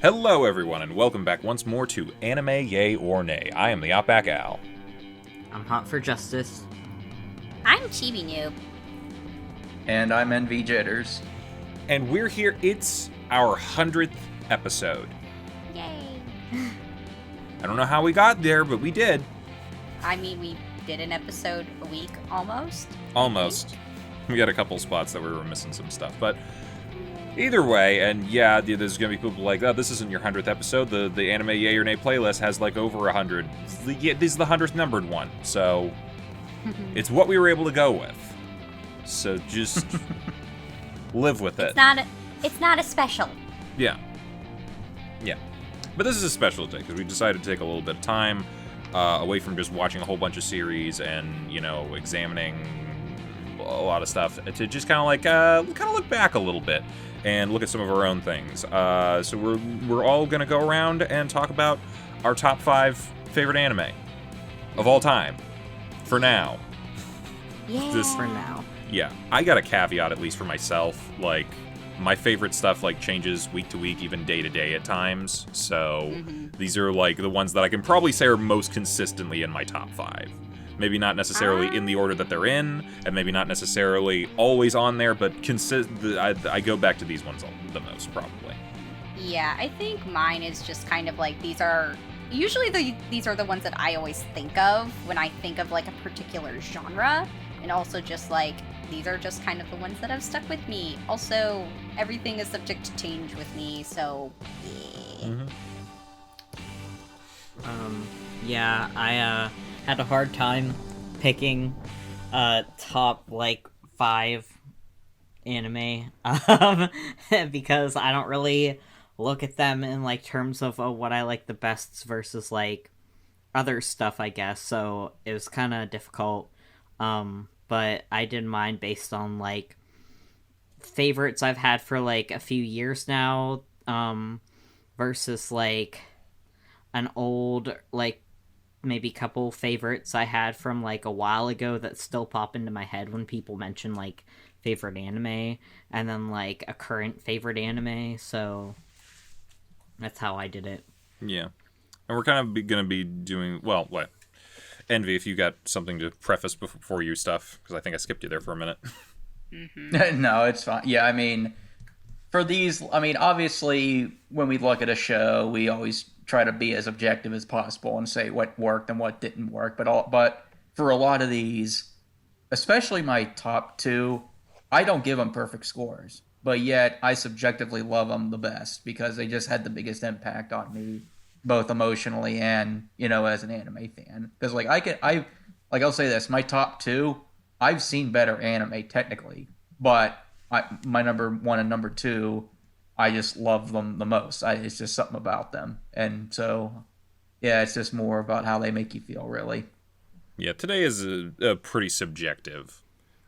Hello everyone, and welcome back once more to Anime Yay or Nay. I am TheOutbackAl. I'm Hot for Justice. I'm Chibi Noob. And I'm NV Jitters. And we're here, it's our 100th episode. Yay! I don't know how we got there, but we did. I mean, we did an episode a week, almost. Almost. We got a couple spots that we were missing some stuff, but either way, and yeah, there's gonna be people like, oh, this isn't your 100th episode. The Anime Yay or Nay playlist has like over 100. This is the 100th numbered one, so it's what we were able to go with. So just live with it. It's not a special. Yeah. But this is a special day because we decided to take a little bit of time away from just watching a whole bunch of series and, you know, examining a lot of stuff to just kind of look back a little bit and look at some of our own things. So we're all gonna go around and talk about our top 5 favorite anime of all time for now. Yeah. For now. Yeah, I got a caveat at least for myself. Like, my favorite stuff like changes week to week, even day to day at times. So these are like the ones that I can probably say are most consistently in my top 5. Maybe not necessarily in the order that they're in, and maybe not necessarily always on there, but I go back to these ones the most, probably. Yeah, I think mine is just kind of like these are the ones that I always think of when I think of like a particular genre, and also just like these are just kind of the ones that have stuck with me. Also, everything is subject to change with me, so yeah. I had a hard time picking top like 5 anime because I don't really look at them in like terms of what I like the best versus like other stuff, I guess. So it was kind of difficult. But I did mine based on like favorites I've had for like a few years now, versus like an old like maybe couple favorites I had from like a while ago that still pop into my head when people mention like favorite anime, and then like a current favorite anime. So that's how I did it. Yeah, and we're kind of going to be doing what. Envy, if you got something to preface before you stuff, because I think I skipped you there for a minute. No, it's fine. Yeah, I mean, for these, obviously, when we look at a show, we always try to be as objective as possible and say what worked and what didn't work. But for a lot of these, especially my top 2, I don't give them perfect scores, but yet I subjectively love them the best because they just had the biggest impact on me, both emotionally and, as an anime fan. Because I'll say this, my top 2, I've seen better anime technically, but my number 1 and number 2, I just love them the most. It's just something about them. And so, yeah, it's just more about how they make you feel, really. Yeah, today is a pretty subjective.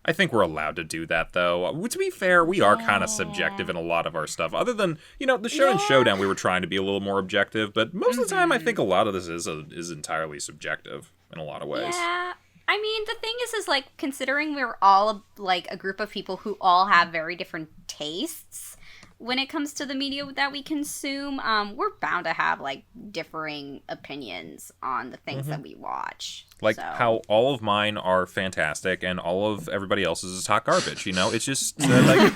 I think we're allowed to do that, though. To be fair, we are kind of subjective in a lot of our stuff. Other than, the Shonen Showdown, we were trying to be a little more objective. But most of the time, I think a lot of this is entirely subjective in a lot of ways. Yeah. I mean, the thing is like, considering we're all, like, a group of people who all have very different tastes when it comes to the media that we consume, we're bound to have, like, differing opinions on the things that we watch. Like how all of mine are fantastic and all of everybody else's is hot garbage, It's just, like,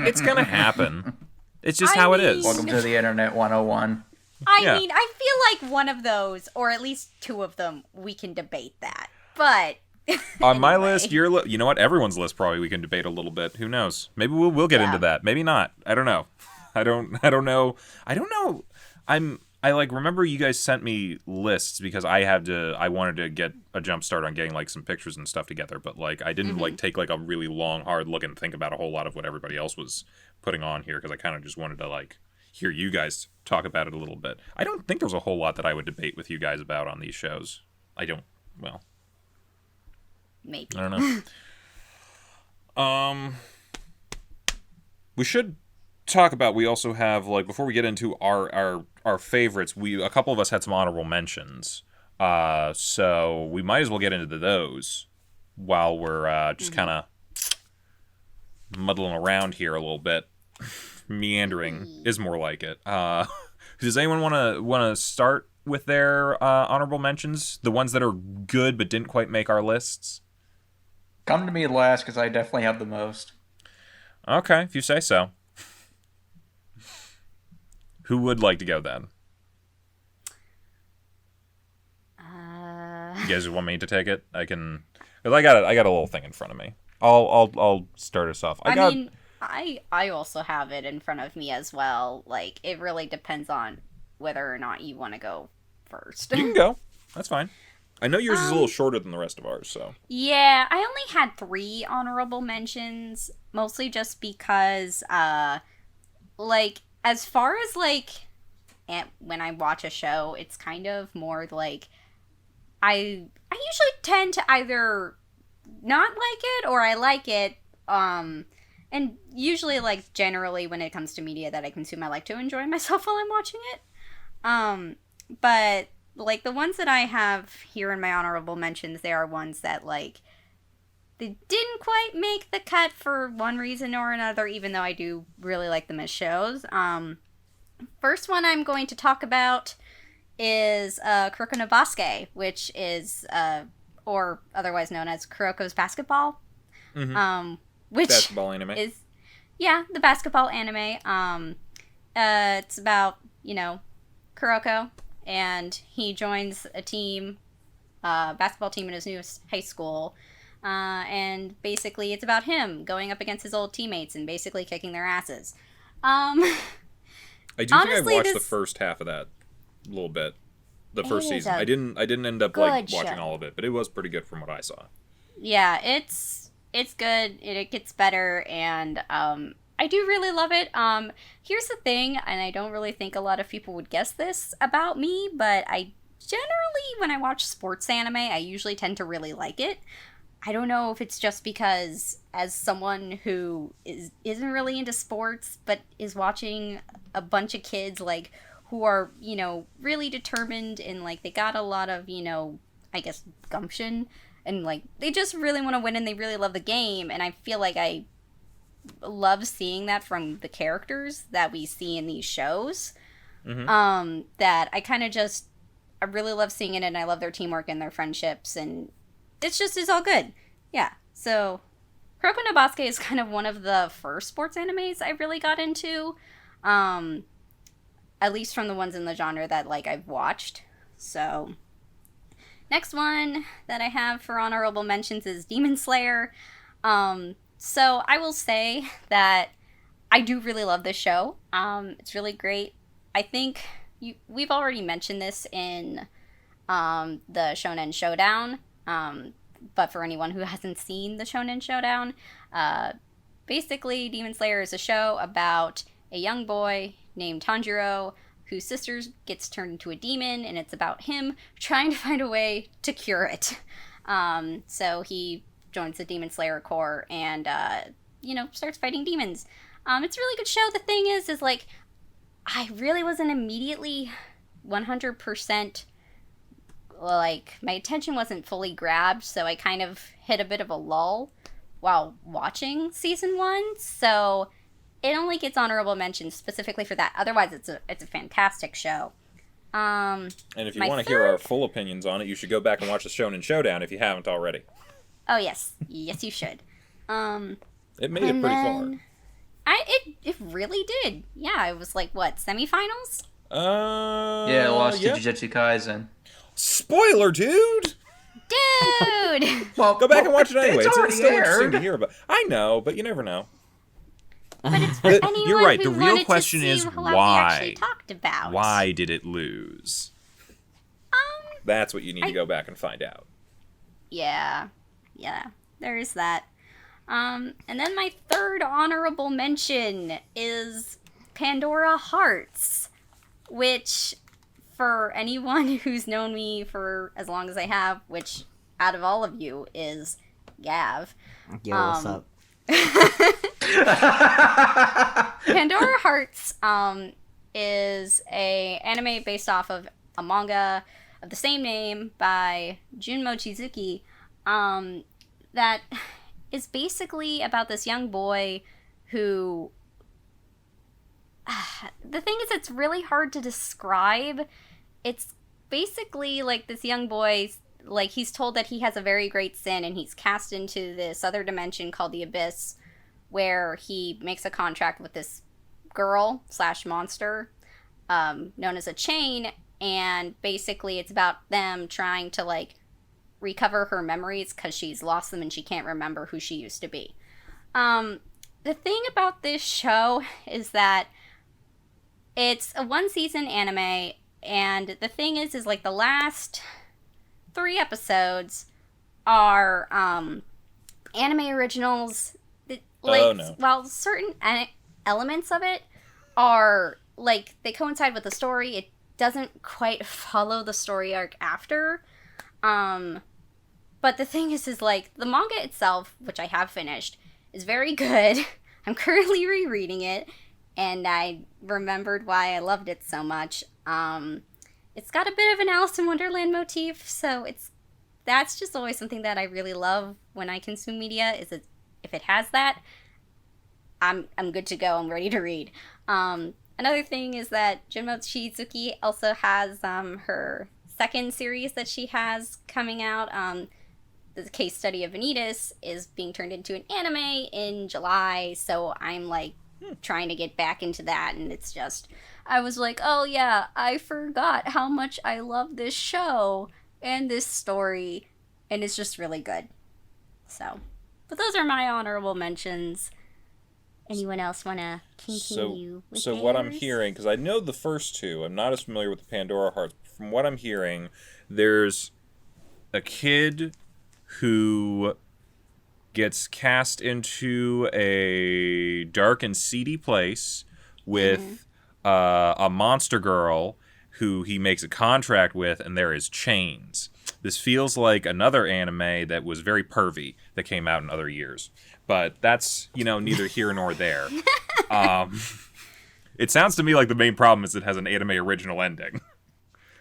it's gonna happen. It's just how it is. Welcome to the Internet 101. I mean, I feel like one of those, or at least 2 of them, we can debate that. But on my list, your you know what? Everyone's list probably we can debate a little bit. Who knows? Maybe we'll get into that. Maybe not. I don't know. I don't know. I remember you guys sent me lists because I wanted to get a jump start on getting like some pictures and stuff together, but like I didn't like take like a really long hard look and think about a whole lot of what everybody else was putting on here because I kind of just wanted to like hear you guys talk about it a little bit. I don't think there's a whole lot that I would debate with you guys about on these shows. Maybe. I don't know. We should talk about, we also have, like, before we get into our favorites, a couple of us had some honorable mentions. So we might as well get into those while we're just kind of muddling around here a little bit. Meandering is more like it. Does anyone want to start with their honorable mentions? The ones that are good but didn't quite make our lists? Come to me last, because I definitely have the most. Okay, if you say so. Who would like to go then? You guys want me to take it? I can. Cause I got a little thing in front of me. I'll start us off. I also have it in front of me as well. Like, it really depends on whether or not you want to go first. You can go. That's fine. I know yours is a little shorter than the rest of ours, so. Yeah, I only had 3 honorable mentions, mostly just because, like, as far as, like, when I watch a show, it's kind of more, like, I usually tend to either not like it or I like it, and usually, like, generally when it comes to media that I consume, I like to enjoy myself while I'm watching it, but, like, the ones that I have here in my honorable mentions, they are ones that, like, they didn't quite make the cut for one reason or another, even though I do really like them as shows. First one I'm going to talk about is Kuroko no Basket, which is, or otherwise known as Kuroko's Basketball. Mm-hmm. Which basketball anime. is, yeah, the basketball anime. It's about, Kuroko, and he joins a team, basketball team in his new high school, and basically it's about him going up against his old teammates and basically kicking their asses. I do honestly, think I watched the first half of that a little bit. The first season. I didn't end up like watching all of it, but it was pretty good from what I saw. Yeah, it's good. It gets better, and I do really love it. Here's the thing, and I don't really think a lot of people would guess this about me, but I generally, when I watch sports anime, I usually tend to really like it. I don't know if it's just because, as someone who isn't really into sports, but is watching a bunch of kids, like, who are, really determined and, like, they got a lot of, I guess, gumption, and, like, they just really want to win and they really love the game, and I feel like I love seeing that from the characters that we see in these shows. Mm-hmm. That I kind of just, I really love seeing it, and I love their teamwork and their friendships, and it's all good. Yeah. So, Kuroko no Basket is kind of one of the first sports animes I really got into. At least from the ones in the genre that, like, I've watched. So, next one that I have for honorable mentions is Demon Slayer. So, I will say that I do really love this show. It's really great. I think we've already mentioned this in the Shonen Showdown. But for anyone who hasn't seen the Shonen Showdown, basically Demon Slayer is a show about a young boy named Tanjiro whose sister gets turned into a demon, and it's about him trying to find a way to cure it. So he joins the Demon Slayer Corps and, starts fighting demons. It's a really good show. The thing is like, I really wasn't immediately 100%, like, my attention wasn't fully grabbed, so I kind of hit a bit of a lull while watching season 1, so it only gets honorable mentions specifically for that. Otherwise, it's a fantastic show. And if you want to hear our full opinions on it, you should go back and watch the Shonen Showdown if you haven't already. Oh, yes. Yes, you should. It made it pretty far. It really did. Yeah, it was like, what, semifinals? Yeah, it lost to Jujutsu Kaisen. Spoiler, dude! Dude! Well, go back and watch it anyway. It's still interesting to hear about. I know, but you never know. But it's for anyone You're right. who The real wanted question to see is what why. We actually talked about. Why did it lose? That's what you need to go back and find out. Yeah, there is that. And then my third honorable mention is Pandora Hearts, which, for anyone who's known me for as long as I have, which out of all of you is Gav. Yo, what's up? Pandora Hearts is a anime based off of a manga of the same name by Jun Mochizuki that is basically about this young boy who the thing is, it's really hard to describe. It's basically like this young boy, like he's told that he has a very great sin and he's cast into this other dimension called the Abyss, where he makes a contract with this girl slash monster known as a chain, and basically it's about them trying to like recover her memories because she's lost them and she can't remember who she used to be. The thing about this show is that it's a one season anime, and the thing is like the last 3 episodes are anime originals. Like, Oh, no. while certain elements of it are like they coincide with the story, it doesn't quite follow the story arc after. But the thing is like the manga itself, which I have finished, is very good. I'm currently rereading it, and I remembered why I loved it so much. It's got a bit of an Alice in Wonderland motif, so that's just always something that I really love when I consume media. If it has that, I'm good to go. I'm ready to read. Another thing is that Junmo Chizuki also has her second series that she has coming out. The case study of Vanitas is being turned into an anime in July, so I'm like trying to get back into that, and it's just, I was like, oh yeah, I forgot how much I love this show and this story, and it's just really good. So, but those are my honorable mentions. Anyone else want to continue with So what I'm theirs? hearing, because I know the first two, I'm not as familiar with the Pandora Hearts, but from what I'm hearing, there's a kid who gets cast into a dark and seedy place with a monster girl who he makes a contract with, and there is chains. This feels like another anime that was very pervy that came out in other years. But that's, neither here nor there. It sounds to me like the main problem is it has an anime original ending,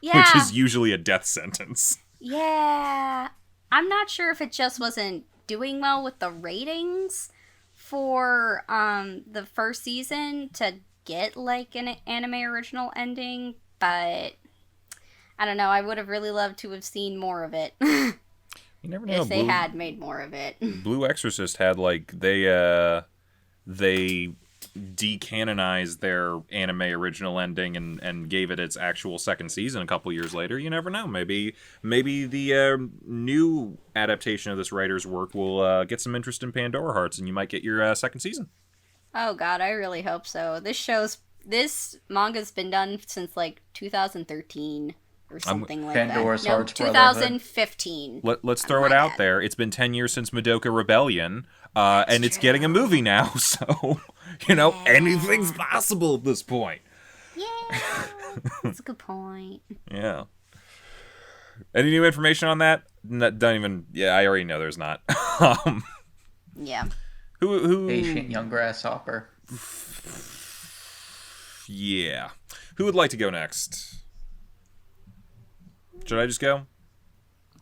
Yeah. which is usually a death sentence. Yeah. I'm not sure if it just wasn't doing well with the ratings for the first season to get like an anime original ending, but I don't know. I would have really loved to have seen more of it. You never know. If they had made more of it. Blue Exorcist had they decanonized their anime original ending and gave it its actual second season a couple years later. You never know. Maybe the new adaptation of this writer's work will get some interest in Pandora Hearts, and you might get your second season. Oh god, I really hope so. This manga's been done since like 2013 or something like Pandora's that. No, Hearts Brotherhood. 2015. Let's throw it my out bad. there. It's been 10 years since Madoka Rebellion, and it's getting a movie now, so, anything's possible at this point. Yeah, that's a good point. Yeah. Any new information on that? Don't even... Yeah, I already know there's not. Yeah. Who... Patient young grasshopper. Yeah. Who would like to go next? Should I just go?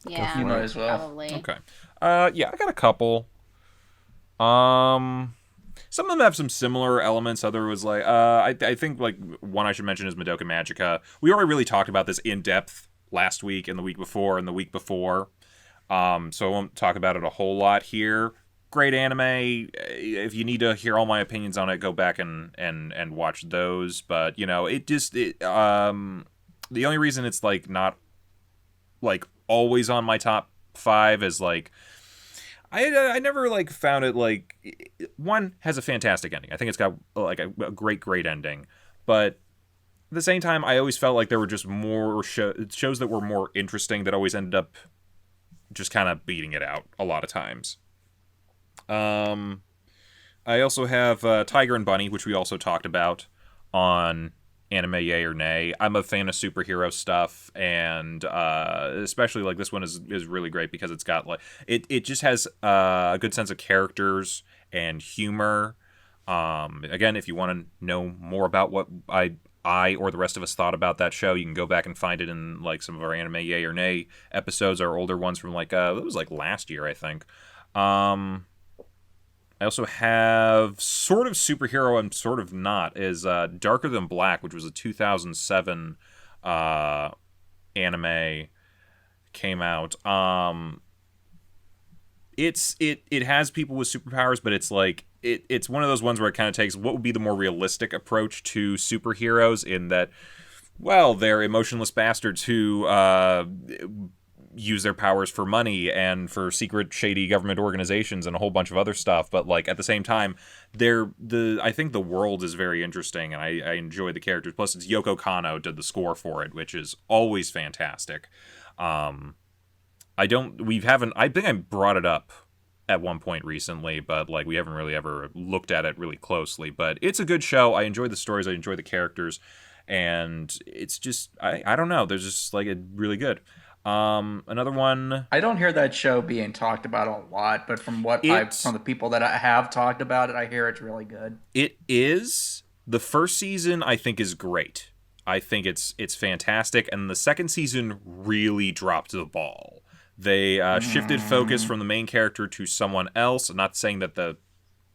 Yeah, You might as well. probably. Okay. Yeah, I got a couple. Some of them have some similar elements. Other was like, I think like one I should mention is Madoka Magica. We already really talked about this in depth last week and the week before and the week before. So I won't talk about it a whole lot here. Great anime. If you need to hear all my opinions on it, go back and watch those. But the only reason it's like not like always on my top 5 is like I never like found it like one has a fantastic ending. I think it's got like a great ending, but at the same time I always felt like there were just more shows that were more interesting that always ended up just kind of beating it out a lot of times. I also have Tiger and Bunny, which we also talked about on Anime Yay or Nay. I'm a fan of superhero stuff, and especially like this one is really great because it's got like it just has a good sense of characters and humor. Again, if you want to know more about what I or the rest of us thought about that show, you can go back and find it in like some of our Anime Yay or Nay episodes, our older ones from like it was like last year, I think. I also have sort of superhero and sort of not, is Darker Than Black, which was a 2007 anime, came out. It has people with superpowers, but it's like it's one of those ones where it kind of takes what would be the more realistic approach to superheroes, in that, well, they're emotionless bastards who use their powers for money and for secret shady government organizations and a whole bunch of other stuff, but like at the same time I think the world is very interesting, and I enjoy the characters. Plus it's Yoko Kanno did the score for it, which is always fantastic. I think I brought it up at one point recently, but like we haven't really ever looked at it really closely. But it's a good show. I enjoy the stories, I enjoy the characters, and it's just I don't know, they're just like really good. Another one. I don't hear that show being talked about a lot, but from from the people that I have talked about it, I hear it's really good. It is. The first season I think is great. I think it's fantastic, and the second season really dropped the ball. They shifted focus from the main character to someone else. I'm not saying that the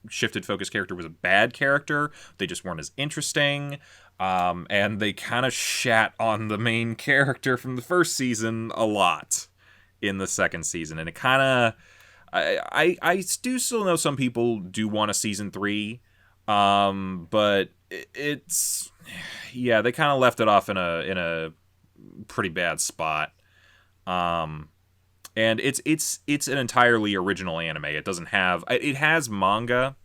shifted focus character was a bad character. They just weren't as interesting. And they kind of shat on the main character from the first season a lot in the second season. And it kind of... I do still know some people do want a season 3. But it's... Yeah, they kind of left it off in a pretty bad spot. And it's an entirely original anime. It doesn't have... It has manga,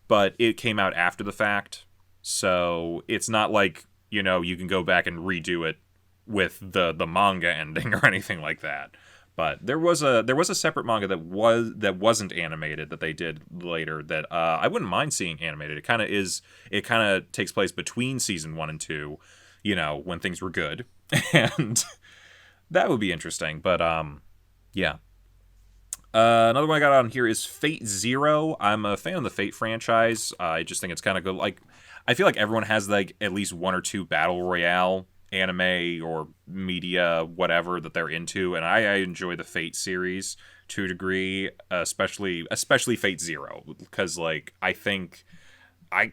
but it came out after the fact. So it's not like, you can go back and redo it with the manga ending or anything like that. But there was a separate manga that wasn't animated that they did later that I wouldn't mind seeing animated. It kind of takes place between season 1 and 2, when things were good. And that would be interesting. But yeah. Another one I got on here is Fate Zero. I'm a fan of the Fate franchise. I just think it's kind of good. Like, I feel like everyone has like at least one or two battle royale anime or media, whatever, that they're into, and I enjoy the Fate series to a degree, especially Fate Zero, because like I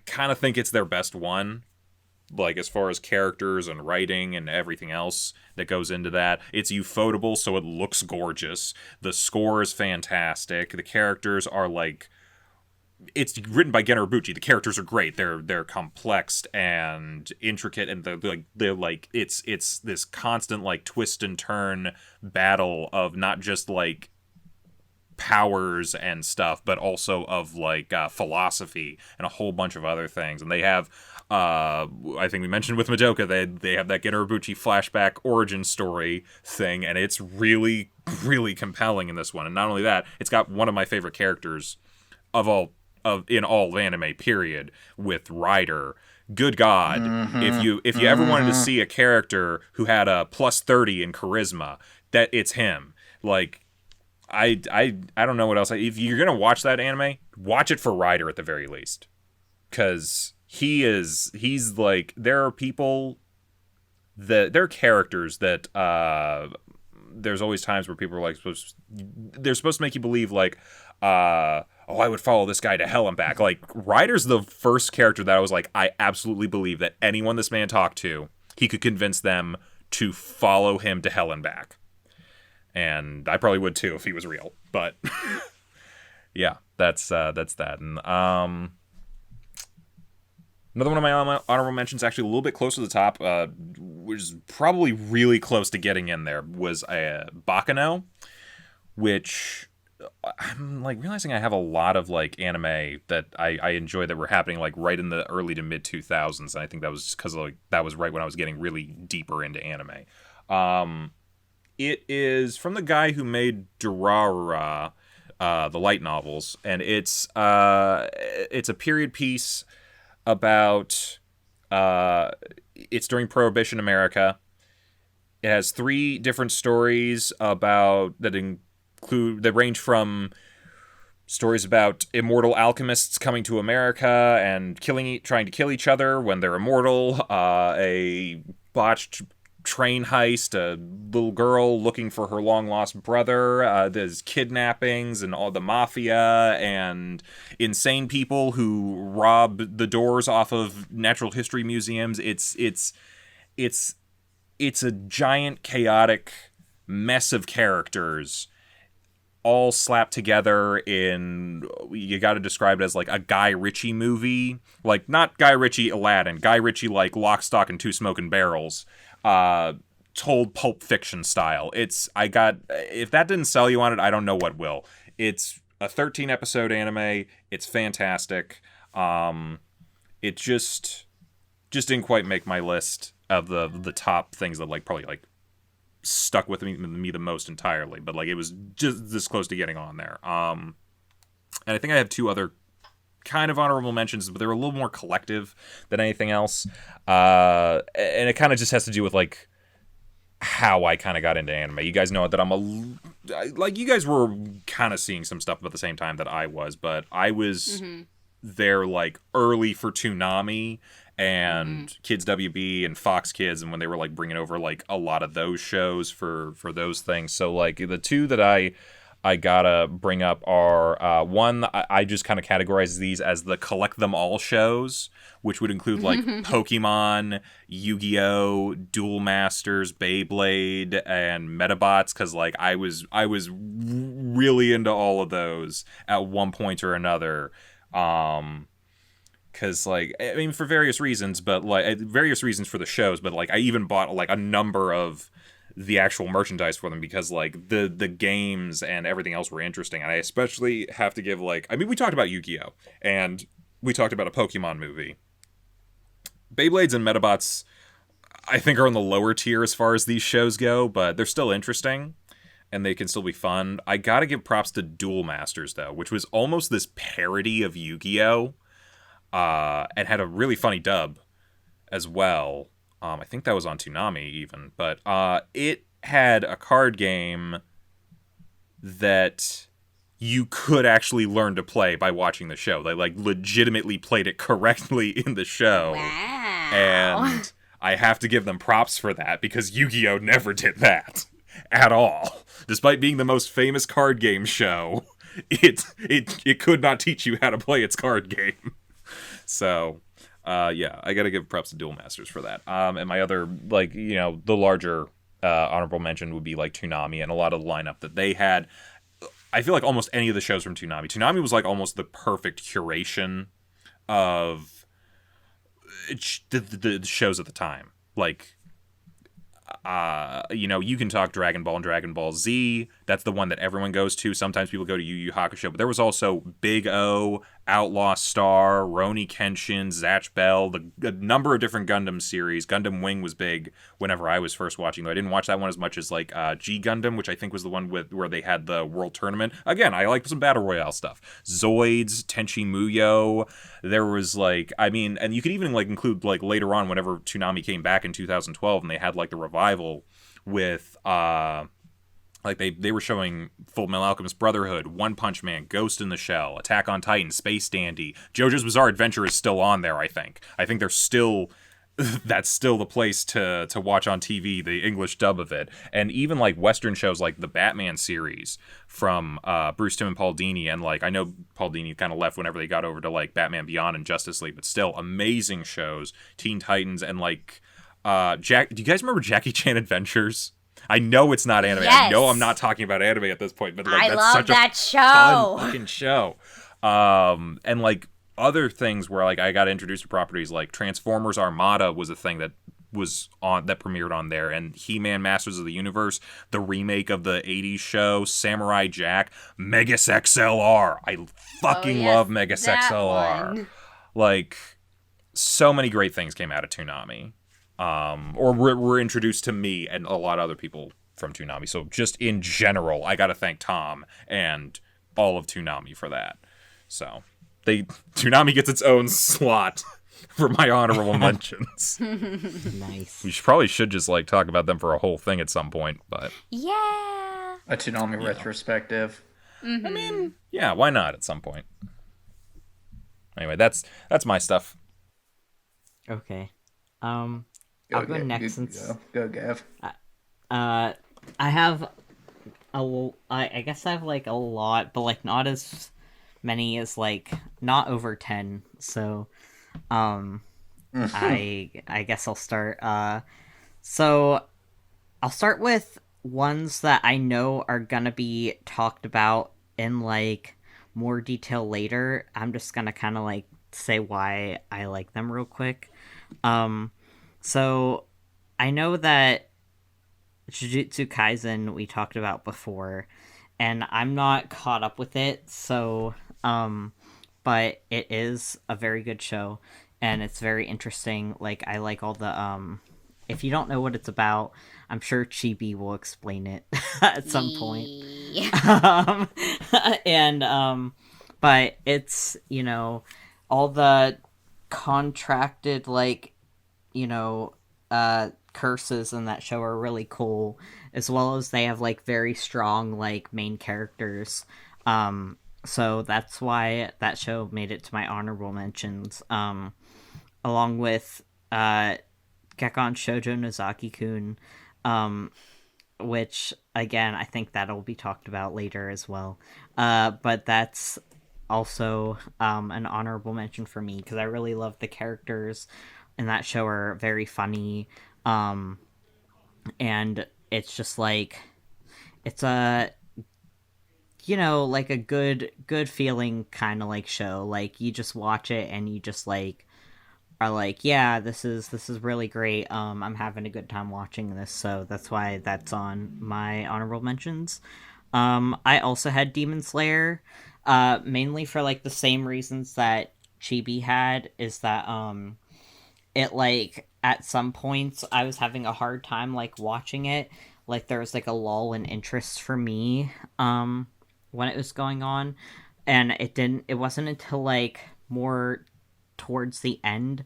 kind of think it's their best one. Like, as far as characters and writing and everything else that goes into that. It's ufotable, so it looks gorgeous. The score is fantastic. The characters are, like... It's written by Gen Urobuchi. The characters are great. They're complex and intricate, and they're like it's this constant, like, twist and turn battle of not just, like, powers and stuff, but also of like philosophy and a whole bunch of other things. And they have I think we mentioned with Madoka, they have that Gen Urobuchi flashback origin story thing, and it's really, really compelling in this one. And not only that, it's got one of my favorite characters in all anime, period, with Ryder. Good God. Mm-hmm. If you ever wanted to see a character who had a plus 30 in charisma, that it's him. Like, I don't know what else. If you're going to watch that anime, watch it for Ryder at the very least. Because he's like, there are people that, there are characters that, there's always times where people are like, they're supposed to make you believe, like, I would follow this guy to hell and back. Like, Ryder's the first character that I was like, I absolutely believe that anyone this man talked to, he could convince them to follow him to hell and back. And I probably would too if he was real. But yeah, that's that. And another one of my honorable mentions, actually a little bit close to the top, was probably really close to getting in there, was Bakano, which I'm like realizing I have a lot of like anime that I enjoy that were happening like right in the early to mid 2000s, and I think that was just because like that was right when I was getting really deeper into anime. It is from the guy who made Durarara, the light novels, and it's a period piece about it's during Prohibition America. It has 3 different stories that range from stories about immortal alchemists coming to America and trying to kill each other when they're immortal, a botched train heist, a little girl looking for her long-lost brother, there's kidnappings and all the mafia and insane people who rob the doors off of natural history museums. It's a giant chaotic mess of characters all slapped together in, you got to describe it as like a Guy Ritchie movie, like not Guy Ritchie Aladdin, Guy Ritchie like Lock, Stock, and Two Smoking Barrels, told Pulp Fiction style. If that didn't sell you on it, I don't know what will. It's a 13 episode anime. It's fantastic. It just didn't quite make my list of the top things that like probably like stuck with me the most entirely, but like it was just this close to getting on there. And I think I have two other kind of honorable mentions, but they're a little more collective than anything else. And it kind of just has to do with like how I kind of got into anime. You guys know that like you guys were kind of seeing some stuff at the same time that I was, but I was there like early for Toonami and Kids WB and Fox Kids, and when they were like bringing over like a lot of those shows for those things. So like the two that I gotta bring up are one, I just kind of categorize these as the collect them all shows, which would include like Pokemon, Yu-Gi-Oh, Duel Masters, Beyblade, and Metabots, because like I was really into all of those at one point or another. Because like I mean for various reasons, but like various reasons for the shows, but like I even bought like a number of the actual merchandise for them because like the games and everything else were interesting. And I especially have to give like, I mean, we talked about Yu-Gi-Oh and we talked about a Pokemon movie. Beyblades and Metabots I think are on the lower tier as far as these shows go, but they're still interesting and they can still be fun. I gotta give props to Duel Masters though, which was almost this parody of Yu-Gi-Oh and had a really funny dub as well. I think that was on Toonami even, but it had a card game that you could actually learn to play by watching the show. They like legitimately played it correctly in the show. Wow. And I have to give them props for that because Yu-Gi-Oh never did that at all. Despite being the most famous card game show, it could not teach you how to play its card game. So, yeah, I gotta give props to Duel Masters for that. And my other, like, you know, the larger honorable mention would be, like, Toonami and a lot of the lineup that they had. I feel like almost any of the shows from Toonami was, like, almost the perfect curation of the shows at the time. Like, you know, you can talk Dragon Ball and Dragon Ball Z. That's the one that everyone goes to. Sometimes people go to Yu Yu Hakusho, but there was also Big O, Outlaw Star, Rurouni Kenshin, Zatch Bell, the number of different Gundam series. Gundam Wing was big whenever I was first watching, though I didn't watch that one as much as like G Gundam, which I think was the one where they had the World Tournament. Again, I like some Battle Royale stuff. Zoids, Tenchi Muyo. There was like, I mean, and you could even like include like later on whenever Toonami came back in 2012 and they had like the revival with like they were showing Full Metal Alchemist Brotherhood, One Punch Man, Ghost in the Shell, Attack on Titan, Space Dandy. JoJo's Bizarre Adventure is still on there, I think. I think they're still that's still the place to watch on TV, the English dub of it. And even like Western shows like the Batman series from Bruce Timm and Paul Dini, and like I know Paul Dini kind of left whenever they got over to like Batman Beyond and Justice League, but still amazing shows. Teen Titans and like do you guys remember Jackie Chan Adventures? I know it's not anime. Yes. I know I'm not talking about anime at this point, but like I that's love such that a show. fun fucking show. And like other things where like I got introduced to properties like Transformers Armada was a thing that was on that premiered on there, and He-Man Masters of the Universe, the remake of the 80s show, Samurai Jack, Megas XLR. I fucking love Megas XLR. One. Like so many great things came out of Toonami. Or were introduced to me and a lot of other people from Toonami. So just in general, I got to thank Tom and all of Toonami for that. So Toonami gets its own slot for my honorable mentions. Nice. We probably should just like talk about them for a whole thing at some point, but Yeah. A Toonami retrospective. Mm-hmm. I mean, yeah, why not at some point? Anyway, that's my stuff. Okay. I'll go next since go, Gav. I have I guess I have like a lot, but like not as many as like not over 10. So I guess I'll start. So I'll start with ones that I know are gonna be talked about in like more detail later. I'm just gonna kind of like say why I like them real quick. So I know that Jujutsu Kaisen we talked about before, and I'm not caught up with it, so but it is a very good show and it's very interesting. Like I like all the if you don't know what it's about, I'm sure Chibi will explain it at some point. um, and but it's, you know, all the contracted like, you know, curses in that show are really cool, as well as they have like very strong like main characters. So that's why that show made it to my honorable mentions, along with Gekon Shoujo Nozaki-kun, which again I think that'll be talked about later as well. But that's also an honorable mention for me because I really love the characters in that show, are very funny, and it's just like it's a, you know, like a good feeling kind of like show. Like you just watch it and you just like are like, yeah, this is really great. I'm having a good time watching this, so that's why that's on my honorable mentions. I also had Demon Slayer, mainly for like the same reasons that Chibi had, is that it like at some points I was having a hard time like watching it. Like there was like a lull in interest for me when it was going on, and it wasn't until like more towards the end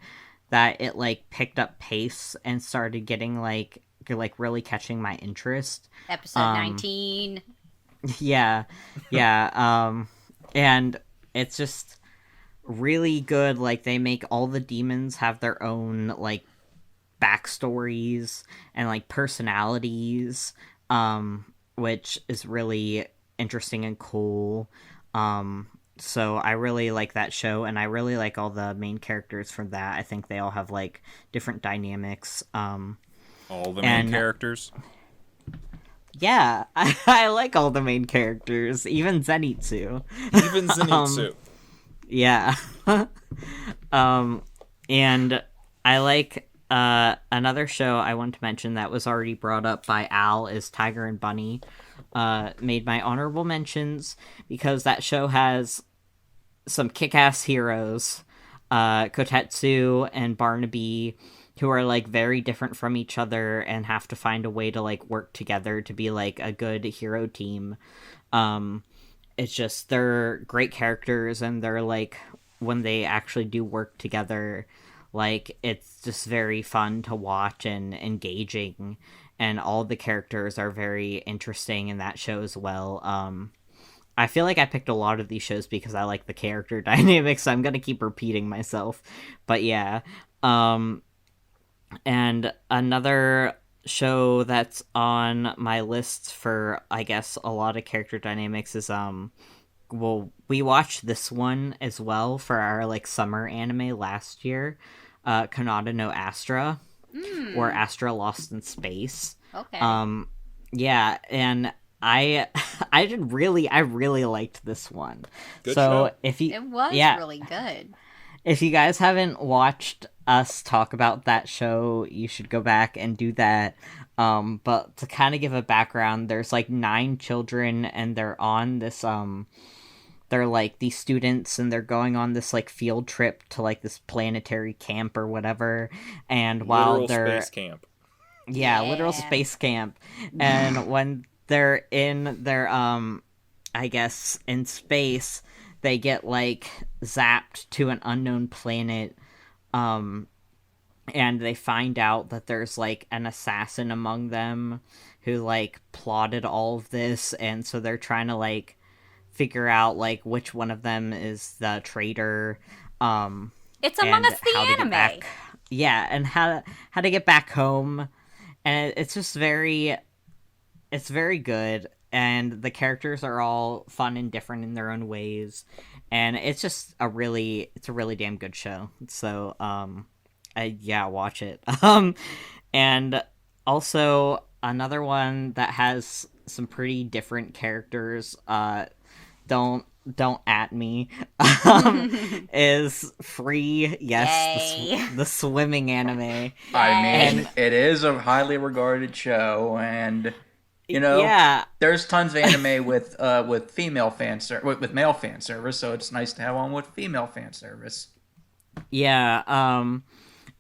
that it like picked up pace and started getting like really catching my interest. Episode 19. Yeah. And it's just really good. Like they make all the demons have their own like backstories and like personalities, which is really interesting and cool. So I really like that show, and I really like all the main characters from that. I think they all have like different dynamics. All the main characters? Yeah, I like all the main characters, even Zenitsu. Even Zenitsu. Yeah. And I like another show I want to mention that was already brought up by Al is Tiger and Bunny. Made my honorable mentions because that show has some kick-ass heroes, Kotetsu and Barnaby, who are like very different from each other and have to find a way to like work together to be like a good hero team. It's just, they're great characters, and they're like, when they actually do work together, like it's just very fun to watch and engaging, and all the characters are very interesting in that show as well. I feel like I picked a lot of these shows because I like the character dynamics, so I'm gonna keep repeating myself, but yeah. And another show that's on my list for, I guess, a lot of character dynamics is well, we watched this one as well for our like summer anime last year, Kanata no Astra, or Astra Lost in Space. Okay. Yeah, and I really liked this one. Good so show. if you It was yeah, really good. if you guys haven't watched us talk about that show, you should go back and do that. But to kind of give a background, there's like 9 children, and they're on this they're like these students, and they're going on this like field trip to like this planetary camp or whatever. And while Literal they're space camp. yeah, Yeah. literal space camp, and when they're in their I guess in space, they get like zapped to an unknown planet, and they find out that there's like an assassin among them who like plotted all of this, and so they're trying to like figure out like which one of them is the traitor, It's Among and Us the how to get anime. back. yeah, and how to get back home, and it's just it's very good, and the characters are all fun and different in their own ways, and it's a really damn good show. So yeah, watch it. And also another one that has some pretty different characters. Don't at me. Is Free. Yes, Yay. the swimming anime. I mean, And it is a highly regarded show, and yeah, there's tons of anime with female with male fan service, so it's nice to have one with female fan service. yeah.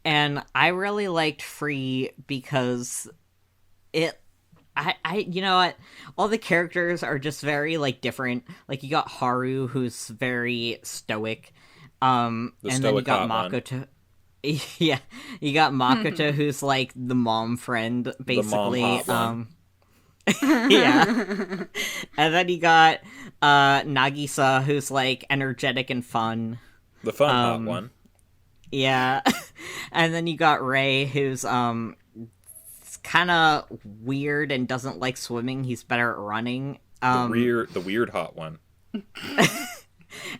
And I really liked Free because it you know what, all the characters are just very like different. Like you got Haru, who's very stoic, The and then you stoic got hot one. Makoto. Yeah, you got Makoto, who's like the mom friend basically. The mom hot one. Yeah. And then you got Nagisa, who's like energetic and fun. The fun hot one. Yeah. And then you got Ray, who's kind of weird and doesn't like swimming. He's better at running. The weird hot one.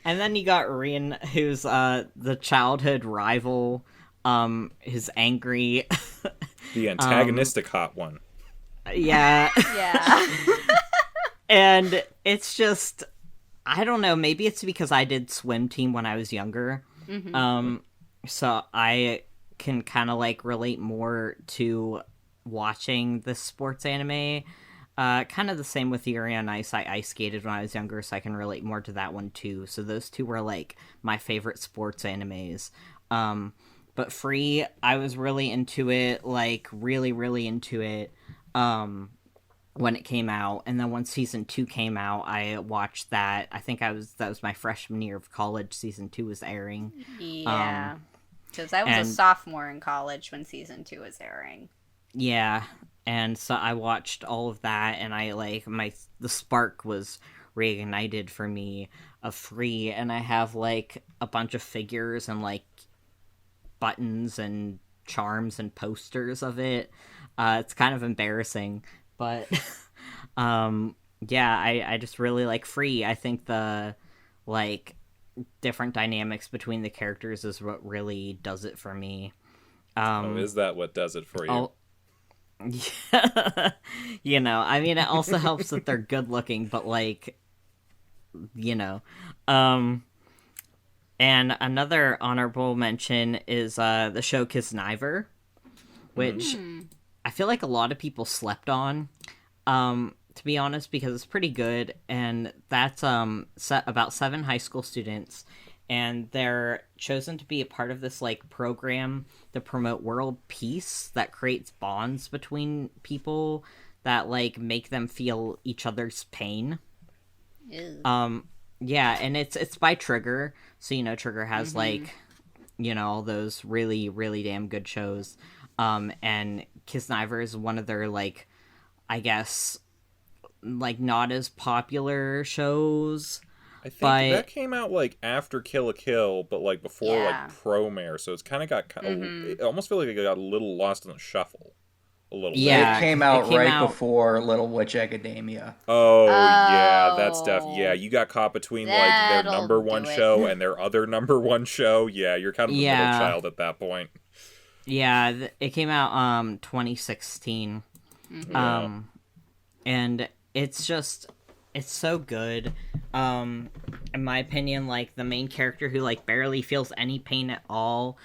And then you got Rin, who's the childhood rival, who's angry. The antagonistic hot one. Yeah. Yeah. And it's just, I don't know, maybe it's because I did swim team when I was younger. So I can kind of like relate more to watching the sports anime. Kind of the same with Yuri on Ice. I ice skated when I was younger, so I can relate more to that one too. So those two were like my favorite sports animes. But Free, I was really into it, like really, really into it. When it came out, and then when season 2 came out, I watched that. I think that was my freshman year of college. Season 2 was airing. Yeah. Because I was and- a sophomore in college when season 2 was airing. Yeah, and so I watched all of that, and I like the spark was reignited for me of Free, and I have like a bunch of figures and like buttons and charms and posters of it. It's kind of embarrassing, but yeah, I just really like Free. I think the like different dynamics between the characters is what really does it for me. Is that what does it for you? Oh, yeah. You know, I mean, it also helps that they're good looking, but like, you know, and another honorable mention is the show Kisniver, which I feel like a lot of people slept on, to be honest, because it's pretty good, and that's set about 7 high school students, and they're chosen to be a part of this like program to promote world peace that creates bonds between people that like make them feel each other's pain. Ew. Yeah, and it's by Trigger, so you know Trigger has like, you know, all those really, really damn good shows. And Kisniver is one of their like, I guess, like not as popular shows. I think but- that came out like after Kill la Kill, but like before Yeah. like Promare, so it's kind of got it almost feel like it got a little lost in the shuffle. A little Yeah. It came out it came right out- before Little Witch Academia. Oh, yeah, that stuff. Oh. Yeah, you got caught between like their That'll number one do it. show and their other number one show. Yeah, you're kind of the Yeah. middle child at that point. Yeah, it came out 2016. And it's just it's so good. In my opinion, like the main character who like barely feels any pain at all,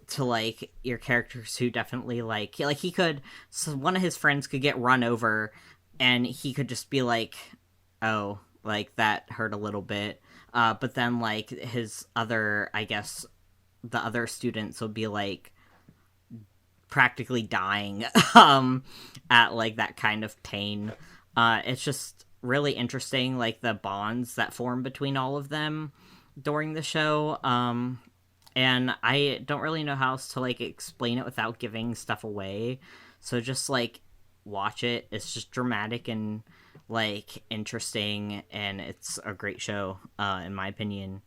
to like your characters who definitely like he could, so one of his friends could get run over and he could just be like, oh, like that hurt a little bit. But then like his other, I guess the other students will be like practically dying at like that kind of pain. It's just really interesting, like the bonds that form between all of them during the show. And I don't really know how else to like explain it without giving stuff away. So just like watch it. It's just dramatic and like interesting, and it's a great show, in my opinion.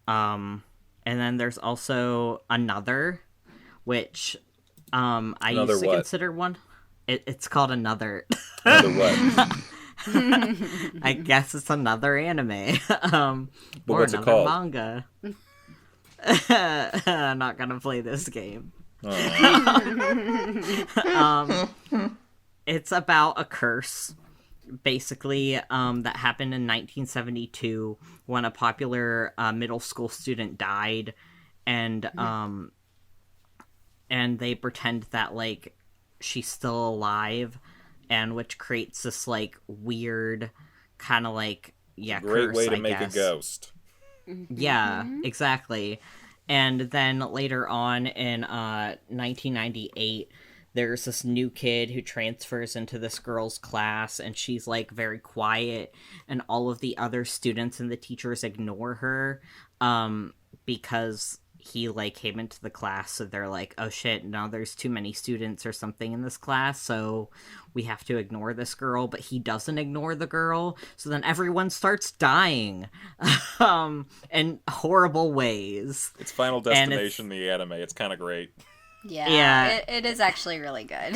And then there's also another, which I Another used to what? consider one. It's called Another. Another what? I guess it's another anime. But or what's it another called? manga. I'm not gonna play this game. It's about a curse, basically, that happened in 1972 when a popular middle school student died, and they pretend that, like, she's still alive, and which creates this, like, weird kind of, like, Great curse, way to I make guess. a ghost. Yeah, exactly. And then later on in 1998, there's this new kid who transfers into this girl's class, and she's, like, very quiet, and all of the other students and the teachers ignore her because he, like, came into the class, so they're like, oh shit, now there's too many students or something in this class, so we have to ignore this girl. But he doesn't ignore the girl, so then everyone starts dying in horrible ways. It's Final Destination, the anime. It's kind of great. Yeah. It is actually really good.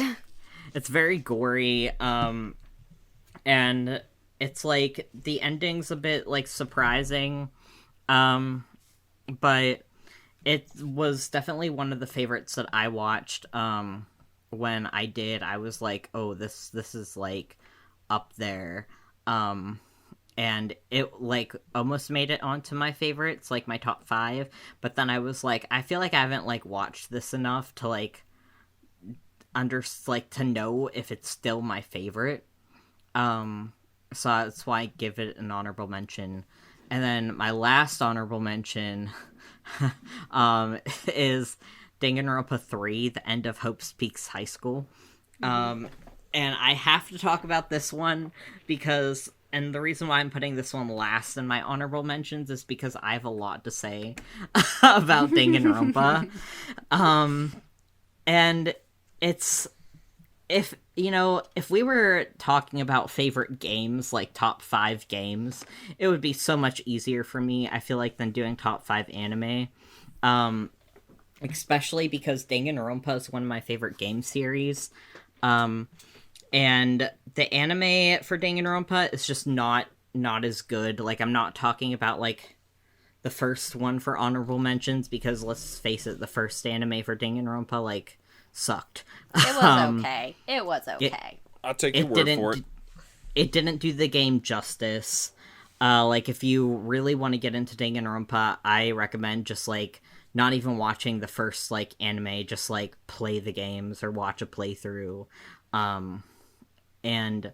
It's very gory, and it's, like, the ending's a bit, like, surprising, but it was definitely one of the favorites that I watched. When I did, I was like, oh, this is, like, up there. And it, like, almost made it onto my favorites, like, my top 5. But then I was like, I feel like I haven't, like, watched this enough to, like, to know if it's still my favorite. So that's why I give it an honorable mention. And then my last honorable mention is Danganronpa 3, The End of Hope's Peaks High School. And I have to talk about this one because, and the reason why I'm putting this one last in my honorable mentions is because I have a lot to say about Danganronpa. And it's, if we were talking about favorite games, like top 5 games, it would be so much easier for me, I feel like, than doing top 5 anime. Especially because Danganronpa is one of my favorite game series. And the anime for Danganronpa is just not as good. Like, I'm not talking about, like, the first one for honorable mentions, because let's face it, the first anime for Danganronpa, like, sucked. It was okay. It was okay. I'll take your word for it. It didn't do the game justice. Like, if you really want to get into Danganronpa, I recommend just, like, not even watching the first, like, anime, just, like, play the games or watch a playthrough. And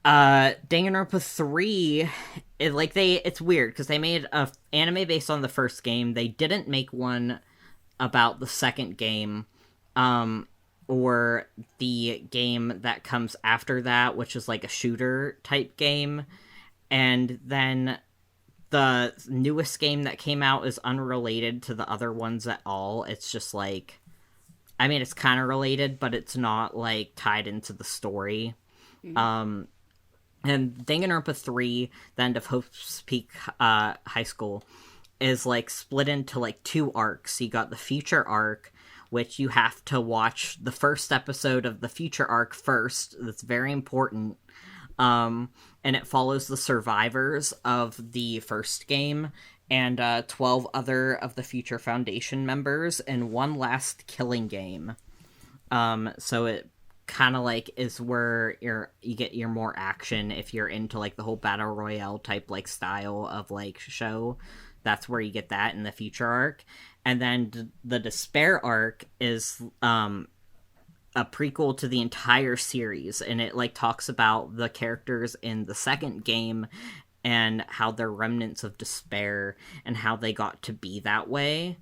Danganronpa 3, it's weird, because they made a anime based on the first game. They didn't make one about the second game, or the game that comes after that, which is, like, a shooter type game. And then the newest game that came out is unrelated to the other ones at all. It's just, like, I mean, it's kind of related, but it's not, like, tied into the story. And Danganronpa 3, The End of Hope's Peak High School, is, like, split into, like, 2 arcs. You got the future arc, which you have to watch the first episode of the future arc first. That's very important. And it follows the survivors of the first game and 12 other of the future Foundation members in one last killing game. So it kind of, like, is where you get your more action if you're into, like, the whole battle royale type, like, style of, like, show. That's where you get that in the future arc. And then the Despair arc is a prequel to the entire series, and it, like, talks about the characters in the second game and how they're remnants of despair and how they got to be that way,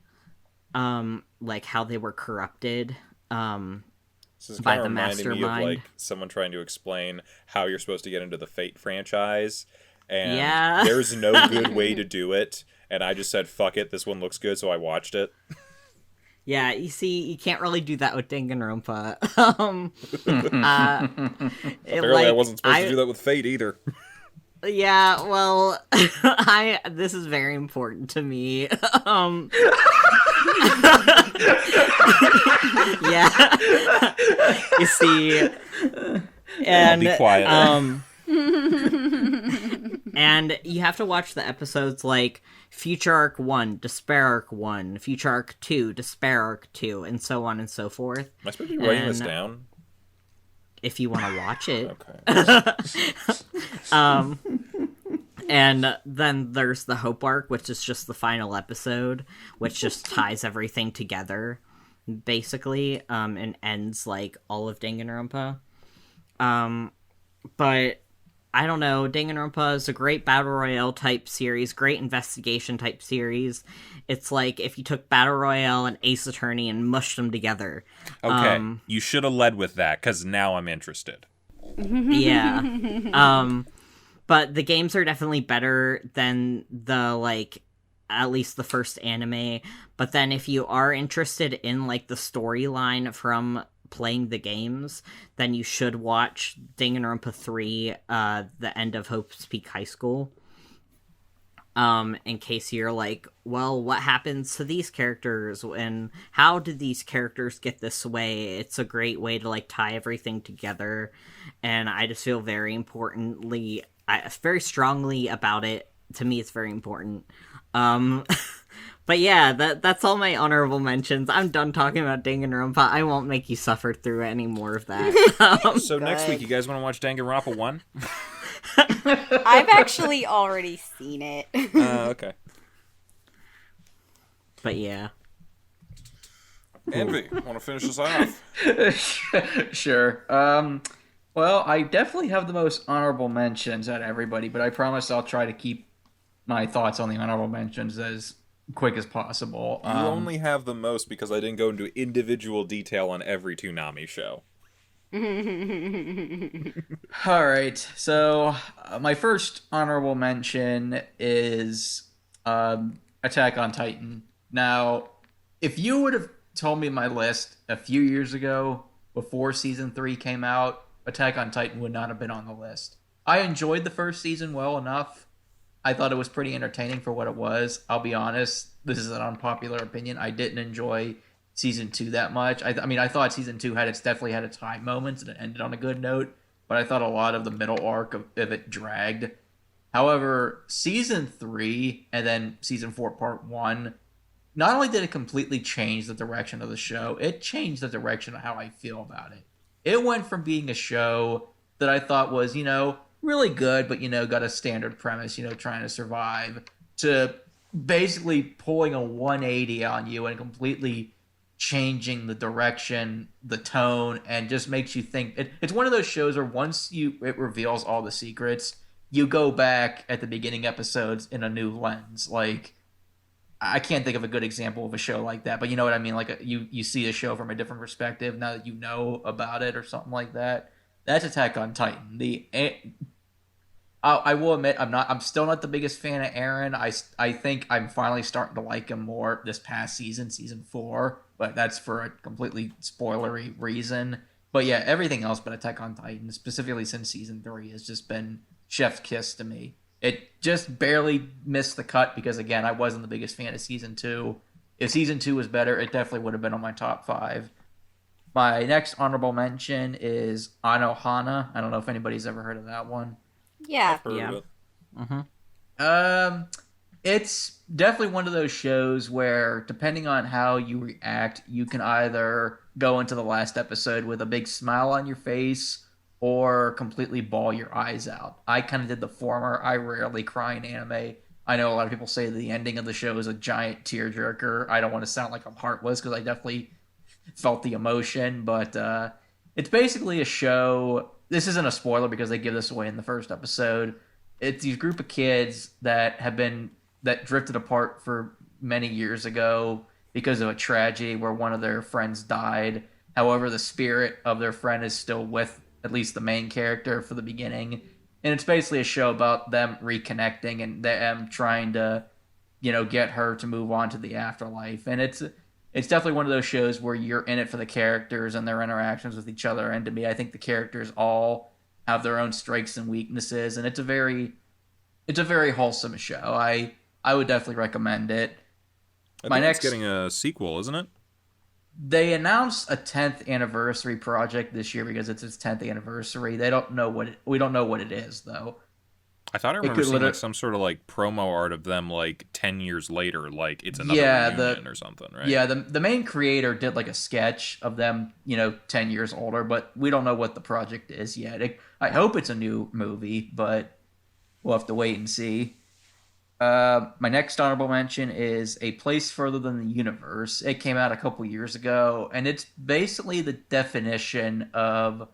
like, how they were corrupted This is by kind the of reminding me of, mastermind. like, someone trying to explain how you're supposed to get into the Fate franchise, and Yeah. there's no good way to do it, and I just said, fuck it, this one looks good, so I watched it. Yeah, you see, you can't really do that with Danganronpa. Apparently I wasn't supposed to do that with Fate either. Yeah, well, this is very important to me. Yeah. You see, and I'll be quiet. And you have to watch the episodes like Future Arc 1, Despair Arc 1, Future Arc 2, Despair Arc 2, and so on and so forth. Am I supposed to be writing this down? If you want to watch it. Okay. And then there's the Hope Arc, which is just the final episode, which just ties everything together, basically, and ends, like, all of Danganronpa. But I don't know, Danganronpa is a great Battle Royale type series, great investigation type series. It's like if you took Battle Royale and Ace Attorney and mushed them together. Okay, you should have led with that, because now I'm interested. Yeah. But the games are definitely better than the, like, at least the first anime. But then if you are interested in, like, the storyline from playing the games, then you should watch Danganronpa 3, The End of Hope's Peak High School. In case you're like, well, what happens to these characters and how did these characters get this way? It's a great way to, like, tie everything together, and I just feel very strongly about it. To me, it's very important. But yeah, that's all my honorable mentions. I'm done talking about Danganronpa. I won't make you suffer through any more of that. So next week, you guys want to watch Danganronpa 1? I've actually already seen it. Okay. But yeah. Envy, want to finish this off? Sure. Well, I definitely have the most honorable mentions out of everybody, but I promise I'll try to keep my thoughts on the honorable mentions as quick as possible. You only have the most because I didn't go into individual detail on every Toonami show. All right, so my first honorable mention is Attack on Titan. Now, if you would have told me my list a few years ago, before Season 3 came out, Attack on Titan would not have been on the list. I enjoyed the first season well enough. I thought it was pretty entertaining for what it was. I'll be honest, this is an unpopular opinion. I didn't enjoy Season 2 that much. I mean, I thought Season 2 definitely had its high moments and it ended on a good note, but I thought a lot of the middle arc of it dragged. However, Season 3 and then Season 4 Part 1, not only did it completely change the direction of the show, it changed the direction of how I feel about it. It went from being a show that I thought was, really good, but, got a standard premise, trying to survive, to basically pulling a 180 on you and completely changing the direction, the tone, and just makes you think. It's one of those shows where once it reveals all the secrets, you go back at the beginning episodes in a new lens. Like, I can't think of a good example of a show like that, but you know what I mean? Like, you see a show from a different perspective now that you know about it or something like that. That's Attack on Titan. I will admit I'm still not the biggest fan of Eren. I think I'm finally starting to like him more this past season 4, but that's for a completely spoilery reason. But yeah, everything else but Attack on Titan, specifically since Season 3, has just been chef's kiss to me. It just barely missed the cut because, again, I wasn't the biggest fan of Season 2. If Season 2 was better, it definitely would have been on my top 5. My next honorable mention is Anohana. I don't know if anybody's ever heard of that one. Yeah. Heard of it. Mm-hmm. It's definitely one of those shows where, depending on how you react, you can either go into the last episode with a big smile on your face or completely bawl your eyes out. I kind of did the former. I rarely cry in anime. I know a lot of people say the ending of the show is a giant tearjerker. I don't want to sound like I'm heartless because I definitely felt the emotion, but it's basically a show. This isn't a spoiler because they give this away in the first episode. It's these group of kids that drifted apart for many years ago because of a tragedy where one of their friends died. However, the spirit of their friend is still with at least the main character for the beginning. And it's basically a show about them reconnecting and them trying to, get her to move on to the afterlife. And it's definitely one of those shows where you're in it for the characters and their interactions with each other. And to me, I think the characters all have their own strengths and weaknesses, and it's a very wholesome show. I would definitely recommend it. I My think it's next, getting a sequel, isn't it? they announced a 10th anniversary project this year because it's its 10th anniversary. They don't know we don't know what it is though. I thought I It remember could seeing like literally, some sort of like promo art of them like 10 years later, like it's another yeah, reunion or something, right? the main creator did like a sketch of them, 10 years older, but we don't know what the project is yet. I hope it's a new movie, but we'll have to wait and see. My next honorable mention is A Place Further Than the Universe. It came out a couple years ago, and it's basically the definition of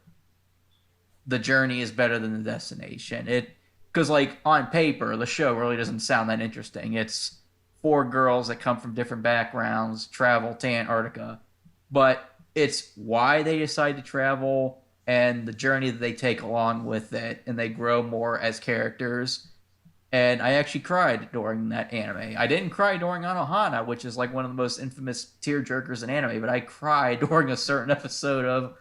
the journey is better than the destination. Because like on paper, the show really doesn't sound that interesting. It's four girls that come from different backgrounds travel to Antarctica, but it's why they decide to travel and the journey that they take along with it, and they grow more as characters. And I actually cried during that anime. I didn't cry during Anohana, which is like one of the most infamous tearjerkers in anime, but I cried during a certain episode of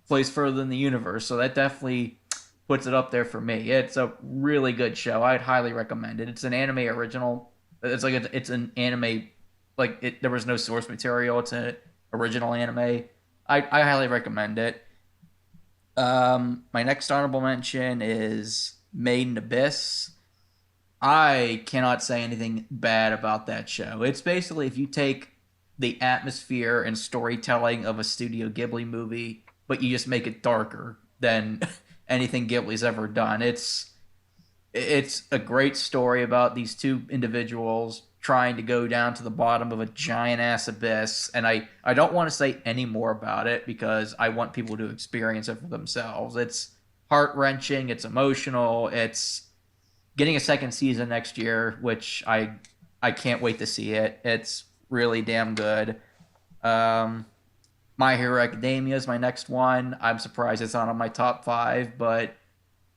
Place Further Than the Universe. So that definitely puts it up there for me. It's a really good show. I'd highly recommend it. It's an anime original. It's an anime there was no source material. It's an original anime. I highly recommend it. My next honorable mention is Made in Abyss. I cannot say anything bad about that show. It's basically if you take the atmosphere and storytelling of a Studio Ghibli movie, but you just make it darker than anything Ghibli's ever done. It's a great story about these two individuals trying to go down to the bottom of a giant ass abyss, and I don't want to say any more about it because I want people to experience it for themselves. It's heart-wrenching, it's emotional, it's getting a second season next year, which I can't wait to see it. It's really damn good. My Hero Academia is my next one. I'm surprised it's not on my top 5, but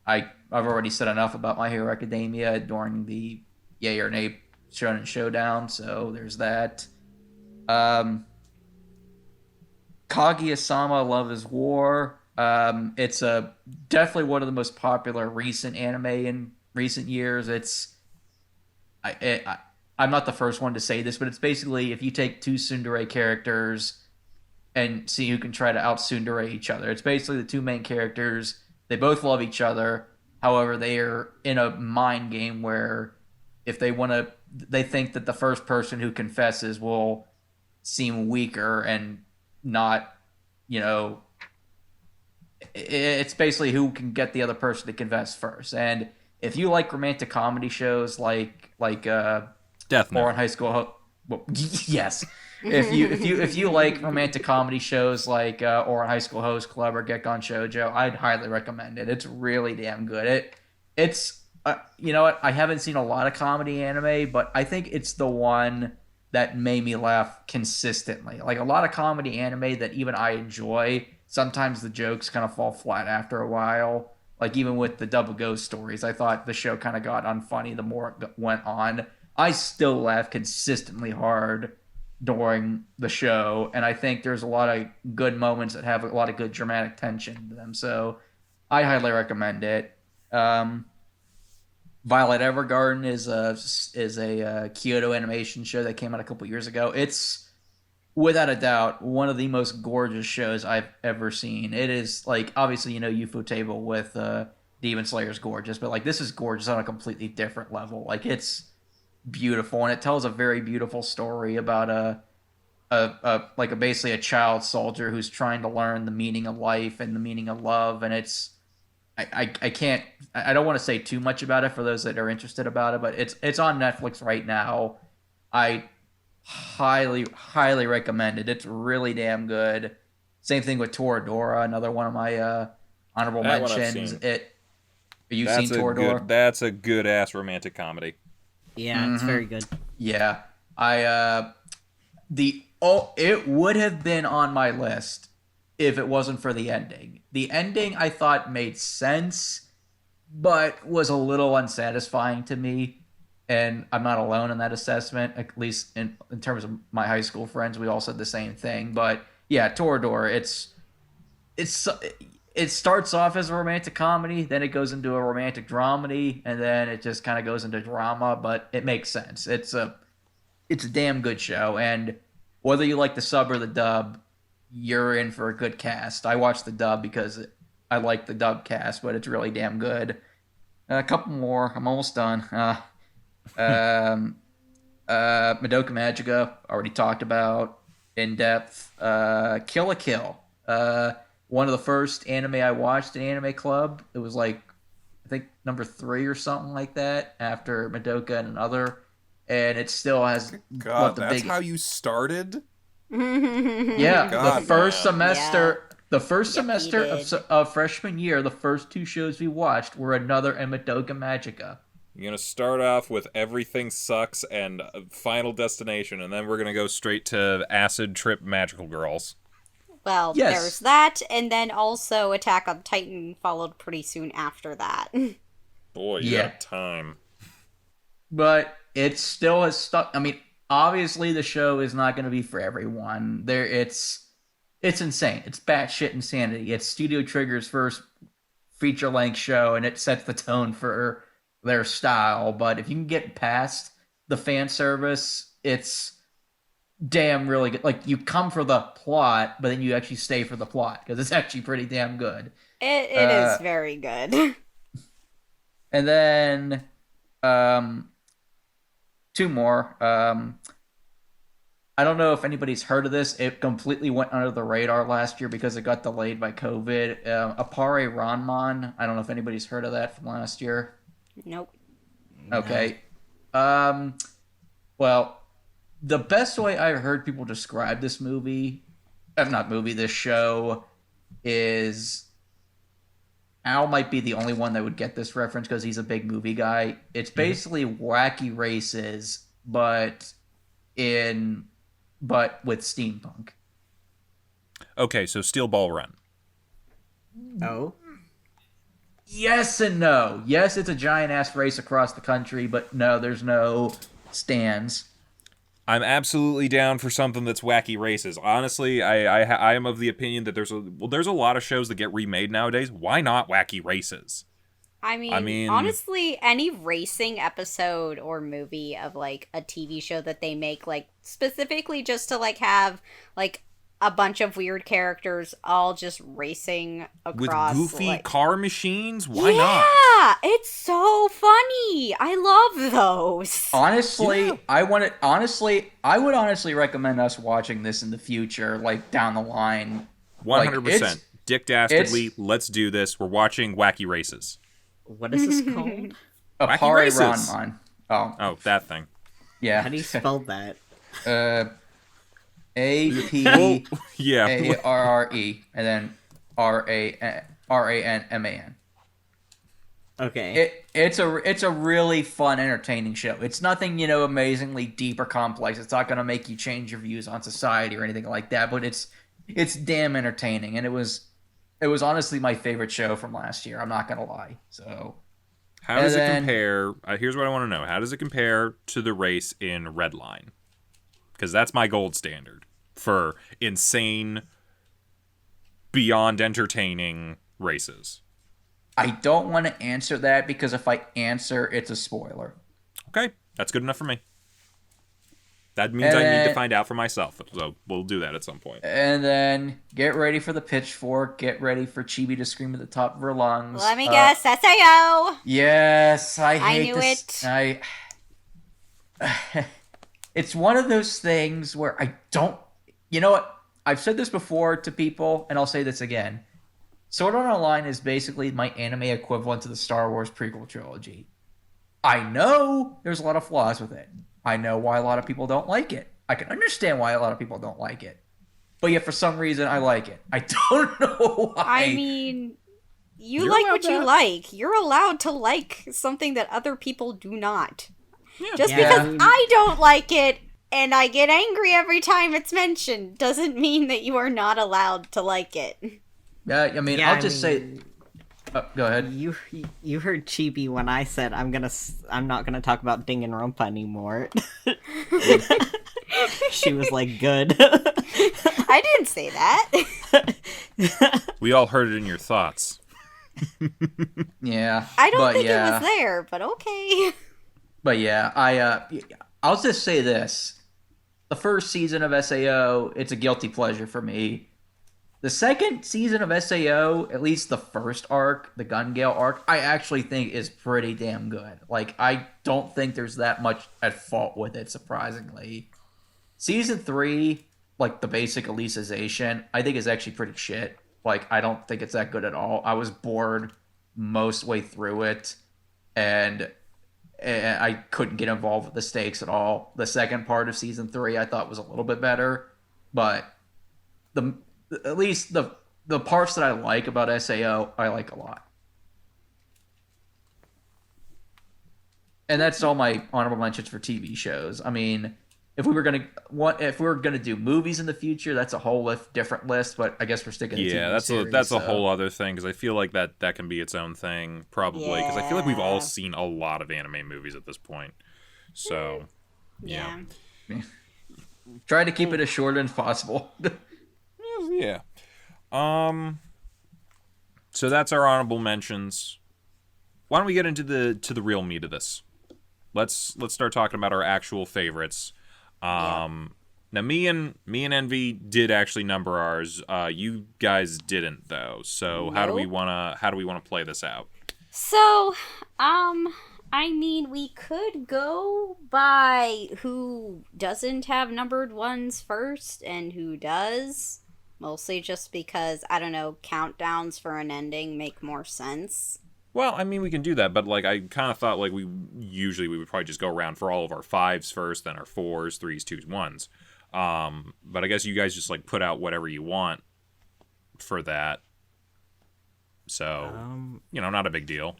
I've already said enough about My Hero Academia during the Yay or Nay Shonen Showdown, so there's that. Kaguya-sama Love is War. It's definitely one of the most popular recent anime in recent years. I'm not the first one to say this, but it's basically if you take two tsundere characters and see who can try to out tsundere each other. It's basically the two main characters. They both love each other. However, they are in a mind game where if they think that the first person who confesses will seem weaker and not, it's basically who can get the other person to confess first. And if you like romantic comedy shows like Death Note. Or in High School, yes. If you like romantic comedy shows like or in High School Host Club or Gekkan Shoujo, I'd highly recommend it. It's really damn good. It's you know what? I haven't seen a lot of comedy anime, but I think it's the one that made me laugh consistently. Like a lot of comedy anime that even I enjoy, sometimes the jokes kind of fall flat after a while. Like even with the Double Ghost stories, I thought the show kind of got unfunny the more it went on. I still laugh consistently hard during the show, and I think there's a lot of good moments that have a lot of good dramatic tension to them. So I highly recommend it. Violet Evergarden is a Kyoto animation show that came out a couple years ago. It's without a doubt one of the most gorgeous shows I've ever seen. It is like obviously Ufotable with Demon Slayer is gorgeous, but like this is gorgeous on a completely different level. Like it's beautiful, and it tells a very beautiful story about basically a child soldier who's trying to learn the meaning of life and the meaning of love. And I don't want to say too much about it for those that are interested about it, but it's on Netflix right now. I highly recommend it. It's really damn good. Same thing with Toradora, another one of my honorable mentions. You've seen Toradora? That's a good ass romantic comedy. Yeah, it's very good. Yeah, it would have been on my list if it wasn't for the ending. The ending I thought made sense, but was a little unsatisfying to me. And I'm not alone in that assessment, at least in terms of my high school friends. We all said the same thing. But yeah, Toradora, it starts off as a romantic comedy, then it goes into a romantic dramedy, and then it just kind of goes into drama, but it makes sense. It's it's a damn good show, and whether you like the sub or the dub, you're in for a good cast. I watched the dub because I like the dub cast, but it's really damn good. A couple more. I'm almost done. Madoka Magica, already talked about in depth. Kill la Kill. One of the first anime I watched in Anime Club. It was like, I think number 3 or something like that after Madoka and another. And it still has God, that's how you started? Yeah, God, the first man. semester. Yeah. The first Yep, semester he did. of freshman year, the first 2 shows we watched were another and Madoka Magica. You're gonna start off with Everything Sucks and Final Destination, and then we're gonna go straight to Acid Trip Magical Girls. Well, Yes. there's that, and then also Attack on Titan followed pretty soon after that. Boy, you Yeah. got time. But it still has stuck. I mean, obviously the show is not going to be for everyone. It's insane. It's batshit insanity. It's Studio Trigger's first feature-length show, and it sets the tone for their style. But if you can get past the fan service, it's damn really good. Like, you come for the plot, but then you actually stay for the plot, because it's actually pretty damn good. It is very good. And then, 2 more. I don't know if anybody's heard of this. It completely went under the radar last year because it got delayed by COVID. Appare Ranman. I don't know if anybody's heard of that from last year. Nope. Okay. Well, the best way I've heard people describe this this show, is Al might be the only one that would get this reference because he's a big movie guy. It's basically Wacky Races, but with steampunk. Okay, so Steel Ball Run. Oh. Yes and no. Yes, it's a giant ass race across the country, but no, there's no stands. I'm absolutely down for something that's wacky races. Honestly, I am of the opinion that there's a lot of shows that get remade nowadays. Why not wacky races? I mean, honestly, any racing episode or movie of, like, a TV show that they make, like, specifically just to, like, have, like, a bunch of weird characters all just racing across, with goofy like... car machines? Why not? Yeah, it's so funny. I love those. Honestly, Yeah. I would honestly recommend us watching this in the future, like down the line. 100%. Dick Dastardly, let's do this. We're watching Wacky Races. What is this called? Wacky Appare Races. Ranman. Oh, that thing. Yeah. How do you spell that? APARRE Yeah. and then RANMAN. Okay. It's a really fun, entertaining show. It's nothing, amazingly deep or complex. It's not going to make you change your views on society or anything like that. But it's damn entertaining, and it was honestly my favorite show from last year. I'm not going to lie. So, How does it compare? Here's what I want to know. How does it compare to the race in Redline? Because that's my gold standard for insane, beyond entertaining races. I don't want to answer that because if I answer, it's a spoiler. Okay, that's good enough for me. That means I need to find out for myself. So we'll do that at some point. And then get ready for the pitchfork. Get ready for Chibi to scream at the top of her lungs. Let me guess, SAO. Yes, I hate knew this. it. It's one of those things where I don't... You know what? I've said this before to people, and I'll say this again. Sword Art Online is basically my anime equivalent to the Star Wars prequel trilogy. I know there's a lot of flaws with it. I know why a lot of people don't like it. I can understand why a lot of people don't like it. But yet, for some reason, I like it. I don't know why. I mean, you You're like allowed what you that. like. You're allowed to like something that other people do not. Just Yeah. because I don't like it and I get angry every time it's mentioned doesn't mean that you are not allowed to like it. I mean, Yeah, I'll just say... go ahead. You heard Chibi when I said I'm not gonna talk about Danganronpa anymore. She was like, good. I didn't say that. We all heard it in your thoughts. Yeah. I don't but think it was there, but okay. But yeah, I'll just say this. the first season of SAO, it's a guilty pleasure for me. The second season of SAO, at least the first arc, the Gun Gale arc, I actually think is pretty damn good. Like, I don't think there's that much at fault with it, surprisingly. Season 3, like, the basic Alicization, I think is actually pretty shit. Like, I don't think it's that good at all. I was bored most way through it, and I couldn't get involved with the stakes at all. The second part of Season 3 I thought was a little bit better, but at least the parts that I like about SAO, I like a lot. And that's all my honorable mentions for TV shows. I mean, if we were gonna do movies in the future, that's a whole different list. But I guess we're sticking to TV series. That's a whole other thing, because I feel like that can be its own thing probably, because I feel like we've all seen a lot of anime movies at this point. So yeah. Try to keep it as short as possible. Yeah. So that's our honorable mentions. Why don't we get into the real meat of this? Let's start talking about our actual favorites. Now me and Envy did actually number ours. You guys didn't though. So Nope. how do we wanna play this out? So, I mean, we could go by who doesn't have numbered ones first and who does. Mostly just because, I don't know, countdowns for an ending make more sense. Well, I mean, we can do that, but like I kind of thought like we would probably just go around for all of our 5s first, then our 4s, 3s, 2s, 1s. But I guess you guys just like put out whatever you want for that. So, not a big deal.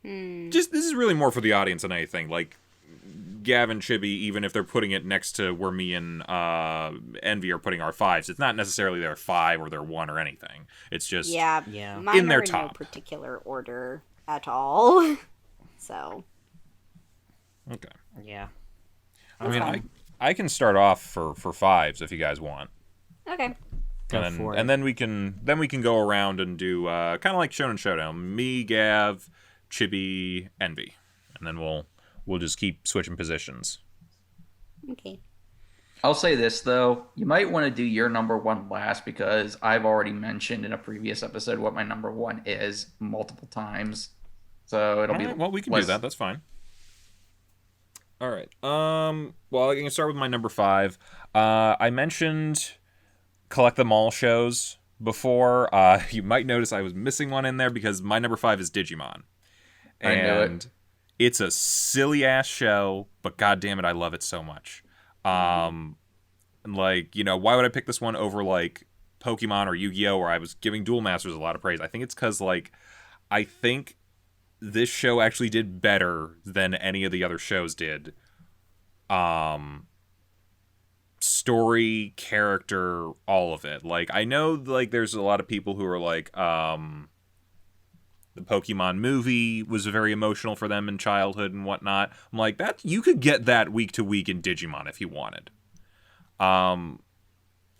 Just this is really more for the audience than anything. Like Gavin, Chibi, even if they're putting it next to where me and Envy are putting our 5s, it's not necessarily their 5 or their 1 or anything. It's just mine in their are top. no particular order at all. So okay. Yeah. I mean, I can start off for 5s if you guys want. okay. And then we can go around and do kind of like Shonen Showdown. Me, Gav, Chibi, Envy, and then we'll just keep switching positions. Okay. I'll say this though, you might want to do your number 1 last, because I've already mentioned in a previous episode what my number 1 is multiple times. So it'll be well, we can do that. That's fine. All right. Well, I can start with my number 5. I mentioned Collect Them All shows before. You might notice I was missing one in there because my number 5 is Digimon. I knew it. It's a silly ass show, but goddamn it, I love it so much. Like, why would I pick this one over like Pokemon or Yu-Gi-Oh, where I was giving Duel Masters a lot of praise? I think it's because like I think this show actually did better than any of the other shows did. Story, character, all of it. Like, I know like there's a lot of people who are like, the Pokemon movie was very emotional for them in childhood and whatnot. I'm like, that you could get that week to week in Digimon if you wanted.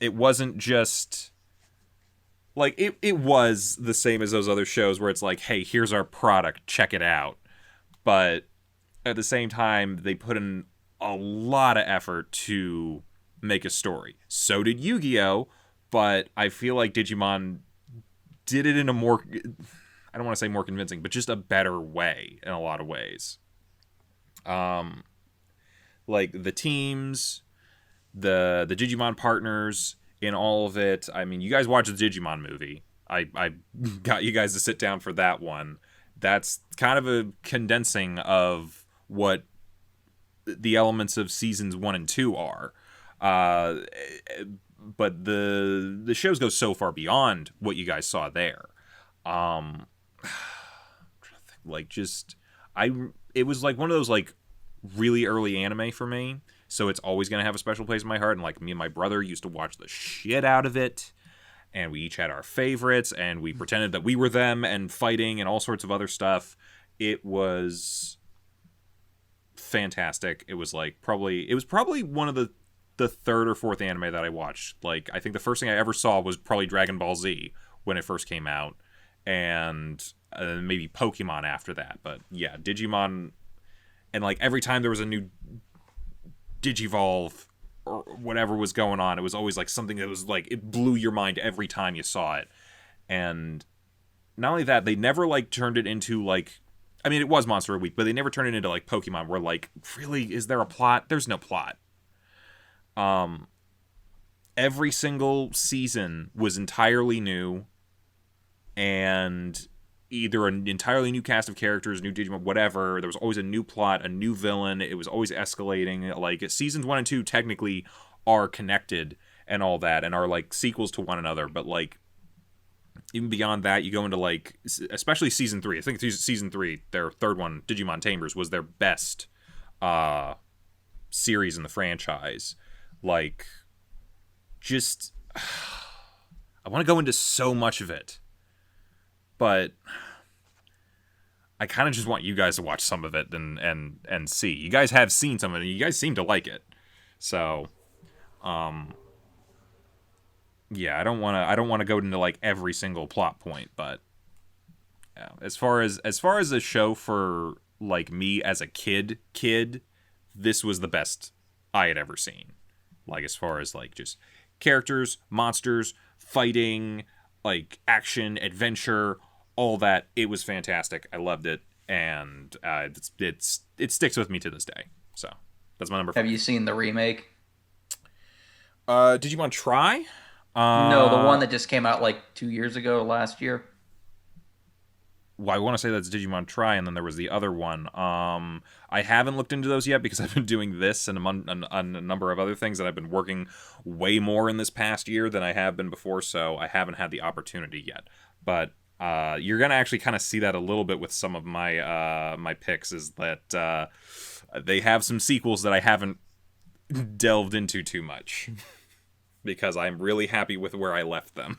It wasn't just like it was the same as those other shows where it's like, hey, here's our product, check it out. But at the same time, they put in a lot of effort to make a story. So did Yu-Gi-Oh, but I feel like Digimon did it in a more, I don't want to say more convincing, but just a better way in a lot of ways. Like the teams, the Digimon partners in all of it. I mean, you guys watched the Digimon movie. I got you guys to sit down for that one. That's kind of a condensing of what the elements of seasons 1 and 2 are. But the shows go so far beyond what you guys saw there. It was like one of those like really early anime for me, so it's always gonna have a special place in my heart. And like me and my brother used to watch the shit out of it, and we each had our favorites, and we pretended that we were them and fighting and all sorts of other stuff. It was fantastic. It was probably one of the third or fourth anime that I watched. Like, I think the first thing I ever saw was probably Dragon Ball Z when it first came out, and maybe Pokemon after that. But yeah, Digimon, and like every time there was a new Digivolve or whatever was going on, it was always like something that was like, it blew your mind every time you saw it. And not only that, they never like turned it into like, I mean, it was Monster of the Week, but they never turned it into like Pokemon where like, really, is there a plot? There's no plot. Every single season was entirely new, and either an entirely new cast of characters, new Digimon, whatever. There was always a new plot, a new villain. It was always escalating. Like, seasons 1 and 2 technically are connected and all that, and are like sequels to one another. But like, even beyond that, you go into like, especially season 3. I think season 3, their third one, Digimon Tamers, was their best series in the franchise. Like, just, I want to go into so much of it, but I kind of just want you guys to watch some of it and see. You guys have seen some of it, and you guys seem to like it. So, yeah, I don't want to go into like every single plot point, but yeah, as far as a show for like me as a kid, this was the best I had ever seen. Like, as far as like just characters, monsters, fighting, like action, adventure, all that, it was fantastic. I loved it, and it sticks with me to this day. So that's my number 5. Have you seen the remake? Digimon Try? No, the one that just came out like 2 years ago, last year. Well, I want to say that's Digimon Try, and then there was the other one. I haven't looked into those yet because I've been doing this and a number of other things, and I've been working way more in this past year than I have been before, so I haven't had the opportunity yet. But you're going to actually kind of see that a little bit with some of my my picks, is that they have some sequels that I haven't delved into too much because I'm really happy with where I left them.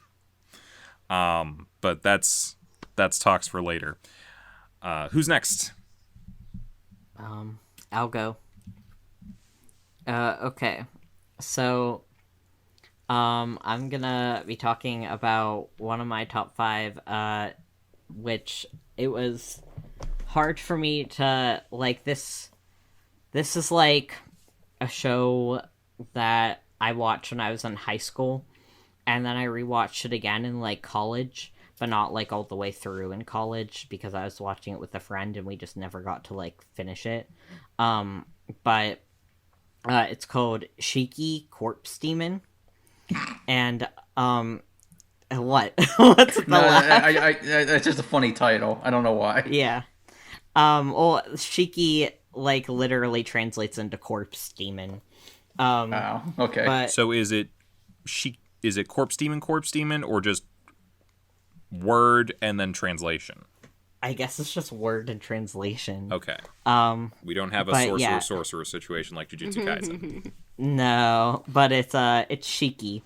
But that's talks for later. Who's next? I'll go. Okay. So, I'm gonna be talking about one of my top 5, which it was hard for me to, like, this is, like, a show that I watched when I was in high school, and then I rewatched it again in, like, college, but not, like, all the way through in college, because I was watching it with a friend, and we just never got to, like, finish it. But it's called Shiki Corpse Demon. And, what? What's the laugh? It's just a funny title. I don't know why. Yeah. Well, Shiki, like, literally translates into corpse demon. Oh, okay. But, So is it corpse demon, or just word and then translation? I guess it's just word and translation. Okay. We don't have a sorcerer situation like Jujutsu Kaisen. No, but it's Shiki,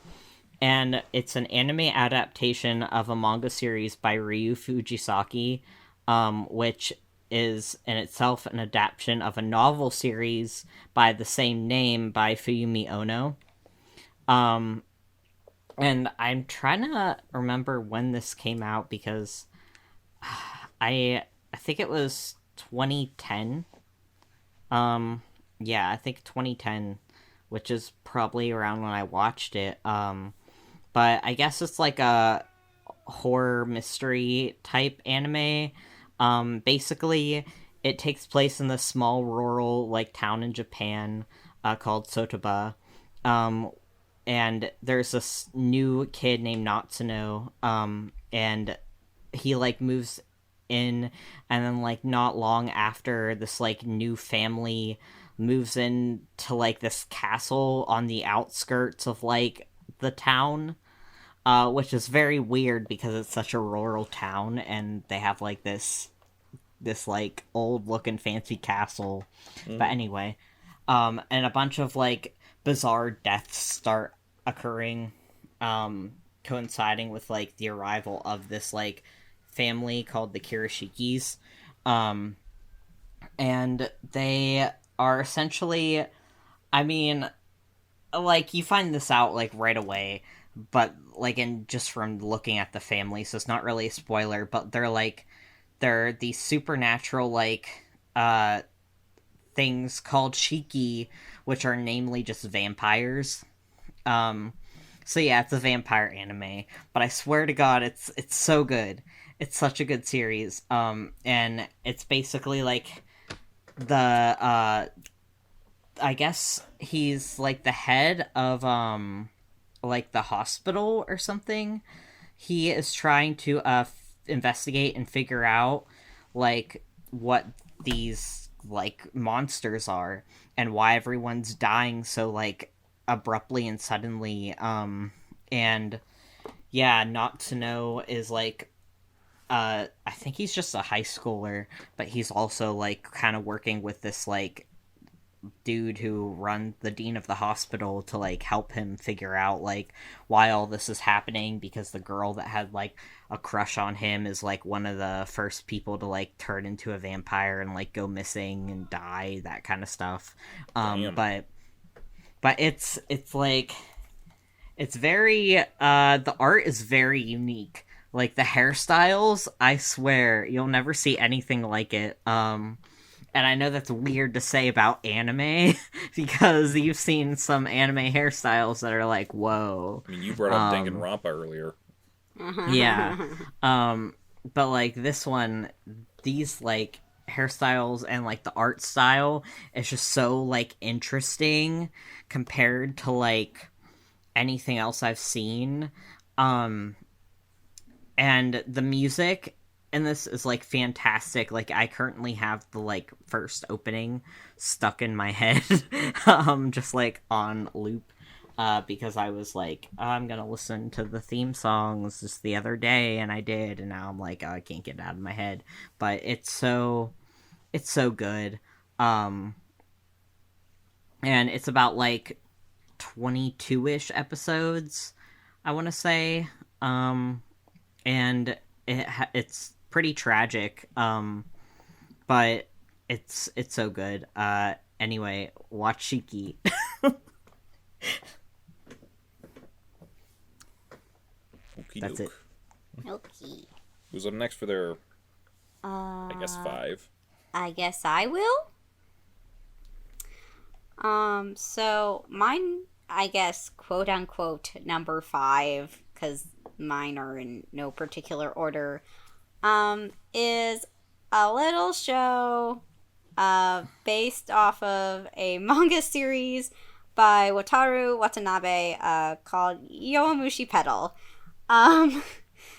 and it's an anime adaptation of a manga series by Ryu Fujisaki, which is in itself an adaptation of a novel series by the same name by Fuyumi Ono. And I'm trying to remember when this came out, because I think it was 2010. Yeah, I think 2010, which is probably around when I watched it. But I guess it's like a horror mystery type anime. Basically, it takes place in this small rural, like, town in Japan, called Sotoba. And there's this new kid named Natsuno, and he, like, moves in, and then, like, not long after, this, like, new family moves in to, like, this castle on the outskirts of, like, the town, which is very weird because it's such a rural town, and they have, like, this like, old-looking fancy castle. But anyway, and a bunch of, like, bizarre deaths start occurring, coinciding with, like, the arrival of this, like, family called the Kirishikis. And they are essentially, I mean, like, you find this out, like, right away, but, like, in just from looking at the family, so it's not really a spoiler, but they're these supernatural, like, things called shiki, which are namely just vampires. So yeah, it's a vampire anime, but I swear to God, it's so good. It's such a good series. And it's basically like the I guess he's like the head of like the hospital or something. He is trying to investigate and figure out like what these like monsters are and why everyone's dying so like abruptly and suddenly. And yeah, Not to Know is like I think he's just a high schooler, but he's also like kind of working with this like dude who runs the dean of the hospital to like help him figure out like why all this is happening, because the girl that had like a crush on him is like one of the first people to like turn into a vampire and like go missing and die, that kind of stuff. But it's like it's very the art is very unique. Like the hairstyles, I swear you'll never see anything like it. And I know that's weird to say about anime, because you've seen some anime hairstyles that are like, whoa. I mean, you brought up Danganronpa earlier. Yeah. But like this one, these like hairstyles and like the art style is just so like interesting compared to like anything else I've seen. And the music and this is like fantastic. Like I currently have the like first opening stuck in my head, just like on loop, because I was like, oh, I'm gonna listen to the theme songs just the other day, and I did, and now I'm like, oh, I can't get it out of my head. But it's so good, and it's about like 22-ish episodes, I want to say, and it's pretty tragic, but it's so good. Anyway, watch Shiki. That's it. Okay. Who's up next for their, I guess, 5? I guess I will. So mine, I guess, quote unquote, number 5, because mine are in no particular order, is a little show, based off of a manga series by Wataru Watanabe, called Yowamushi Pedal. And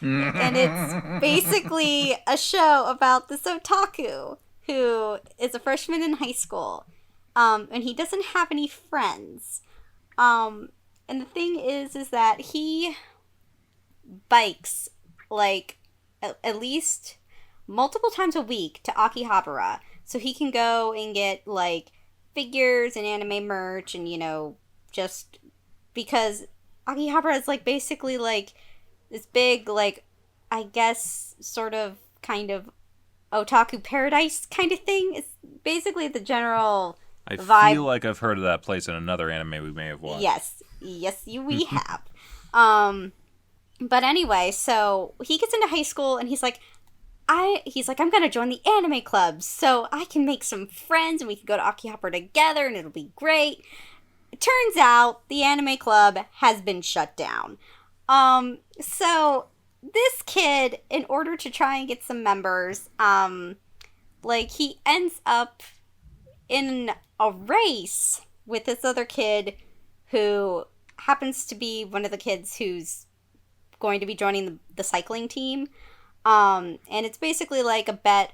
it's basically a show about this otaku who is a freshman in high school, and he doesn't have any friends. And the thing is that he bikes like at least multiple times a week to Akihabara, so he can go and get like figures and anime merch, and just because Akihabara is like basically like this big, like, I guess sort of kind of otaku paradise kind of thing. It's basically the general vibe. I feel like I've heard of that place in another anime we may have watched. Yes, we have. But anyway, so he gets into high school and he's like, I'm gonna join the anime club so I can make some friends and we can go to Akihabara together and it'll be great. It turns out the anime club has been shut down. So this kid, in order to try and get some members, like he ends up in a race with this other kid who happens to be one of the kids who's going to be joining the cycling team. And it's basically like a bet,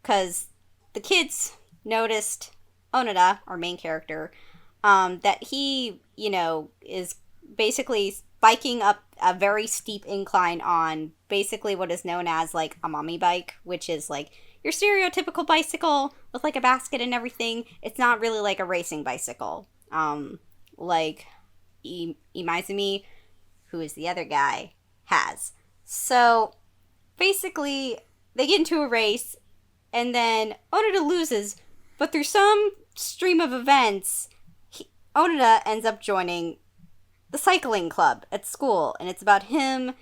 because the kids noticed Onoda, our main character, that he, is basically biking up a very steep incline on basically what is known as like a mommy bike, which is like your stereotypical bicycle with like a basket and everything. It's not really like a racing bicycle. Like Imaizumi, who is the other guy, has. So basically they get into a race and then Onoda loses, but through some stream of events Onoda ends up joining the cycling club at school, and it's about him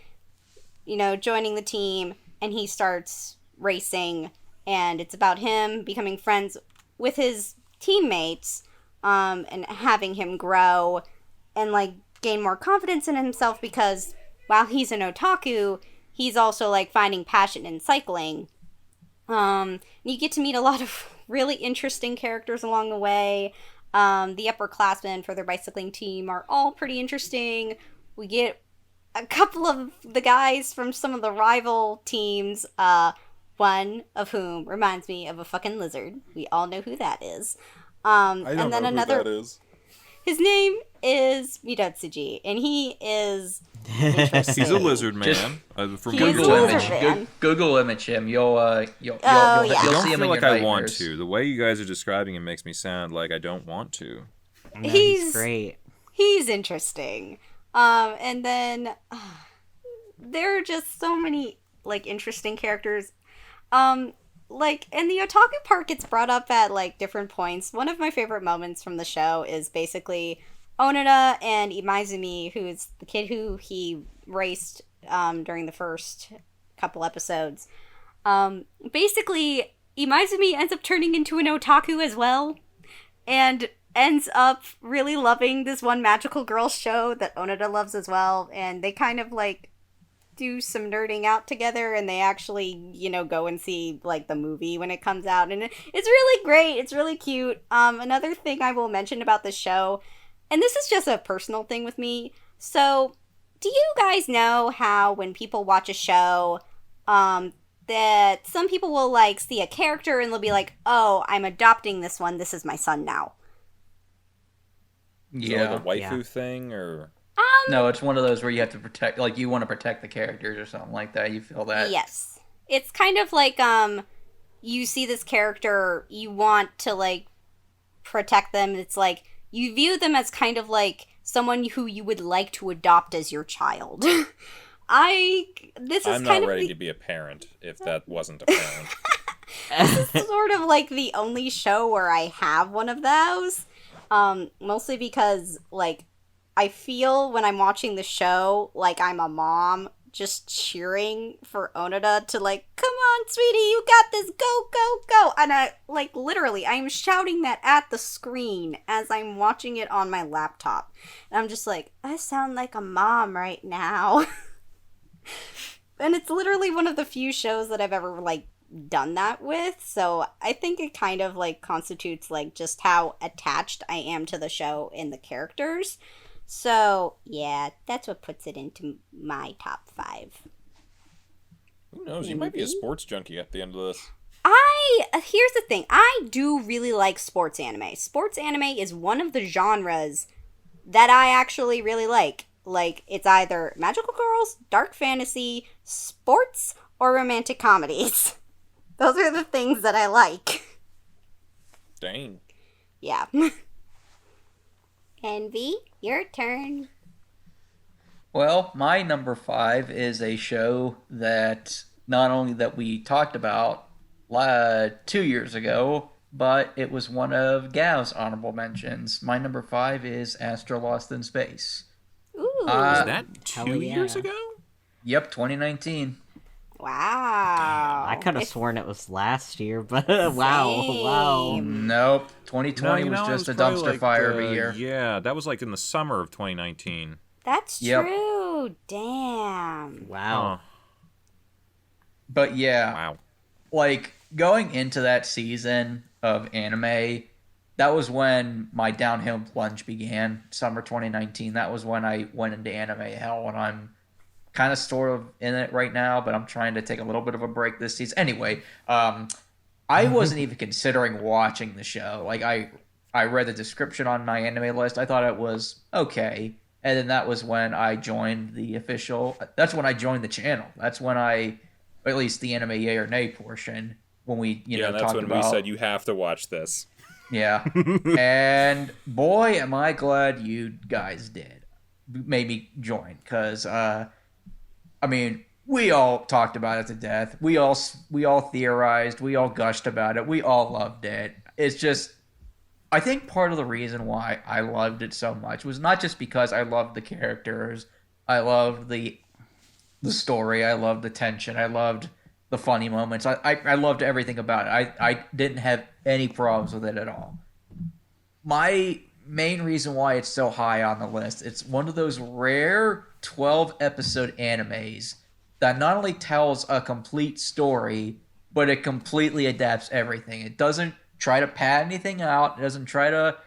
joining the team, and he starts racing, and it's about him becoming friends with his teammates, and having him grow and, like, gain more confidence in himself because while he's an otaku, he's also, like, finding passion in cycling. You get to meet a lot of really interesting characters along the way. The upperclassmen for their bicycling team are all pretty interesting. We get a couple of the guys from some of the rival teams, one of whom reminds me of a fucking lizard. We all know who that is. I don't know who that is. His name is Midotsuji, and he is interesting. He's a lizard man. From Google image him. You'll see him I in don't your feel like nightmares. I want to. The way you guys are describing him makes me sound like I don't want to. No, He's great. He's interesting. And then there are just so many, like, interesting characters. Like, and the otaku part gets brought up at, like, different points. One of my favorite moments from the show is basically Onoda and Imaizumi, who's the kid who he raced during the first couple episodes. Basically, Imaizumi ends up turning into an otaku as well, and ends up really loving this one magical girl show that Onoda loves as well, and they kind of, like, do some nerding out together, and they actually, you know, go and see, like, the movie when it comes out, and it's really great. It's really cute. Another thing I will mention about this show, and this is just a personal thing with me, so do you guys know how when people watch a show, that some people will, like, see a character and they'll be like, oh, I'm adopting this one, this is my son now? Is it like a waifu thing, or... No, it's one of those where you have to protect, like, you want to protect the characters or something like that. You feel that? Yes. It's kind of like, you see this character, you want to, like, protect them. It's like, you view them as kind of like someone who you would like to adopt as your child. I'm not ready to be a parent, if that wasn't a parent. This is sort of like the only show where I have one of those. Mostly because, like, I feel when I'm watching the show like I'm a mom just cheering for Onoda to, like, come on, sweetie, you got this, go, go, go. And I, like, literally, I'm shouting that at the screen as I'm watching it on my laptop. And I'm just like, I sound like a mom right now. And it's literally one of the few shows that I've ever, like, done that with. So I think it kind of, like, constitutes, like, just how attached I am to the show and the characters. So, yeah, that's what puts it into my top 5. Who knows? You might be a sports junkie at the end of this. Here's the thing. I do really like sports anime. Sports anime is one of the genres that I actually really like. Like, it's either magical girls, dark fantasy, sports, or romantic comedies. Those are the things that I like. Dang. Yeah. Envy, your turn. Well, my number 5 is a show that not only that we talked about 2 years ago, but it was one of Gav's honorable mentions. My number 5 is Astro Lost in Space. Ooh. Was that 2 years ago? Yep, 2019. Wow. I could have sworn it was last year, but wow. Nope. 2020 was just a dumpster fire of a year. Yeah, that was like in the summer of 2019. That's true. Damn. Wow. But yeah. Wow. Like, going into that season of anime, that was when my downhill plunge began, summer 2019. That was when I went into anime hell, and I'm kind of sort of in it right now, but I'm trying to take a little bit of a break this season. Anyway, I wasn't even considering watching the show. Like, I read the description on my anime list. I thought it was okay. And then that was when I joined that's when I joined the channel. That's when or at least the anime yay or nay portion, when we, talked about. Yeah, that's when we said you have to watch this. Yeah. And boy, am I glad you guys made me join. Because, I mean, we all talked about it to death. We all theorized. We all gushed about it. We all loved it. It's just, I think part of the reason why I loved it so much was not just because I loved the characters. I loved the story. I loved the tension. I loved the funny moments. I loved everything about it. I didn't have any problems with it at all. my main reason why it's so high on the list, it's one of those rare 12 episode animes that not only tells a complete story, but it completely adapts everything. It doesn't try to pad anything out. It doesn't try to,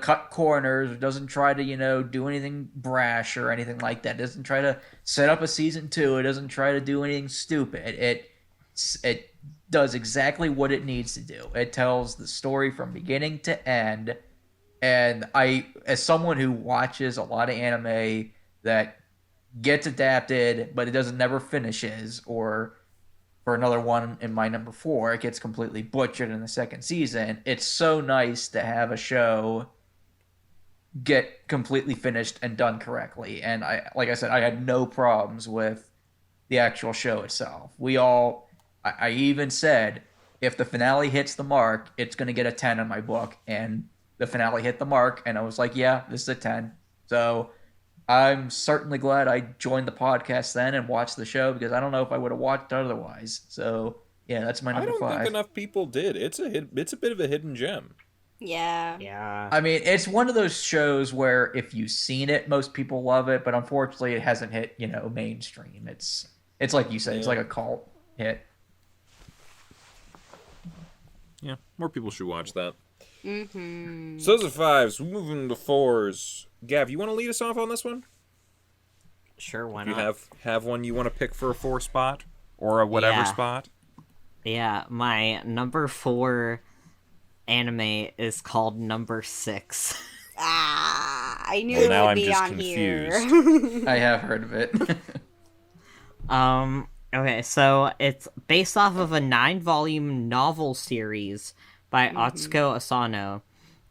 cut corners. It doesn't try to, do anything brash or anything like that. It doesn't try to set up a season 2. It doesn't try to do anything stupid. It does exactly what it needs to do. It tells the story from beginning to end. And I, as someone who watches a lot of anime that gets adapted, but it doesn't never finishes, or for another one in my number 4, it gets completely butchered in the second season. It's so nice to have a show get completely finished and done correctly. And like I said, I had no problems with the actual show itself. I even said, if the finale hits the mark, it's going to get a 10 in my book. And the finale hit the mark, and I was like, yeah, this is a 10. So I'm certainly glad I joined the podcast then and watched the show, because I don't know if I would have watched it otherwise. So yeah, that's my number 5. I don't think enough people did. It's a bit of a hidden gem. Yeah. I mean, it's one of those shows where if you've seen it, most people love it, but unfortunately it hasn't hit, mainstream. It's like you said, It's like a cult hit. Yeah, more people should watch that. Mm-hmm. So those are 5s. Moving to 4s. Gav, you want to lead us off on this one? Sure, why not? not? You have one you want to pick for a 4 spot? Or a whatever spot? Yeah, my number 4 anime is called Number 6. I knew it would be on here. I have heard of it. Okay, so it's based off of a 9-volume novel series by Atsuko Asano,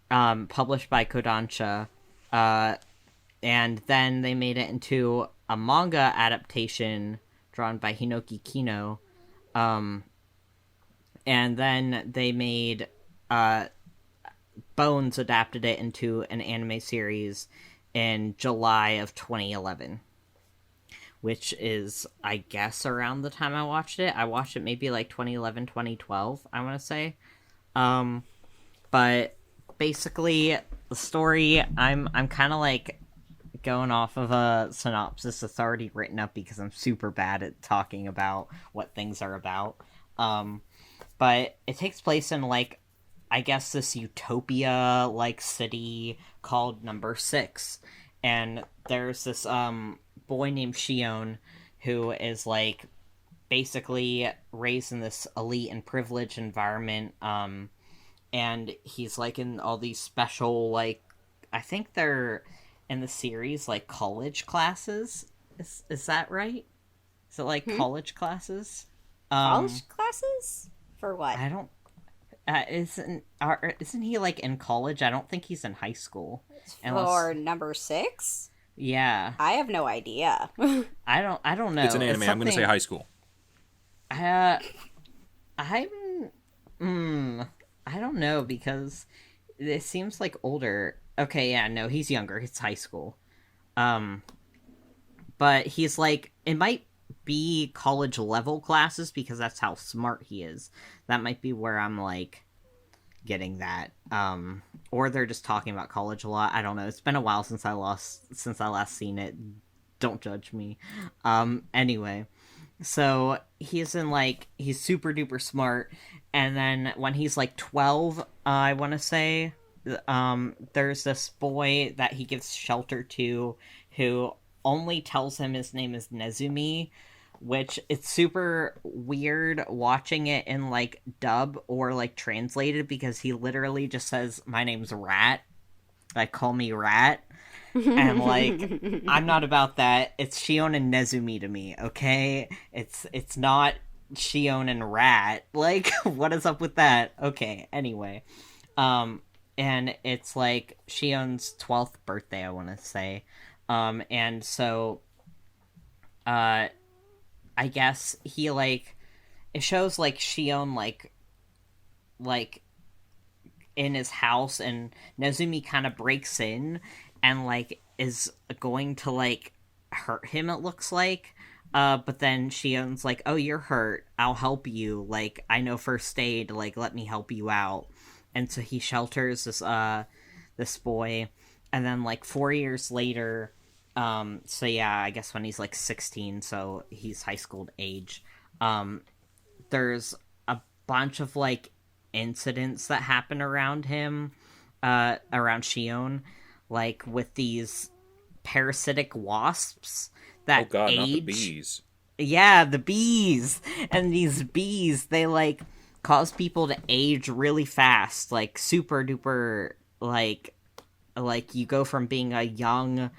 published by Kodansha, and then they made it into a manga adaptation drawn by Hinoki Kino, and then they made Bones adapted it into an anime series in July of 2011. Which is, I guess, around the time I watched it. I watched it maybe like 2011, 2012, I want to say. But basically, the story, I'm kind of like going off of a synopsis that's already written up because I'm super bad at talking about what things are about. But it takes place in, like, I guess this utopia, like, city called Number 6. And there's this, boy named Shion who is like basically raised in this elite and privileged environment, and he's like in all these special, like, I think they're in the series like college classes. Is that right? Is it like college classes? College classes? For what? I don't isn't he like in college? I don't think he's in high school. For Number 6? Yeah. I have no idea. I don't know. It's an anime. I'm going to say high school. I don't know, because it seems like older. Okay, yeah, no, he's younger. It's high school. But he's like, it might be college level classes because that's how smart he is. That might be where I'm like getting that. Or they're just talking about college a lot. I don't know. It's been a while since I last seen it. Don't judge me. Anyway, so he's super duper smart, and then when he's like 12, I want to say, there's this boy that he gives shelter to who only tells him his name is Nezumi, which it's super weird watching it in like dub or like translated, because he literally just says, "My name's Rat, like call me Rat." And like, I'm not about that. It's Shion and Nezumi to me, okay? It's not Shion and Rat. Like, what is up with that? Okay, anyway. And it's like Shion's 12th birthday, I want to say. And so, I guess he, like, it shows, like, Shion, like, in his house, and Nezumi kind of breaks in and, like, is going to, like, hurt him, it looks like. But then Shion's like, "Oh, you're hurt. I'll help you. Like, I know first aid. Like, let me help you out." And so he shelters this boy, and then like 4 years later, so yeah, I guess when he's like 16, so he's high school age, there's a bunch of like incidents that happen around him, around Shion, like with these parasitic wasps that Oh god, age. not the bees. Yeah, the bees. And these bees, they like cause people to age really fast, like super duper, like you go from being a young,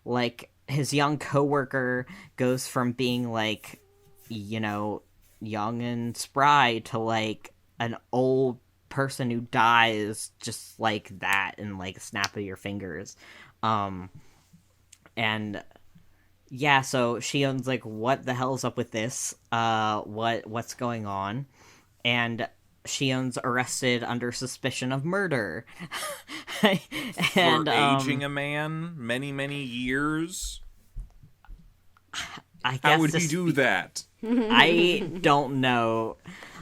like his young coworker goes from being like, you know, young and spry to like an old person who dies just like that in like a snap of your fingers. And yeah, so Shion's like, what the hell's up with this? What's going on? And Shion's arrested under suspicion of murder. And for aging a man many years? I guess how would he do that? I don't know.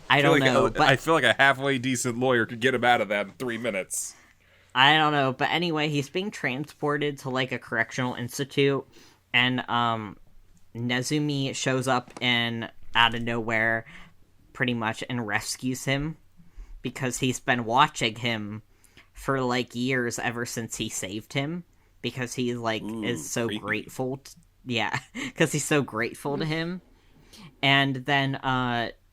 I don't know. But I feel like a halfway decent lawyer could get him out of that in 3 minutes. I don't know. But anyway, he's being transported to like a correctional institute, and Nezumi shows up and out of nowhere pretty much and rescues him because he's been watching him for like years ever since he saved him, because he like is so creepy. grateful because he's so grateful to him. And then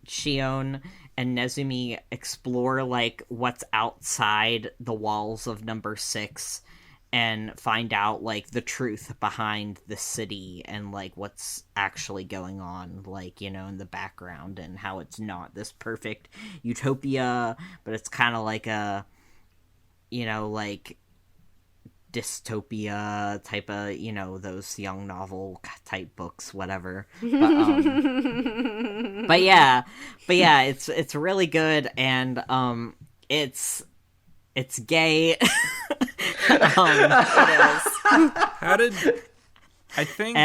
Shion and Nezumi explore like what's outside the walls of number 6 and find out like the truth behind the city and like what's actually going on, like, you know, in the background, and how it's not this perfect utopia, but it's kind of like a, you know, like dystopia type of, you know, those young novel type books, whatever. But yeah, it's really good, and it's gay. It is. How did... I think...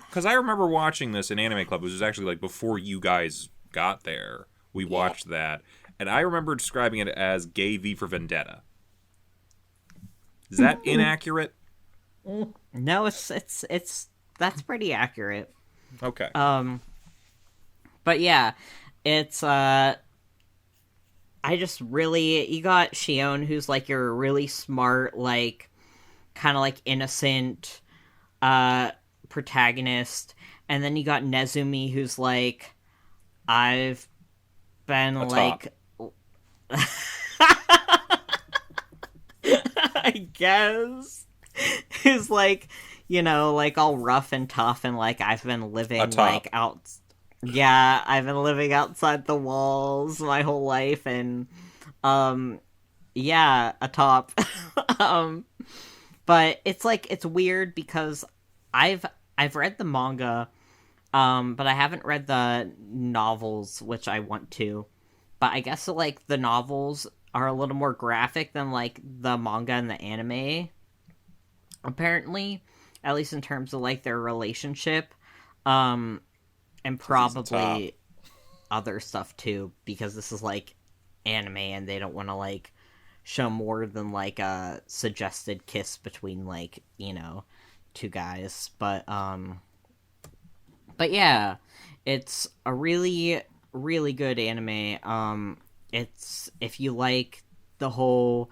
Because I remember watching this in Anime Club, which was actually like before you guys got there. We watched that. And I remember describing it as gay V for Vendetta. Is that inaccurate? No, it's that's pretty accurate. Okay. But yeah, it's I just really, you got Shion, who's like your really smart, like kind of like innocent protagonist, and then you got Nezumi, who's like, I've been like I guess, who's like, you know, like all rough and tough, and like I've been living like out. Yeah, I've been living outside the walls my whole life, and yeah, a top. But it's like, it's weird because I've read the manga, but I haven't read the novels, which I want to. But I guess like the novels are a little more graphic than like the manga and the anime, apparently, at least in terms of like their relationship. And probably other stuff too, because this is like anime and they don't want to like show more than like a suggested kiss between like, you know, two guys. But yeah, it's a really, really good anime. It's, if you like the whole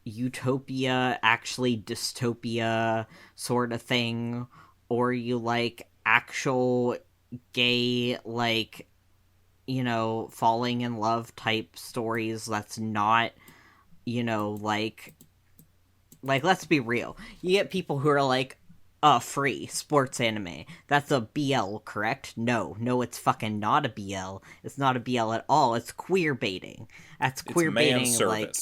utopia, actually dystopia sort of thing, or you like actual gay, like, you know, falling in love type stories that's not, you know, like let's be real, you get people who are like, free sports anime, that's a BL, correct? No, it's fucking not a BL. It's not a BL at all. It's queer baiting. That's queer baiting. Like,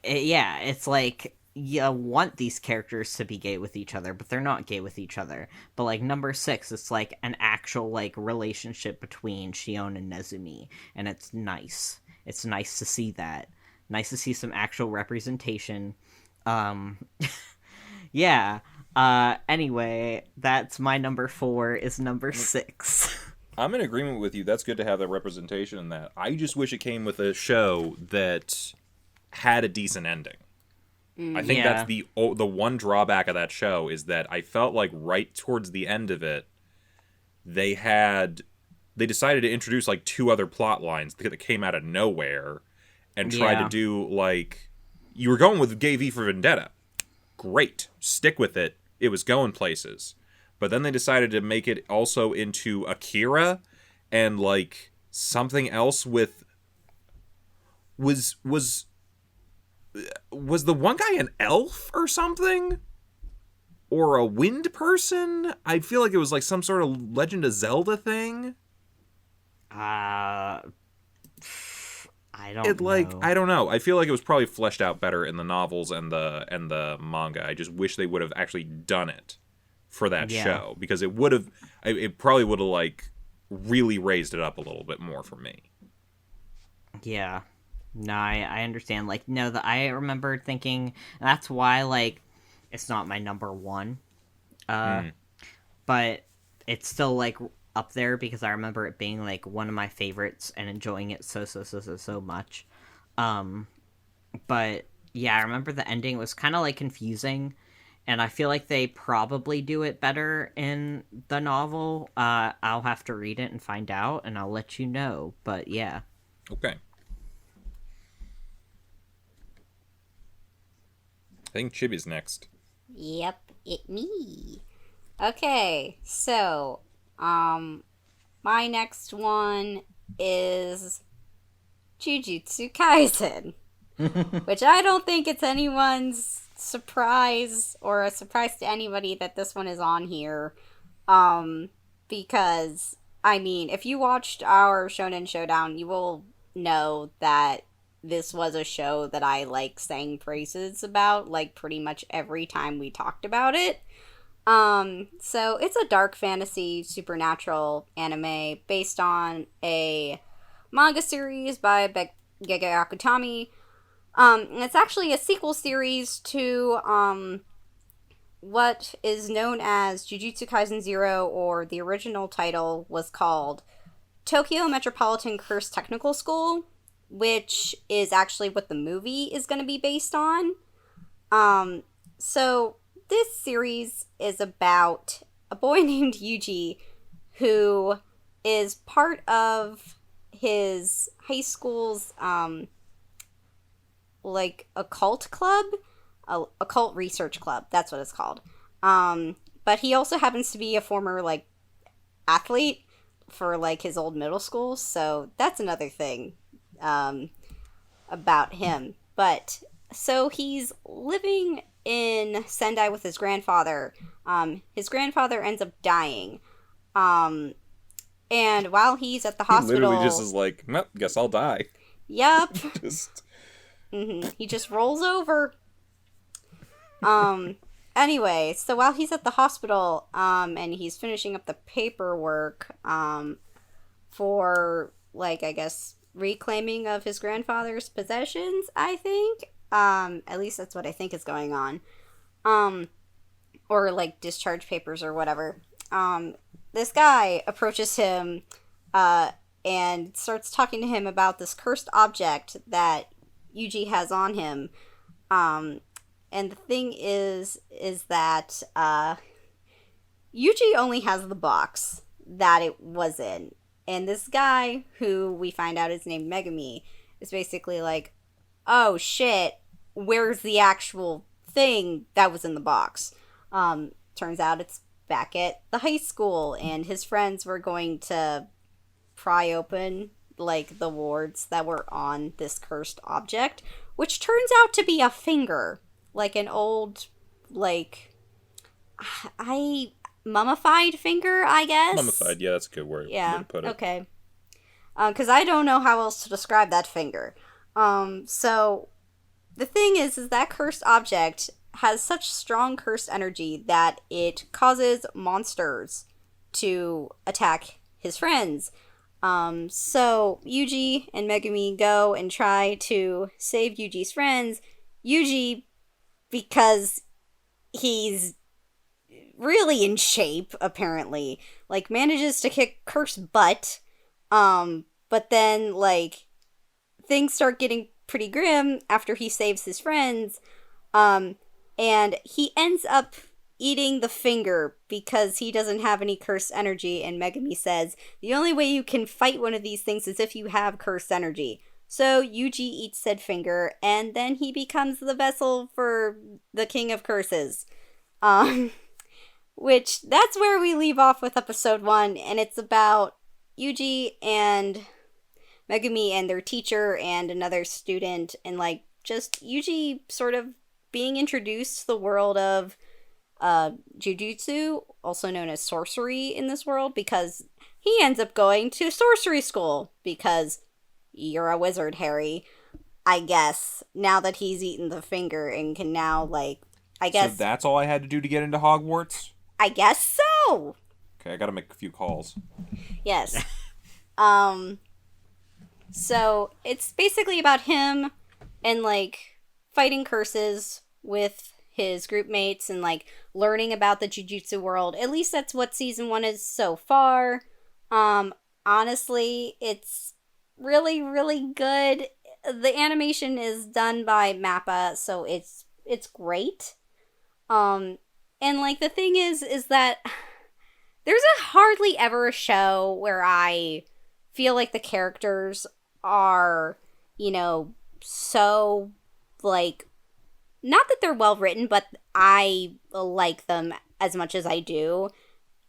yeah, it's like, you want these characters to be gay with each other, but they're not gay with each other. But like number 6, it's like an actual like relationship between Shion and Nezumi, and it's nice. It's nice to see that. Nice to see some actual representation. Yeah. Anyway, that's my number 4 is number 6. I'm in agreement with you. That's good to have that representation in that. I just wish it came with a show that had a decent ending. I think Yeah. that's the one drawback of that show is that I felt like right towards the end of it, they decided to introduce like 2 other plot lines that came out of nowhere and tried to Yeah. do like you were going with Gay V for Vendetta. Great. Stick with it. It was going places. But then they decided to make it also into Akira and like something else with was the one guy an elf or something? Or a wind person? I feel like it was like some sort of Legend of Zelda thing. I don't know. I don't know. I feel like it was probably fleshed out better in the novels and the manga. I just wish they would have actually done it for that show because it probably would have like really raised it up a little bit more for me. Yeah. No, I understand. Like, no, I remember thinking that's why like it's not my number 1. But it's still like up there because I remember it being like one of my favorites and enjoying it so much. But yeah, I remember the ending was kind of like confusing, and I feel like they probably do it better in the novel. I'll have to read it and find out, and I'll let you know. But yeah. Okay. I think Chibi's next. Yep, it me. Okay, so, my next one is Jujutsu Kaisen, which I don't think it's anyone's surprise or a surprise to anybody that this one is on here, because, I mean, if you watched our Shonen Showdown, you will know that this was a show that I, like, sang praises about, like, pretty much every time we talked about it. So it's a dark fantasy supernatural anime based on a manga series by Gege Akutami. And it's actually a sequel series to, what is known as Jujutsu Kaisen 0, or the original title was called Tokyo Metropolitan Curse Technical School, which is actually what the movie is going to be based on. So this series is about a boy named Yuji who is part of his high school's, like, occult club? Occult research club, that's what it's called. But he also happens to be a former, like, athlete for, like, his old middle school, so that's another thing about him. But so he's living in Sendai with his grandfather. His grandfather ends up dying, and while he's at the hospital, He literally just is like, well, guess I'll die. Yep. Just He just rolls over. Anyway, so while he's at the hospital, and he's finishing up the paperwork, for, like, I guess, reclaiming of his grandfather's possessions, I think. At least that's what I think is going on. Or, like, discharge papers or whatever. This guy approaches him, and starts talking to him about this cursed object that Yuji has on him. And the thing is that, Yuji only has the box that it was in. And this guy, who we find out is named Megami, is basically like, oh shit, where's the actual thing that was in the box? Turns out it's back at the high school, and his friends were going to pry open, like, the wards that were on this cursed object, which turns out to be a finger. Like an old, like, mummified finger, I guess? mummified, yeah, that's a good word. Yeah, way to put it. okay. Because I don't know how else to describe that finger. So, the thing is that cursed object has such strong cursed energy that it causes monsters to attack his friends. So Yuji and Megumi go and try to save Yuji's friends. Yuji, because he's really in shape, apparently, like, manages to kick cursed butt, but then, like, things start getting pretty grim after he saves his friends, And he ends up eating the finger because he doesn't have any cursed energy, and Megumi says, the only way you can fight one of these things is if you have cursed energy. So Yuji eats said finger, and then he becomes the vessel for the King of Curses. Which, that's where we leave off with episode 1, and it's about Yuji and Megumi and their teacher and another student, and like, just Yuji sort of being introduced to the world of jujutsu, also known as sorcery in this world, because he ends up going to sorcery school, because you're a wizard, Harry, I guess, now that he's eaten the finger and can now, like, I guess... So that's all I had to do to get into Hogwarts? I guess so! Okay, I gotta make a few calls. Yes. So, it's basically about him and, like, fighting curses with his group mates and, like, learning about the jujutsu world. At least that's what season 1 is so far. Honestly, it's really, really good. The animation is done by Mappa, so it's great. And, like, the thing is that there's hardly ever a show where I feel like the characters are, you know, so, like, not that they're well written, but I like them as much as I do.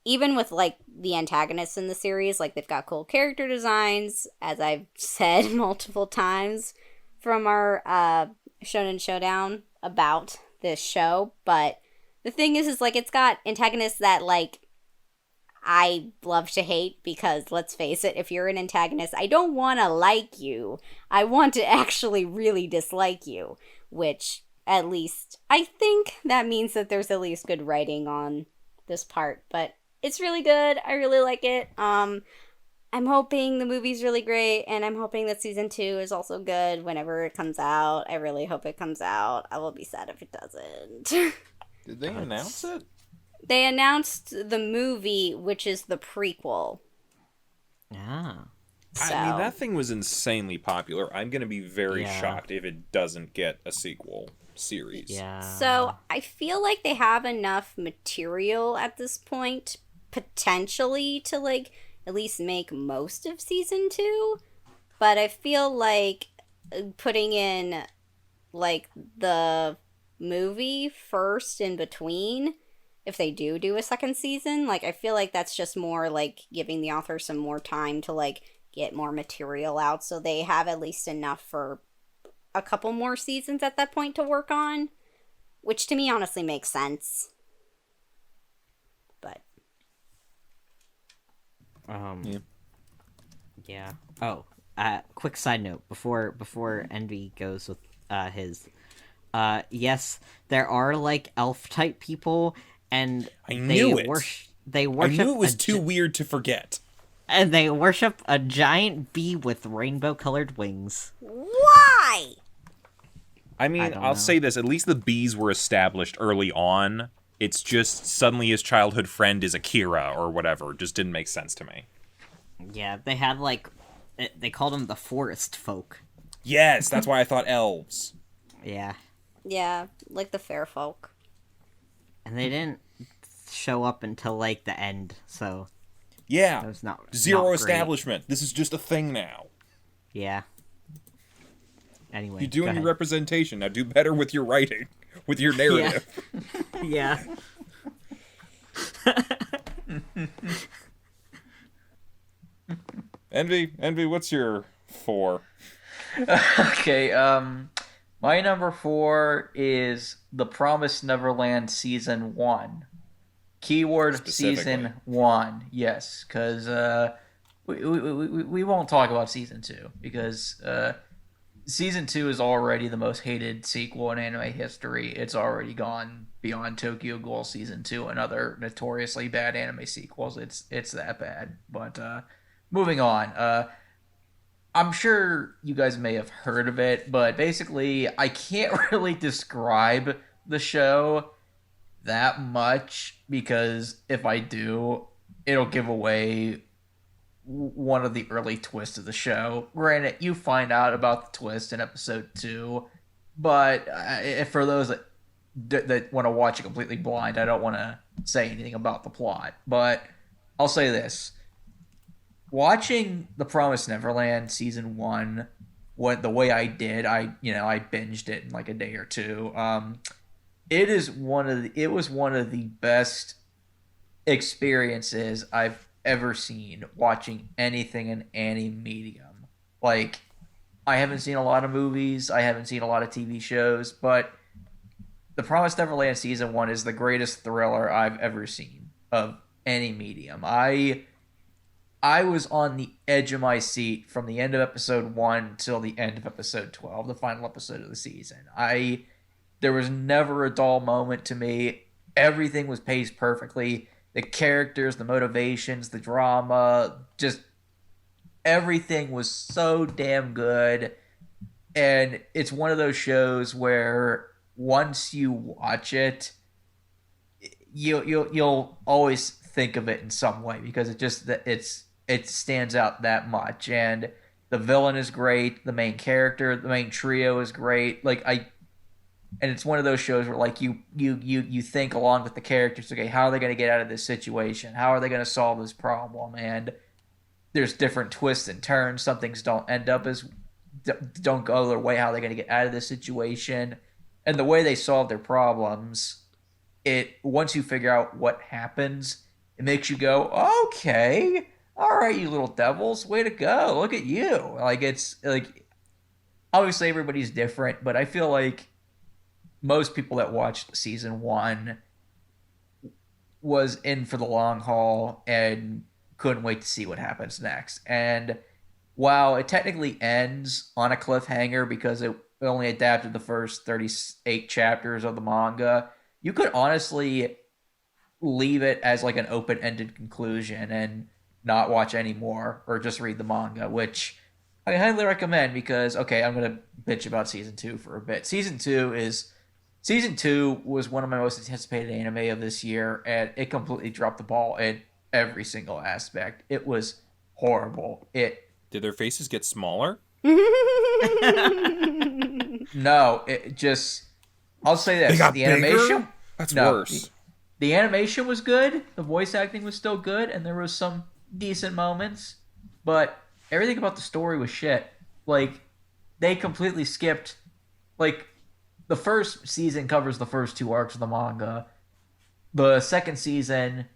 Even with, like, the antagonists in the series, like, they've got cool character designs, as I've said multiple times from our Shonen Showdown about this show. But the thing is, like, it's got antagonists that, like, I love to hate, because, let's face it, if you're an antagonist, I don't want to like you. I want to actually really dislike you, which, at least, I think that means that there's at least good writing on this part, but it's really good. I really like it. I'm hoping the movie's really great, and I'm hoping that season 2 is also good whenever it comes out. I really hope it comes out. I will be sad if it doesn't. Did they announce it? They announced the movie, which is the prequel. Ah. So. I mean, that thing was insanely popular. I'm going to be very shocked if it doesn't get a sequel series. Yeah. So, I feel like they have enough material at this point, potentially, to, like, at least make most of season 2. But I feel like putting in, like, the movie first in between, if they do a second season, like, I feel like that's just more, like, giving the author some more time to, like, get more material out, so they have at least enough for a couple more seasons at that point to work on, which to me honestly makes sense. But yeah. Oh, quick side note before Envy goes with his yes, there are, like, elf type people, and I knew it. They worship. I knew it was too weird to forget. And they worship a giant bee with rainbow-colored wings. why? I mean, I'll say this. At least the bees were established early on. It's just suddenly his childhood friend is Akira or whatever. It just didn't make sense to me. Yeah, they had, like... They called them the forest folk. Yes, that's why I thought elves. Yeah. Yeah, like the fair folk. And they didn't show up until, like, the end, so... Yeah. That was not Zero not establishment. This is just a thing now. Yeah. Anyway, You're doing your representation. Now do better with your writing. With your narrative. Yeah. Envy, what's your 4? Okay, my number 4 is The Promised Neverland Season 1. Keyword Season 1, yes, because we won't talk about Season 2, because Season 2 is already the most hated sequel in anime history. It's already gone beyond Tokyo Ghoul Season 2 and other notoriously bad anime sequels. It's that bad. But moving on, I'm sure you guys may have heard of it, but basically I can't really describe the show that much, because if I do, it'll give away one of the early twists of the show. Granted, you find out about the twist in episode 2, but for those that that want to watch it completely blind, I don't want to say anything about the plot. But I'll say this: watching The Promised Neverland season 1, the way I did, I binged it in like a day or two. It was one of the best experiences I've ever seen watching anything in any medium. Like, I haven't seen a lot of movies, I haven't seen a lot of TV shows, but The Promised Neverland season 1 is the greatest thriller I've ever seen of any medium. I was on the edge of my seat from the end of episode 1 till the end of episode 12, the final episode of the season. There was never a dull moment to me. Everything was paced perfectly. The characters, the motivations, the drama, just everything was so damn good. And it's one of those shows where once you watch it, you'll always think of it in some way, because it stands out that much. And the villain is great, the main character, the main trio is great. And it's one of those shows where like you think along with the characters, okay, how are they going to get out of this situation? How are they going to solve this problem? And there's different twists and turns. Some things don't go their way. How are they going to get out of this situation? And the way they solve their problems, once you figure out what happens, it makes you go, okay, all right, you little devils, way to go, look at you. Like, it's like, obviously everybody's different, but I feel like most people that watched season 1 was in for the long haul and couldn't wait to see what happens next. And while it technically ends on a cliffhanger because it only adapted the first 38 chapters of the manga, you could honestly leave it as like an open-ended conclusion and not watch any more, or just read the manga, which I highly recommend, because, okay, I'm going to bitch about season 2 for a bit. Season 2 was one of my most anticipated anime of this year, and it completely dropped the ball in every single aspect. It was horrible. Did their faces get smaller? No, it just... I'll say this. They got the bigger? animation... That's worse. The animation was good. The voice acting was still good, and there was some decent moments. But everything about the story was shit. Like, they completely skipped... Like, the first season covers the first 2 arcs of the manga. The second season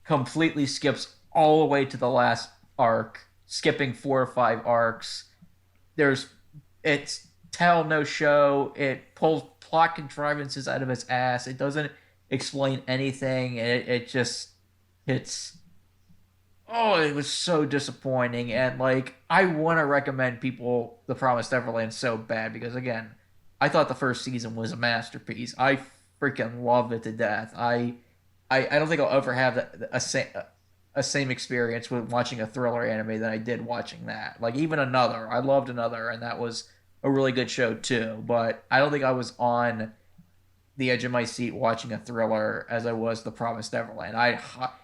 completely skips all the way to the last arc, skipping 4 or 5 arcs. It's tell no show. It pulls plot contrivances out of its ass. It doesn't explain anything. It was so disappointing. And like, I want to recommend people The Promised Neverland so bad, because again, I thought the first season was a masterpiece. I freaking loved it to death. I don't think I'll ever have a same experience with watching a thriller anime that I did watching that. Like, even Another, I loved Another, and that was a really good show too. But I don't think I was on the edge of my seat watching a thriller as I was The Promised Neverland.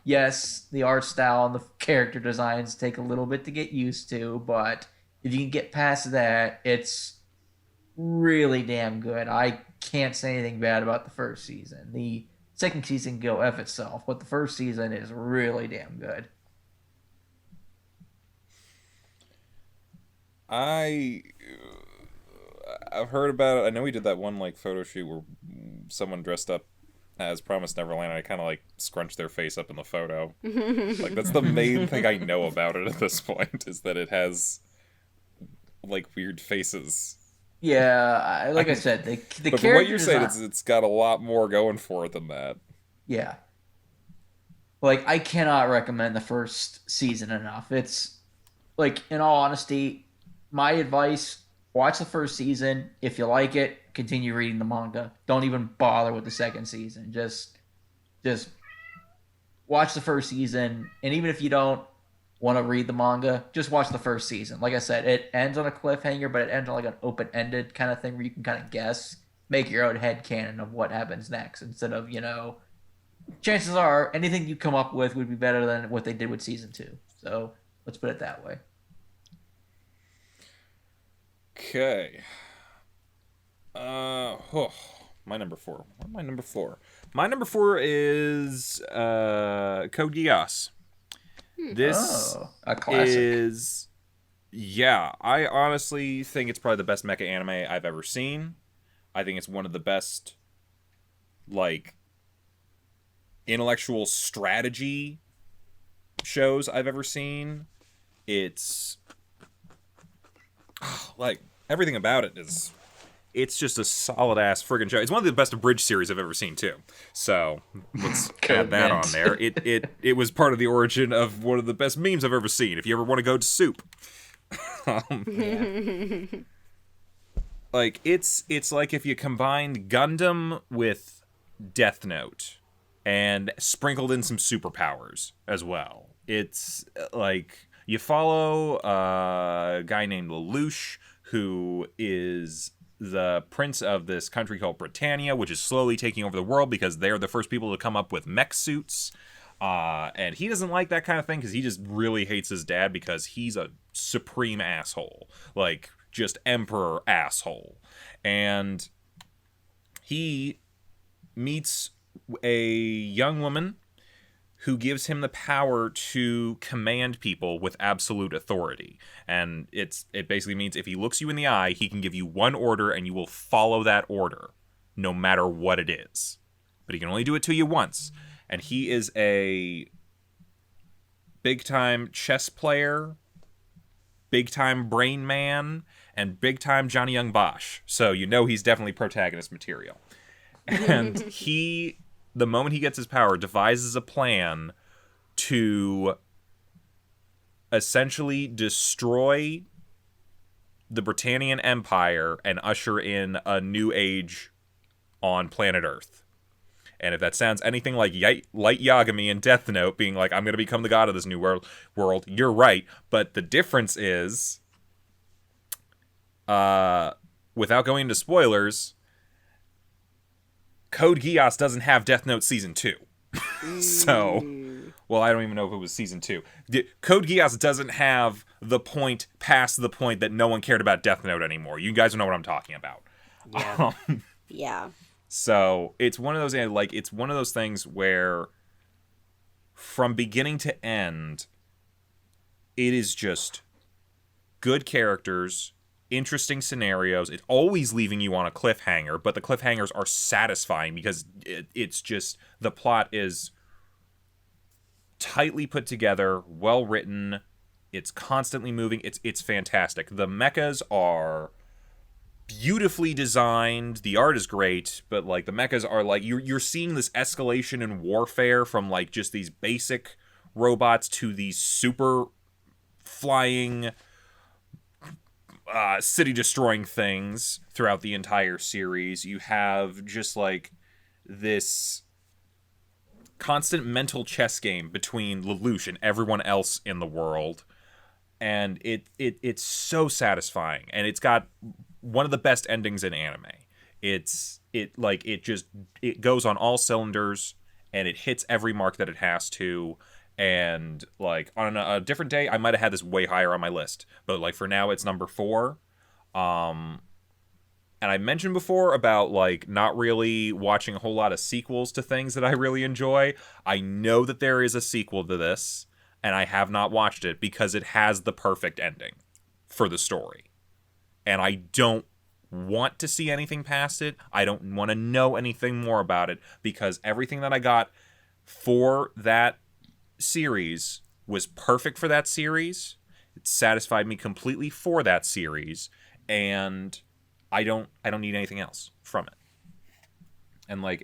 Yes, the art style and the character designs take a little bit to get used to, but if you can get past that, it's really damn good. I can't say anything bad about the first season. The second season can go F itself, but the first season is really damn good. I've heard about it. I know we did that one like photo shoot where someone dressed up as Promised Neverland, and I kind of like scrunched their face up in the photo. Like, that's the main thing I know about it at this point, is that it has like weird faces. Yeah, like I said, the but from what you're saying, it's got a lot more going for it than that. Yeah. Like, I cannot recommend the first season enough. It's, like, in all honesty, my advice, watch the first season. If you like it, continue reading the manga. Don't even bother with the second season. Just watch the first season, and even if you don't want to read the manga, just watch the first season. Like I said, it ends on a cliffhanger, but it ends on like an open-ended kind of thing where you can kind of guess, make your own headcanon of what happens next, instead of, chances are anything you come up with would be better than what they did with season 2. So let's put it that way. Okay. My number 4. What my number 4? My number 4 is Code Geass. This a classic. is... Yeah, I honestly think it's probably the best mecha anime I've ever seen. I think it's one of the best, like, intellectual strategy shows I've ever seen. It's... like, everything about it is... It's just a solid-ass friggin' show. It's one of the best abridged series I've ever seen, too. So, let's add that on there. It was part of the origin of one of the best memes I've ever seen. If you ever want to go to soup. Like, it's like if you combined Gundam with Death Note and sprinkled in some superpowers as well. It's like you follow a guy named Lelouch, who is the prince of this country called Britannia, which is slowly taking over the world because they're the first people to come up with mech suits. And he doesn't like that kind of thing because he just really hates his dad because he's a supreme asshole. Like, just emperor asshole. And he meets a young woman who gives him the power to command people with absolute authority. And it basically means if he looks you in the eye, he can give you one order and you will follow that order, no matter what it is. But he can only do it to you once. And he is a big-time chess player, big-time brain man, and big-time Johnny Young Bosch. So you know he's definitely protagonist material. And he... the moment he gets his power, devises a plan to essentially destroy the Britannian Empire and usher in a new age on planet Earth. And if that sounds anything like Light Yagami in Death Note being like, I'm going to become the god of this new world, you're right. But the difference is, without going into spoilers... Code Geass doesn't have Death Note Season 2. So, well, I don't even know if it was Season 2. Code Geass doesn't have the point past the point that no one cared about Death Note anymore. You guys know what I'm talking about. Yeah. Yeah. So, it's one of those things where from beginning to end, it is just good characters, interesting scenarios. It's always leaving you on a cliffhanger, but the cliffhangers are satisfying because it's just, the plot is tightly put together, well written, it's constantly moving, it's fantastic. The mechas are beautifully designed, the art is great, but like the mechas are like, you're seeing this escalation in warfare from like just these basic robots to these super flying city-destroying things throughout the entire series. You have just, like, this constant mental chess game between Lelouch and everyone else in the world. And it's so satisfying. And it's got one of the best endings in anime. It goes on all cylinders, and it hits every mark that it has to. And, like, on a different day, I might have had this way higher on my list. But, like, for now, it's number 4. And I mentioned before about, like, not really watching a whole lot of sequels to things that I really enjoy. I know that there is a sequel to this, and I have not watched it because it has the perfect ending for the story. And I don't want to see anything past it. I don't want to know anything more about it because everything that I got for that series was perfect for that series. It satisfied me completely for that series, and I don't need anything else from it. And I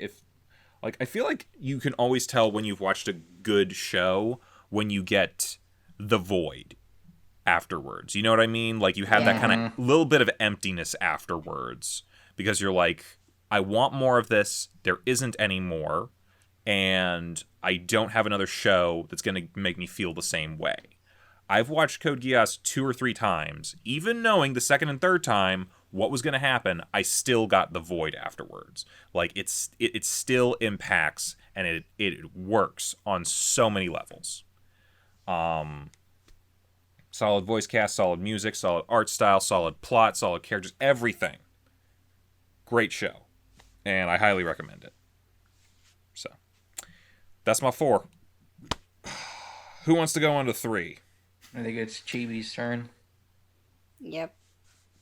feel like you can always tell when you've watched a good show when you get the void afterwards. You know what I mean? Like you have that kind of little bit of emptiness afterwards because you're like, I want more of this. There isn't any more. And I don't have another show that's going to make me feel the same way. I've watched Code Geass 2 or 3 times. Even knowing the second and third time what was going to happen, I still got the void afterwards. Like, it still impacts, and it works on so many levels. Solid voice cast, solid music, solid art style, solid plot, solid characters, everything. Great show. and I highly recommend it. So, that's my 4. Who wants to go on to 3? I think it's Chibi's turn. Yep.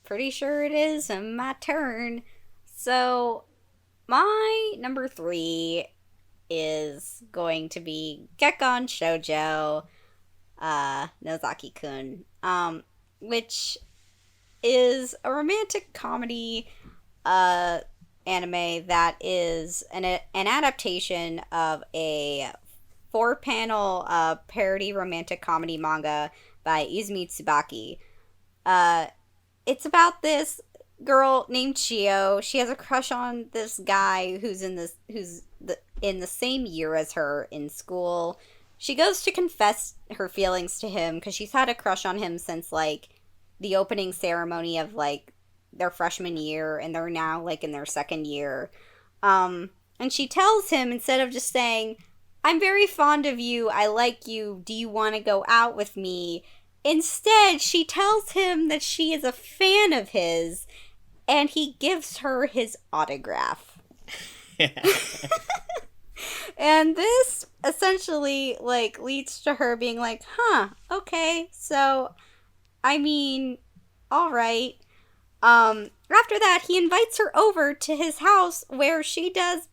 Pretty sure it is my turn. So, my number 3 is going to be Gekon Shoujo Nozaki-kun, which is a romantic comedy anime that is an adaptation of a 4-panel parody romantic comedy manga by Izumi Tsubaki. It's about this girl named Chio. She has a crush on this guy who's in the same year as her in school. She goes to confess her feelings to him because she's had a crush on him since like the opening ceremony of like their freshman year, and they're now like in their second year. And she tells him, instead of just saying, "I'm very fond of you, I like you, do you want to go out with me?" Instead, she tells him that she is a fan of his, and he gives her his autograph. And this essentially, like, leads to her being like, okay, so, I mean, alright. After that, he invites her over to his house where she does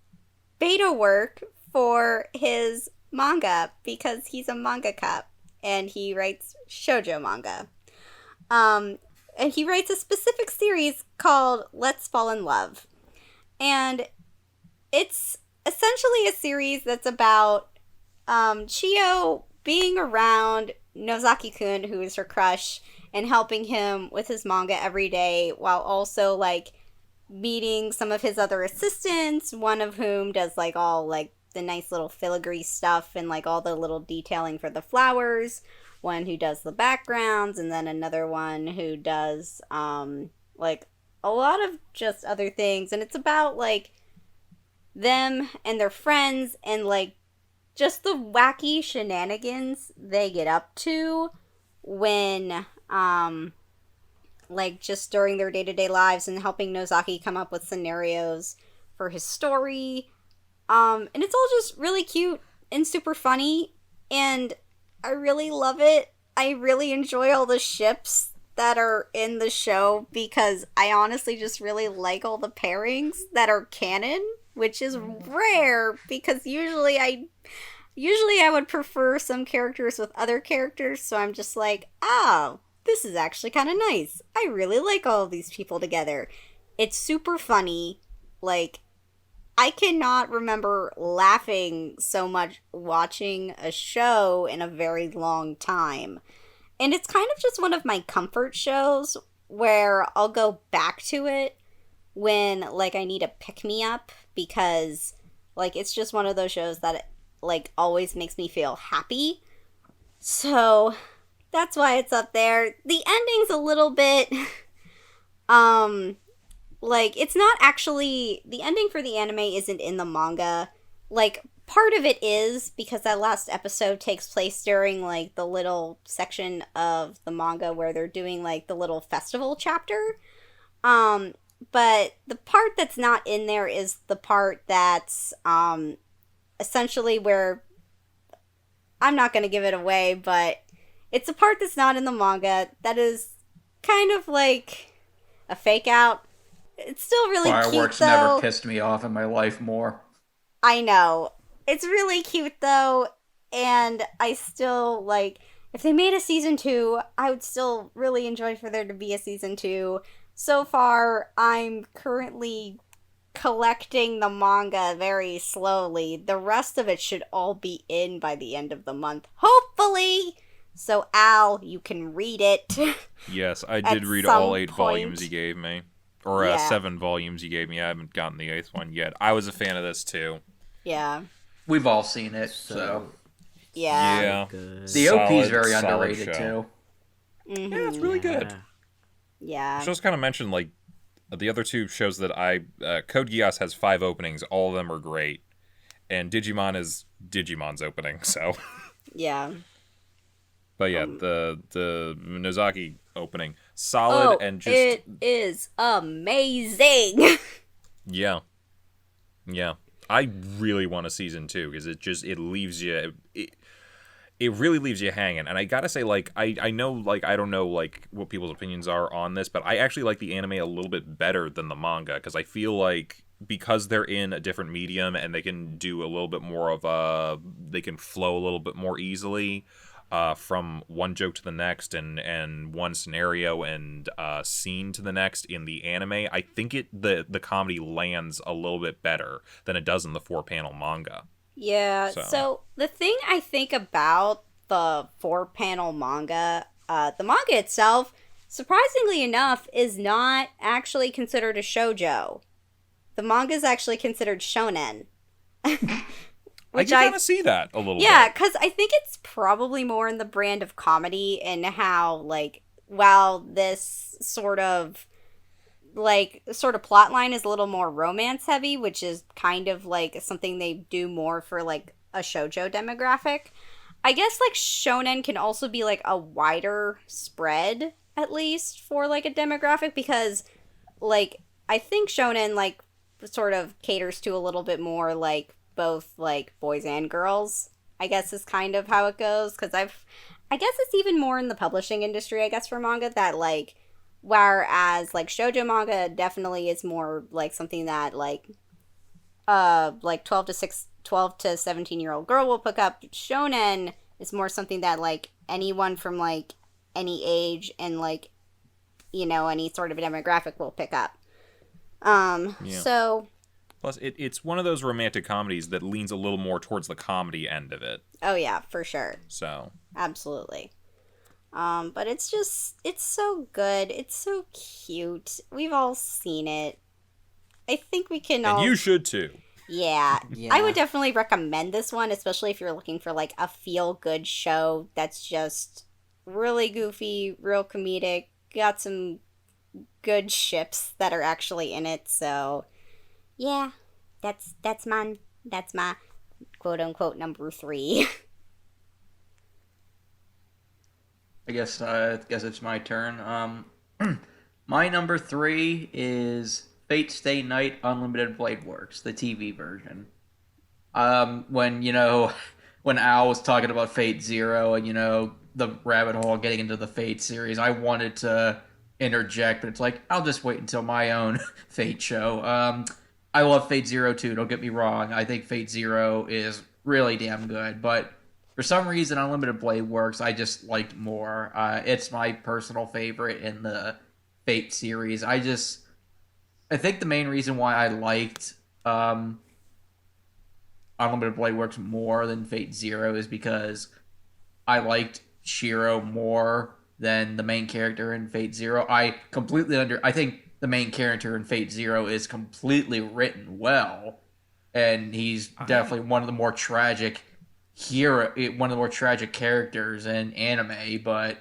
beta work for his manga, because he's a mangaka, and he writes shoujo manga. And he writes a specific series called Let's Fall in Love. And it's essentially a series that's about Chio being around Nozaki-kun, who is her crush, and helping him with his manga every day, while also, like, meeting some of his other assistants, one of whom does, like, all, like, the nice little filigree stuff and, like, all the little detailing for the flowers, one who does the backgrounds, and then another one who does, like, a lot of just other things. And it's about, like, them and their friends and, like, just the wacky shenanigans they get up to when, like, just during their day-to-day lives, and helping Nozaki come up with scenarios for his story. And it's all just really cute and super funny, and I really love it. I really enjoy all the ships that are in the show, because I honestly just really like all the pairings that are canon, which is rare, because usually I would prefer some characters with other characters, so I'm just like, oh, this is actually kind of nice. I really like all of these people together. It's super funny. Like, I cannot remember laughing so much watching a show in a very long time. And it's kind of just one of my comfort shows where I'll go back to it when, like, I need a pick-me-up, because, like, it's just one of those shows that, like, always makes me feel happy. So, that's why it's up there. The ending's a little bit, like, it's not actually, the ending for the anime isn't in the manga. Like, part of it is, because that last episode takes place during, like, the little section of the manga where they're doing, like, the little festival chapter. But the part that's not in there is the part that's, essentially where, I'm not going to give it away, but it's a part that's not in the manga that is kind of like a fake out. It's still really cute, though. Fireworks never pissed me off in my life more. I know. It's really cute, though, and I still, like, if they made a season 2, I would still really enjoy for there to be a season 2. So far, I'm currently collecting the manga very slowly. The rest of it should all be in by the end of the month, hopefully! So, Al, you can read it. Yes, I did read all 8 volumes he gave me. Or 7 volumes he gave me. I haven't gotten the 8th one yet. I was a fan of this, too. Yeah. We've all seen it, so. Yeah. Yeah. The OP is very underrated, too. Mm-hmm. Yeah, it's really good. Yeah. I should just kind of mention, like, the other 2 shows that Code Geass has 5 openings. All of them are great. And Digimon is Digimon's opening, so. Yeah. But yeah, the Nozaki opening, solid, and just it is amazing. Yeah. Yeah. I really want a season 2 because it leaves you it really leaves you hanging. And I gotta say, like, I know, like, I don't know, like, what people's opinions are on this, but I actually like the anime a little bit better than the manga, because I feel like because they're in a different medium and they can do a little bit more of they can flow a little bit more easily from one joke to the next and one scenario and scene to the next in the anime. I think the comedy lands a little bit better than it does in the 4-panel manga. Yeah, so the thing I think about the 4-panel manga, the manga itself, surprisingly enough, is not actually considered a shoujo. The manga is actually considered shonen. I can kind of see that a little bit. Yeah, because I think it's probably more in the brand of comedy and how, like, while this sort of plot line is a little more romance heavy, which is kind of like something they do more for like a shoujo demographic. I guess like shonen can also be like a wider spread, at least for like a demographic, because like I think shonen like sort of caters to a little bit more like both like boys and girls, I guess is kind of how it goes. Because I guess it's even more in the publishing industry, I guess, for manga, that like, whereas like shoujo manga definitely is more like something that like 12 to 17-year-old girl will pick up. Shonen is more something that like anyone from like any age and like, you know, any sort of a demographic will pick up. So plus it's one of those romantic comedies that leans a little more towards the comedy end of it. Oh yeah, for sure. So absolutely. But it's so good. It's so cute. We've all seen it. I think we can all... And you should too. Yeah. I would definitely recommend this one, especially if you're looking for like a feel-good show that's just really goofy, real comedic, got some good ships that are actually in it. So, yeah, that's my quote-unquote number 3. I guess it's my turn. My number 3 is Fate Stay Night Unlimited Blade Works, the TV version. When Al was talking about Fate Zero and the rabbit hole getting into the Fate series, I wanted to interject, but it's like I'll just wait until my own Fate show. I love Fate Zero too. Don't get me wrong. I think Fate Zero is really damn good, but for some reason, Unlimited Blade Works I just liked more. It's my personal favorite in the Fate series. I think the main reason why I liked Unlimited Blade Works more than Fate Zero is because I liked Shiro more than the main character in Fate Zero. I think the main character in Fate Zero is completely written well, and he's definitely one of the more tragic characters in anime, but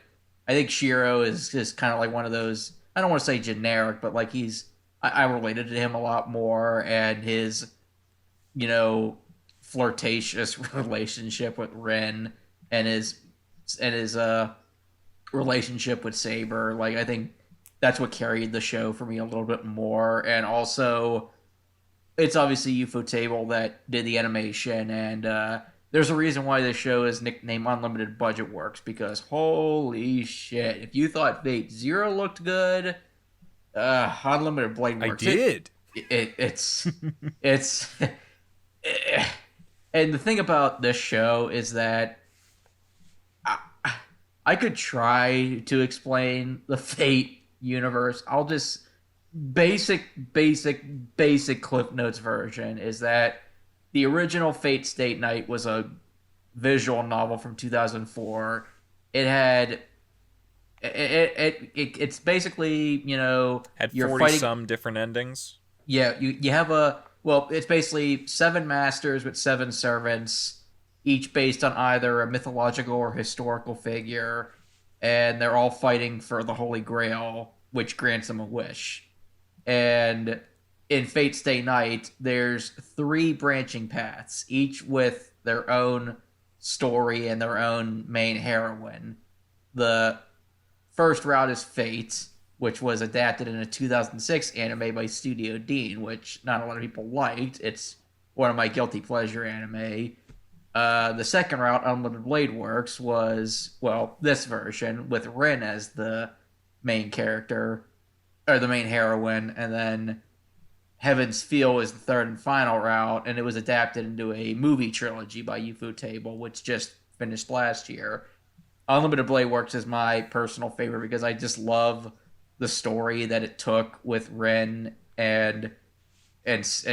I think Shiro is just kind of like one of those, I don't want to say generic, but like I related to him a lot more, and his, flirtatious relationship with Ren and his relationship with Saber, like I think that's what carried the show for me a little bit more. And also it's obviously Ufotable that did the animation, and there's a reason why this show is nicknamed Unlimited Budget Works, because holy shit, if you thought Fate Zero looked good, Unlimited Blade Works. I did. It's and the thing about this show is that I could try to explain the Fate universe. I'll just basic Cliff Notes version is that the original Fate Stay Night was a visual novel from 2004. It's basically, had you're 40 fighting some different endings. Yeah, you have it's basically 7 masters with 7 servants, each based on either a mythological or historical figure, and they're all fighting for the Holy Grail, which grants them a wish. And in Fate Stay Night, there's 3 branching paths, each with their own story and their own main heroine. The first route is Fate, which was adapted in a 2006 anime by Studio Dean, which not a lot of people liked. It's one of my guilty pleasure anime. The second route, Unlimited Blade Works, was, well, this version with Rin as the main character, or the main heroine, and then Heaven's Feel is the third and final route, and it was adapted into a movie trilogy by Ufotable, which just finished last year. Unlimited Blade Works is my personal favorite because I just love the story that it took with Ren and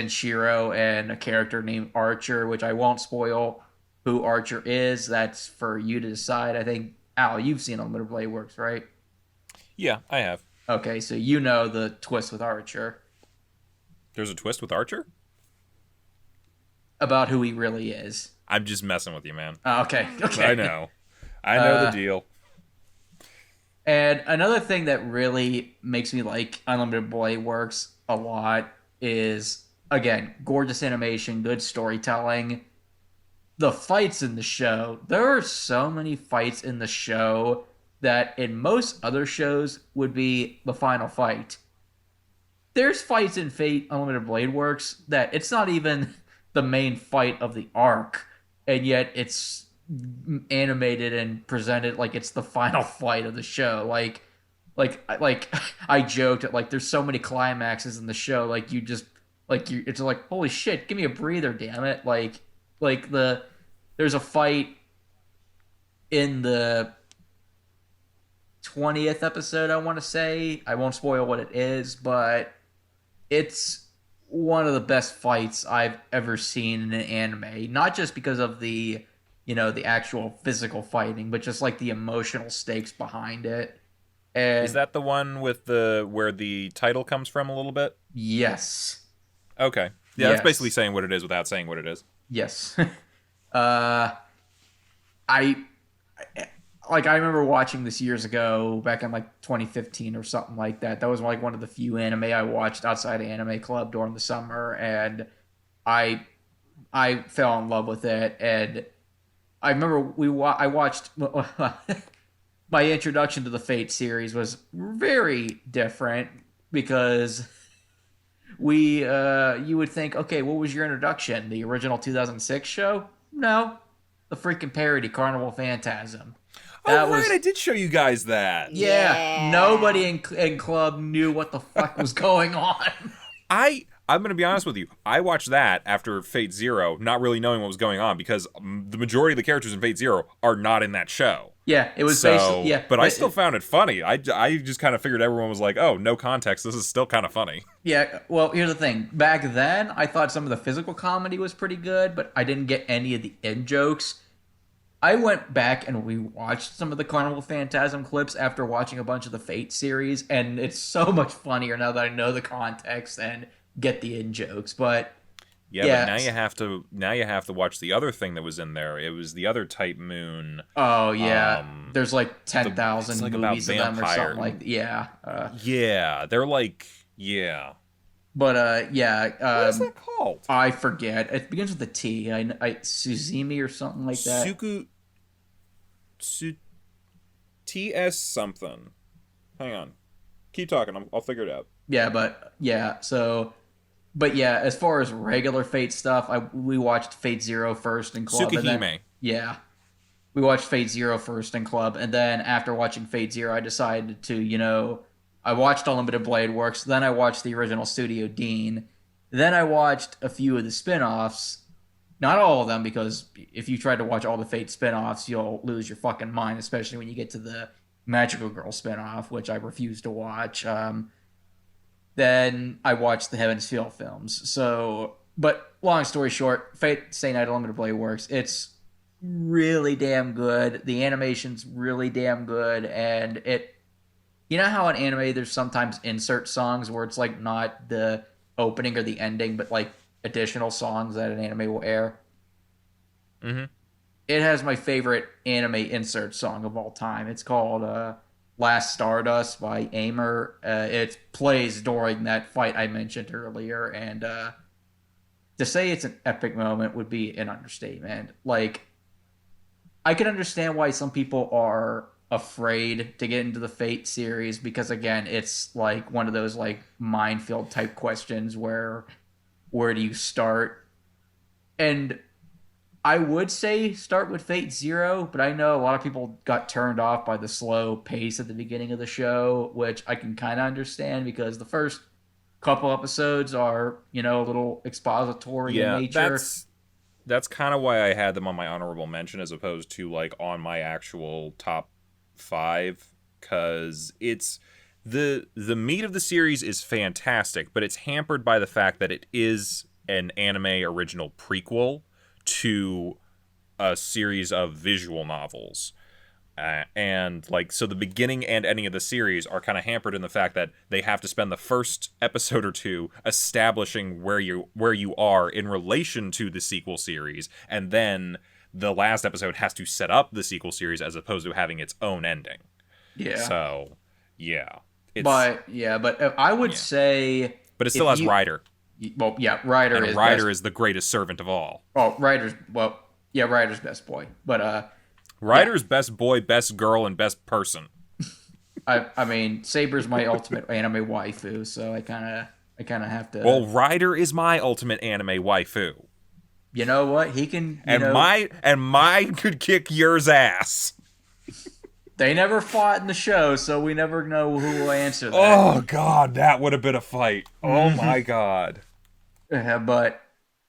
Shiro and a character named Archer, which I won't spoil who Archer is. That's for you to decide. I think, Al, you've seen Unlimited Blade Works, right? Yeah, I have. Okay, so you know the twist with Archer. There's a twist with Archer? About who he really is. I'm just messing with you, man. Okay. I know. I know the deal. And another thing that really makes me like Unlimited Blade Works a lot is, again, gorgeous animation, good storytelling. The fights in the show. There are so many fights in the show that in most other shows would be the final fight. There's fights in Fate Unlimited Blade Works that it's not even the main fight of the arc, and yet it's animated and presented like it's the final fight of the show. Like I joked at, like, there's so many climaxes in the show, like you just it's like, holy shit, give me a breather, damn it. There's a fight in the 20th episode, I want to say. I won't spoil what it is, but it's one of the best fights I've ever seen in an anime. Not just because of the actual physical fighting, but just like the emotional stakes behind it. And is that the one with where the title comes from a little bit? Yes. Okay. Yeah, that's basically saying what it is without saying what it is. Yes. I remember watching this years ago, back in like 2015 or something like that. That was like one of the few anime I watched outside of Anime Club during the summer, and I fell in love with it. And I remember I watched my introduction to the Fate series was very different because you would think, okay, what was your introduction? The original 2006 show? No, the freaking parody Carnival Phantasm. I did show you guys that. Yeah. Nobody in club knew what the fuck was going on. I'm going to be honest with you. I watched that after Fate Zero, not really knowing what was going on, because the majority of the characters in Fate Zero are not in that show. Yeah, it was basically, yeah. But I still found it funny. I just kind of figured everyone was like, oh, no context. This is still kind of funny. Yeah, well, here's the thing. Back then, I thought some of the physical comedy was pretty good, but I didn't get any of the in-jokes. I went back and rewatched some of the Carnival Phantasm clips after watching a bunch of the Fate series, and it's so much funnier now that I know the context and get the in-jokes. But but now you have to watch the other thing that was in there. It was the other Type Moon. Oh yeah, there's like 10,000 movies of them or something like that. Yeah. They're like But what is that called? I forget. It begins with a T. I Suzimi or something like that. TS something. Hang on. Keep talking. I'll figure it out. But as far as regular Fate stuff, we watched Fate Zero first in club. Tsukihime. We watched Fate Zero first in club, and then after watching Fate Zero, I decided to, I watched Unlimited Blade Works, then I watched the original Studio Dean, then I watched a few of the spin-offs. Not all of them, because if you try to watch all the Fate spin-offs, you'll lose your fucking mind, especially when you get to the Magical Girl spin-off, which I refuse to watch. Then I watched the Heaven's Feel films. So, but long story short, Fate Stay Night Unlimited Blade Works. It's really damn good. The animation's really damn good, and you know how in anime there's sometimes insert songs where it's like not the opening or the ending, but like additional songs that an anime will air? Mm-hmm. It has my favorite anime insert song of all time. It's called Last Stardust by Aimer. It plays during that fight I mentioned earlier, and to say it's an epic moment would be an understatement. Like, I can understand why some people are afraid to get into the Fate series because again, it's like one of those like minefield type questions where do you start? And I would say start with Fate Zero, but I know a lot of people got turned off by the slow pace at the beginning of the show, which I can kind of understand because the first couple episodes are, a little expository in nature. That's kind of why I had them on my honorable mention as opposed to like on my actual top 5, because it's the meat of the series is fantastic, but it's hampered by the fact that it is an anime original prequel to a series of visual novels. And like, so the beginning and ending of the series are kind of hampered in the fact that they have to spend the first episode or two establishing where you are in relation to the sequel series, and then the last episode has to set up the sequel series as opposed to having its own ending. Yeah. So, yeah. But I would say, but it still has Ryder. Well, yeah, Ryder is the greatest servant of all. Oh, Ryder's best boy, but Ryder's best boy, best girl, and best person. I mean, Saber's my ultimate anime waifu, so I kind of have to. Well, Ryder is my ultimate anime waifu. You know what? He can. Mine could kick yours ass. They never fought in the show, so we never know who will answer that. Oh God, that would have been a fight. Oh my God. But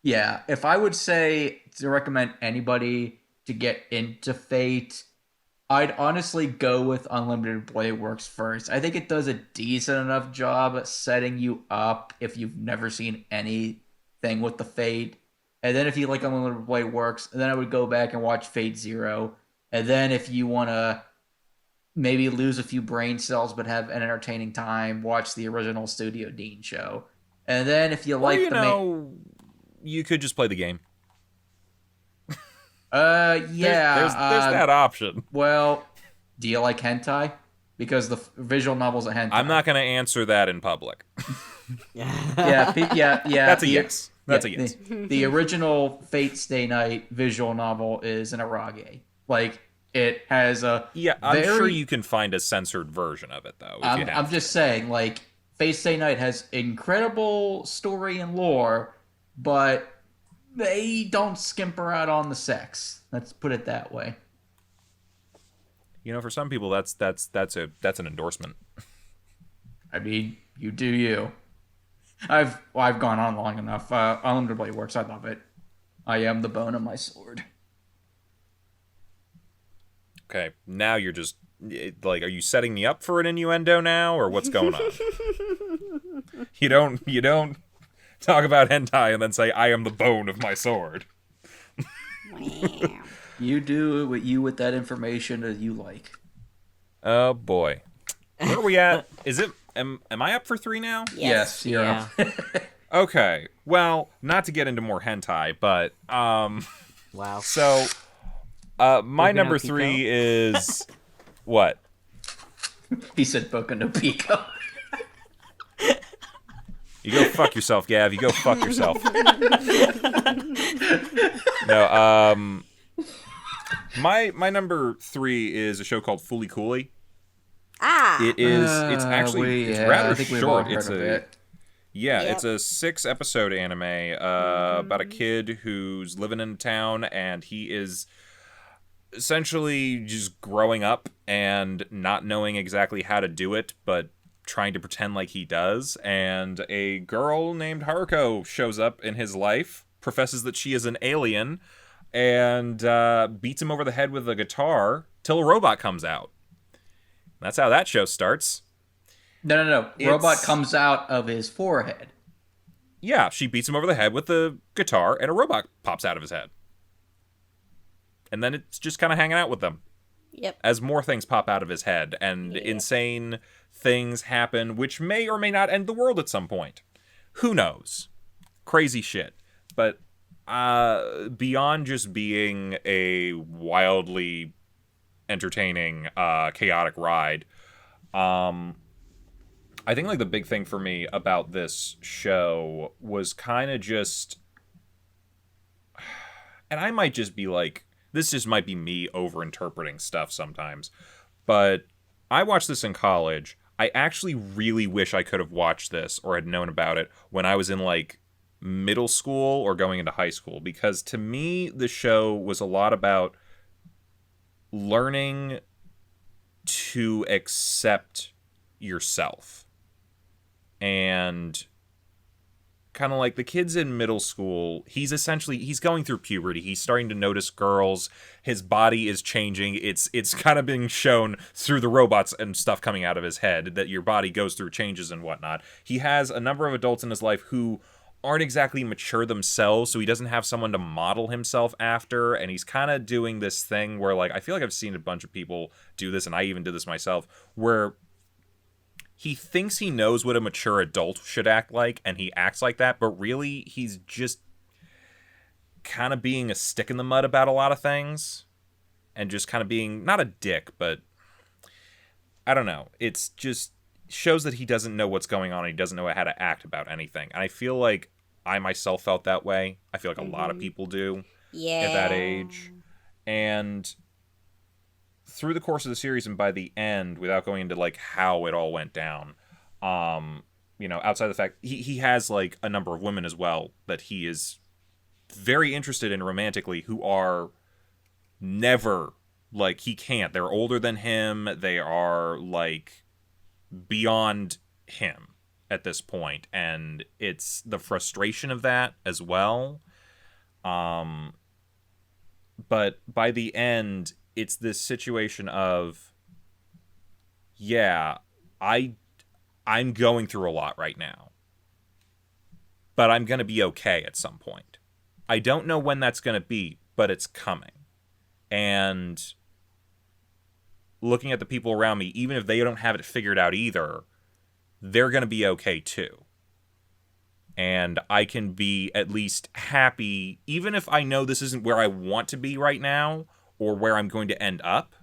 yeah, if I would say to recommend anybody to get into Fate, I'd honestly go with Unlimited Blade Works first. I think it does a decent enough job at setting you up if you've never seen anything with the Fate. And then if you like Unlimited Blade Works, then I would go back and watch Fate Zero. And then if you want to maybe lose a few brain cells but have an entertaining time, watch the original Studio Dean show. And then if you like you could just play the game. Yeah. There's that option. Well, do you like hentai? Because the visual novels are hentai. I'm not going to answer that in public. Yeah. That's a yes. That's a yes. The original Fate Stay Night visual novel is an eroge. Like, it has a I'm sure you can find a censored version of it, though. I'm just saying, like, Fate Stay Night has incredible story and lore, but they don't skimper out on the sex. Let's put it that way. For some people, that's an endorsement. I mean, you do you. I've gone on long enough. Unlimited Blade Works. I love it. I am the bone of my sword. Okay, now you're just like, are you setting me up for an innuendo now, or what's going on? You don't talk about hentai and then say, I am the bone of my sword. You do with that information that you like. Oh boy. Where are we at? Is it am I up for 3 now? Yes, you're up. Okay. Well, not to get into more hentai, but wow. So my number 3 is what? He said Boku no Pico. You go fuck yourself, Gav. You go fuck yourself. No, my number 3 is a show called Fooly Cooly. It's actually rather short. It's a 6-episode anime about a kid who's living in a town, and he is essentially just growing up and not knowing exactly how to do it, but trying to pretend like he does. And a girl named Haruko shows up in his life, professes that she is an alien, and beats him over the head with a guitar till a robot comes out. That's how that show starts. No. Robot comes out of his forehead. Yeah, she beats him over the head with the guitar, and a robot pops out of his head. And then it's just kind of hanging out with them. Yep. As more things pop out of his head, and insane things happen, which may or may not end the world at some point. Who knows? Crazy shit. But beyond just being a wildly entertaining, chaotic ride, I think like the big thing for me about this show was kind of just, and I might just be like, this just might be me over-interpreting stuff sometimes, But I watched this in college. I actually really wish I could have watched this or had known about it when I was in like middle school or going into high school, because to me the show was a lot about learning to accept yourself. And kind of like the kids in middle school, he's going through puberty. He's starting to notice girls. His body is changing. It's kind of being shown through the robots and stuff coming out of his head that your body goes through changes and whatnot. He has a number of adults in his life who aren't exactly mature themselves, so he doesn't have someone to model himself after, and he's kind of doing this thing where, like, I feel like I've seen a bunch of people do this, and I even did this myself, where he thinks he knows what a mature adult should act like, and he acts like that, but really, he's just kind of being a stick in the mud about a lot of things, and just kind of being, not a dick, but I don't know, it's just shows that he doesn't know what's going on, and he doesn't know how to act about anything, and I feel like I myself felt that way. I feel like a lot of people do at that age. And through the course of the series and by the end, without going into like how it all went down, outside of the fact he has like a number of women as well that he is very interested in romantically, who are never like, he can't. They're older than him. They are like beyond him at this point, and it's the frustration of that as well. But by the end, it's this situation of, yeah, I'm going through a lot right now, but I'm going to be okay at some point. I don't know when that's going to be, but it's coming. And looking at the people around me, even if they don't have it figured out either, they're going to be okay too. And I can be at least happy, even if I know this isn't where I want to be right now or where I'm going to end up.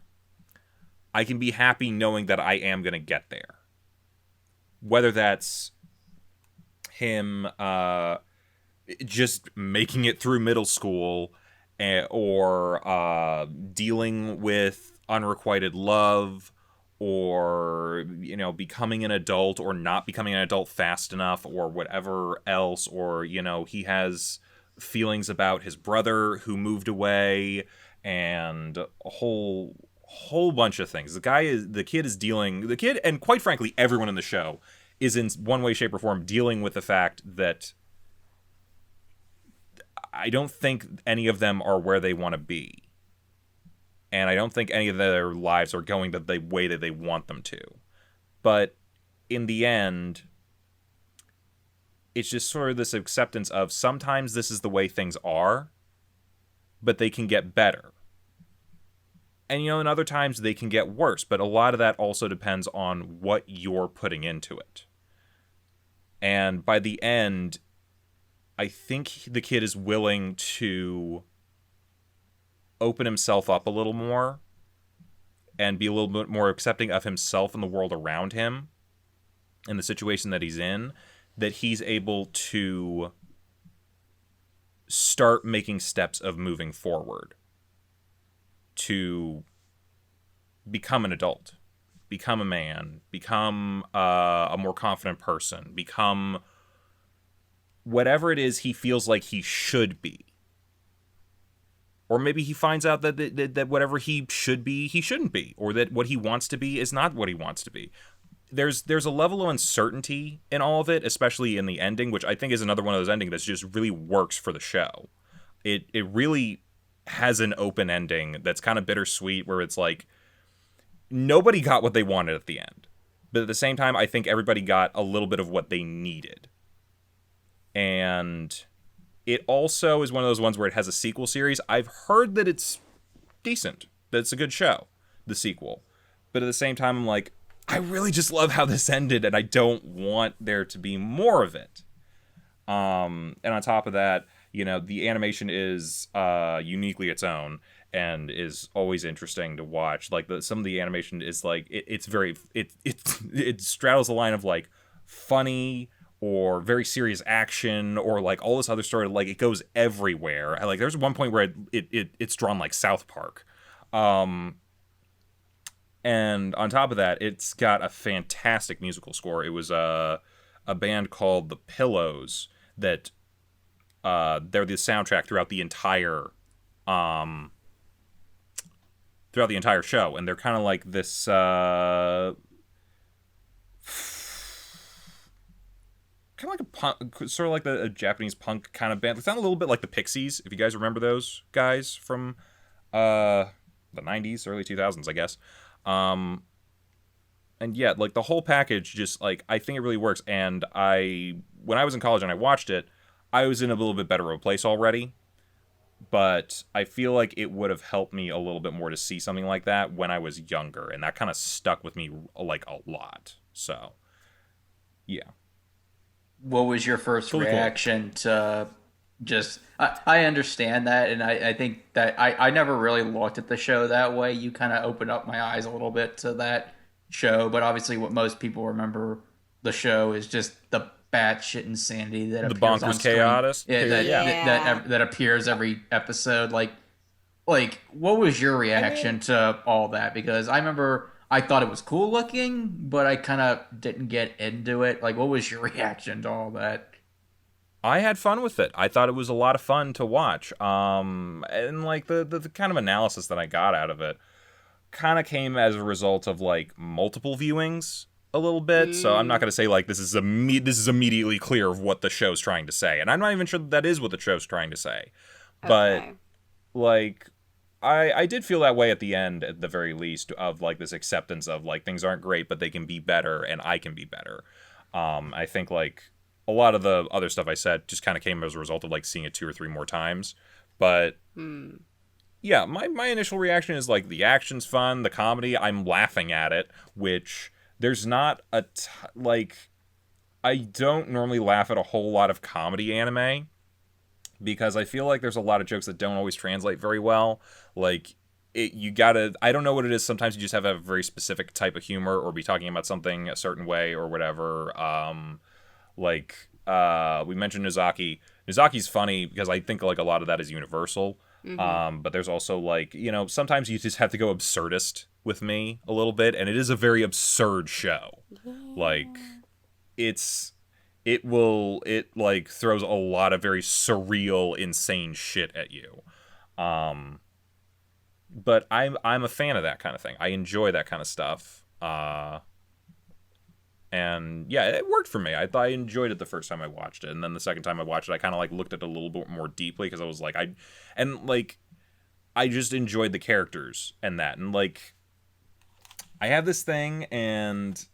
I can be happy knowing that I am going to get there. Whether that's him just making it through middle school, or dealing with unrequited love, or, becoming an adult or not becoming an adult fast enough, or whatever else, or, he has feelings about his brother who moved away, and a whole bunch of things. The kid, and quite frankly, everyone in the show is in one way, shape, or form dealing with the fact that I don't think any of them are where they want to be. And I don't think any of their lives are going the way that they want them to. But in the end, it's just sort of this acceptance of sometimes this is the way things are, but they can get better. And, in other times they can get worse. But a lot of that also depends on what you're putting into it. And by the end, I think the kid is willing to open himself up a little more and be a little bit more accepting of himself and the world around him and the situation that he's in, that he's able to start making steps of moving forward to become an adult, become a man, become a more confident person, become whatever it is he feels like he should be. Or maybe he finds out that whatever he should be, he shouldn't be. Or that what he wants to be is not what he wants to be. There's a level of uncertainty in all of it, especially in the ending, which I think is another one of those endings that just really works for the show. It really has an open ending that's kind of bittersweet, where it's like, nobody got what they wanted at the end. But at the same time, I think everybody got a little bit of what they needed. And it also is one of those ones where it has a sequel series. I've heard that it's decent, that it's a good show, the sequel. But at the same time, I'm like, I really just love how this ended, and I don't want there to be more of it. And on top of that, the animation is uniquely its own and is always interesting to watch. Like some of the animation is like it straddles the line of like funny or very serious action, or like all this other story, like it goes everywhere. Like there's one point where it's drawn like South Park. And on top of that, it's got a fantastic musical score. It was a band called The Pillows that they're the soundtrack throughout the entire show, and they're kind of like this kind of like a punk, sort of like a Japanese punk kind of band. They sound a little bit like the Pixies, if you guys remember those guys from the 90s, early 2000s, I guess. And yeah, like the whole package, just like, I think it really works. And when I was in college and I watched it, I was in a little bit better of a place already. But I feel like it would have helped me a little bit more to see something like that when I was younger. And that kind of stuck with me like a lot. So, yeah. What was your first reaction to just... I understand that, and I think that I never really looked at the show that way. You kind of opened up my eyes a little bit to that show, but obviously what most people remember the show is just the batshit insanity that the appears bonkers on screen. chaos. That appears every episode. Like what was your reaction to all that? Because I remember I thought it was cool looking, but I kind of didn't get into it. Like, what was your reaction to all that? I had fun with it. I thought it was a lot of fun to watch. And like the kind of analysis that I got out of it kind of came as a result of like multiple viewings a little bit. So I'm not going to say like this is immediately clear of what the show's trying to say. And I'm not even sure that is what the show's trying to say. But like I did feel that way at the end, at the very least, of like this acceptance of like things aren't great, but they can be better and I can be better. I think like a lot of the other stuff I said just kind of came as a result of like seeing it 2 or 3 more times. But yeah, my initial reaction is like the action's fun, the comedy, I'm laughing at it, which there's not like I don't normally laugh at a whole lot of comedy anime because I feel like there's a lot of jokes that don't always translate very well. Like I don't know what it is. Sometimes you just have a very specific type of humor or be talking about something a certain way or whatever. We mentioned Nozaki. Nozaki's funny because I think like a lot of that is universal. But there's also like, sometimes you just have to go absurdist with me a little bit, and it is a very absurd show. Like it like throws a lot of very surreal, insane shit at you. But I'm a fan of that kind of thing. I enjoy that kind of stuff. And yeah, it worked for me. I enjoyed it the first time I watched it, and then the second time I watched it, I kind of like looked at it a little bit more deeply because I was like, I just enjoyed the characters and that, and like, I have this thing, and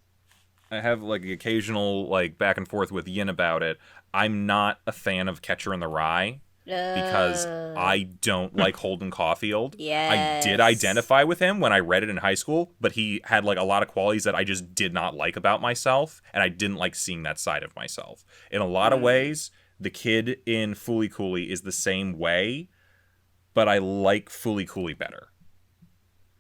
I have like the occasional like back and forth with Yin about it. I'm not a fan of Catcher in the Rye. Because I don't like Holden Caulfield. Yes. I did identify with him when I read it in high school, but he had like a lot of qualities that I just did not like about myself, and I didn't like seeing that side of myself. In a lot of ways, the kid in Fooly Cooly is the same way, but I like Fooly Cooly better.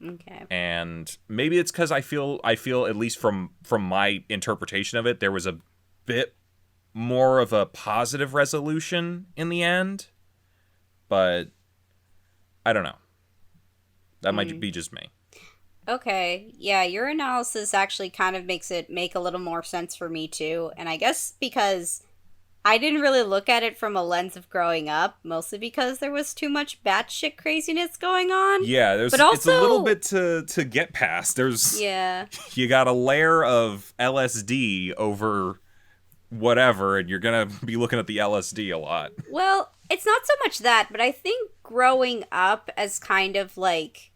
Okay. And maybe it's because I feel at least from my interpretation of it, there was a bit more of a positive resolution in the end. But I don't know. That might be just me. Okay. Yeah, your analysis actually kind of makes it make a little more sense for me too. And I guess because I didn't really look at it from a lens of growing up, mostly because there was too much batshit craziness going on. Yeah, it's a little bit to get past. You got a layer of LSD over whatever, and you're gonna be looking at the LSD a lot. Well, it's not so much that, but I think growing up as kind of like,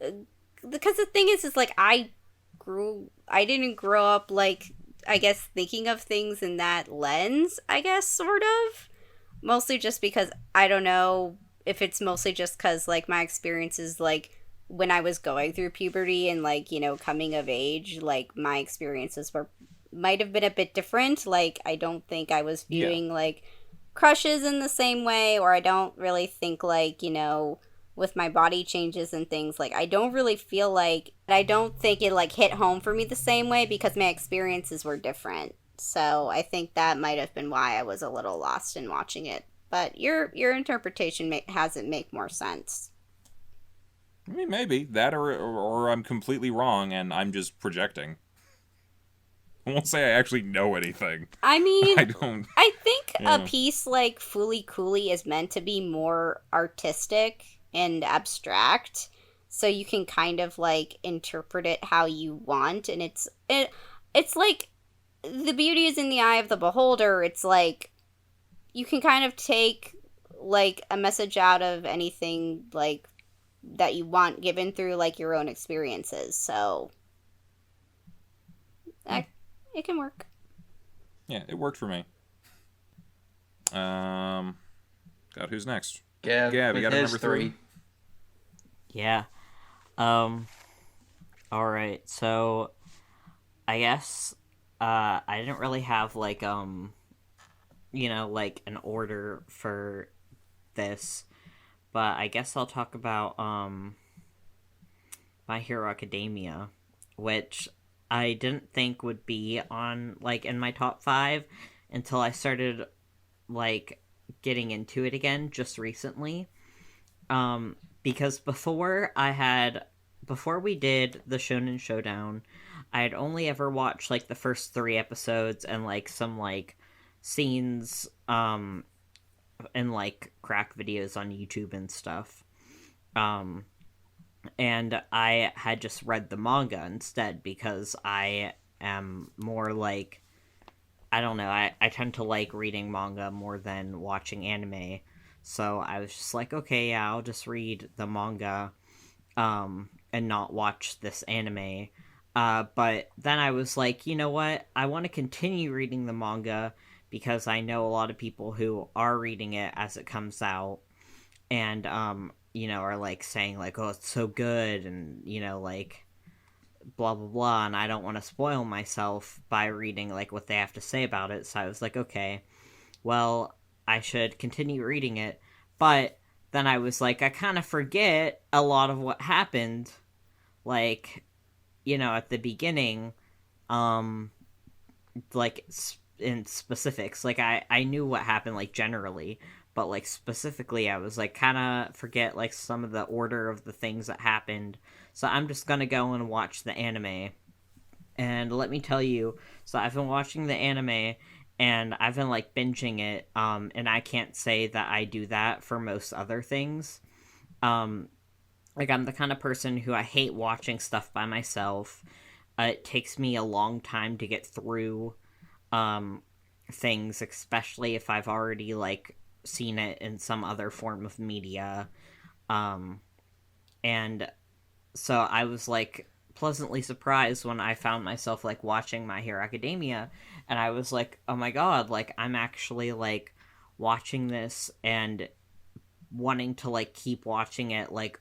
because the thing is like I didn't grow up like, I guess, thinking of things in that lens, I guess, sort of, mostly just because I don't know if it's mostly just because like my experiences like when I was going through puberty and like coming of age, like my experiences might have been a bit different. Like, I don't think I was viewing, like, crushes in the same way, or I don't really think, like, with my body changes and things, like, I don't really feel like, I don't think it, like, hit home for me the same way because my experiences were different. So, I think that might have been why I was a little lost in watching it. But your interpretation has it make more sense. I mean, maybe that, or I'm completely wrong and I'm just projecting. I won't say I actually know anything. I mean, I don't. I think a Yeah. piece like Fooly Cooly is meant to be more artistic and abstract, so you can kind of like interpret it how you want, and it's like the beauty is in the eye of the beholder. It's like you can kind of take like a message out of anything like that you want given through like your own experiences. So that it can work. Yeah, it worked for me. God, who's next? Gav, Gav, you with got a his number 3? Yeah. All right. So I guess I didn't really have like like an order for this, but I guess I'll talk about My Hero Academia, which I didn't think would be on like in my top 5 until I started like getting into it again just recently. Because before we did the Shonen Showdown, I had only ever watched like the first 3 episodes and like some like scenes and like crack videos on YouTube and stuff. And I had just read the manga instead because I am more like, I don't know, I tend to like reading manga more than watching anime. So I was just like, okay, yeah, I'll just read the manga and not watch this anime. But then I was like, you know what? I want to continue reading the manga because I know a lot of people who are reading it as it comes out and, are like saying like, oh, it's so good and, like blah, blah, blah. And I don't want to spoil myself by reading like what they have to say about it. So I was like, okay, well, I should continue reading it. But then I was like, I kind of forget a lot of what happened, like, at the beginning, like, in specifics. Like, I knew what happened, like, generally, but, like, specifically, I was, like, kind of forget, like, some of the order of the things that happened. So I'm just gonna go and watch the anime. And let me tell you, so I've been watching the anime, and I've been like binging it, and I can't say that I do that for most other things. Like I'm the kind of person who I hate watching stuff by myself. It takes me a long time to get through things, especially if I've already like seen it in some other form of media. And so I was like pleasantly surprised when I found myself like watching My Hero Academia, and I was like, oh my god, like I'm actually like watching this and wanting to like keep watching it like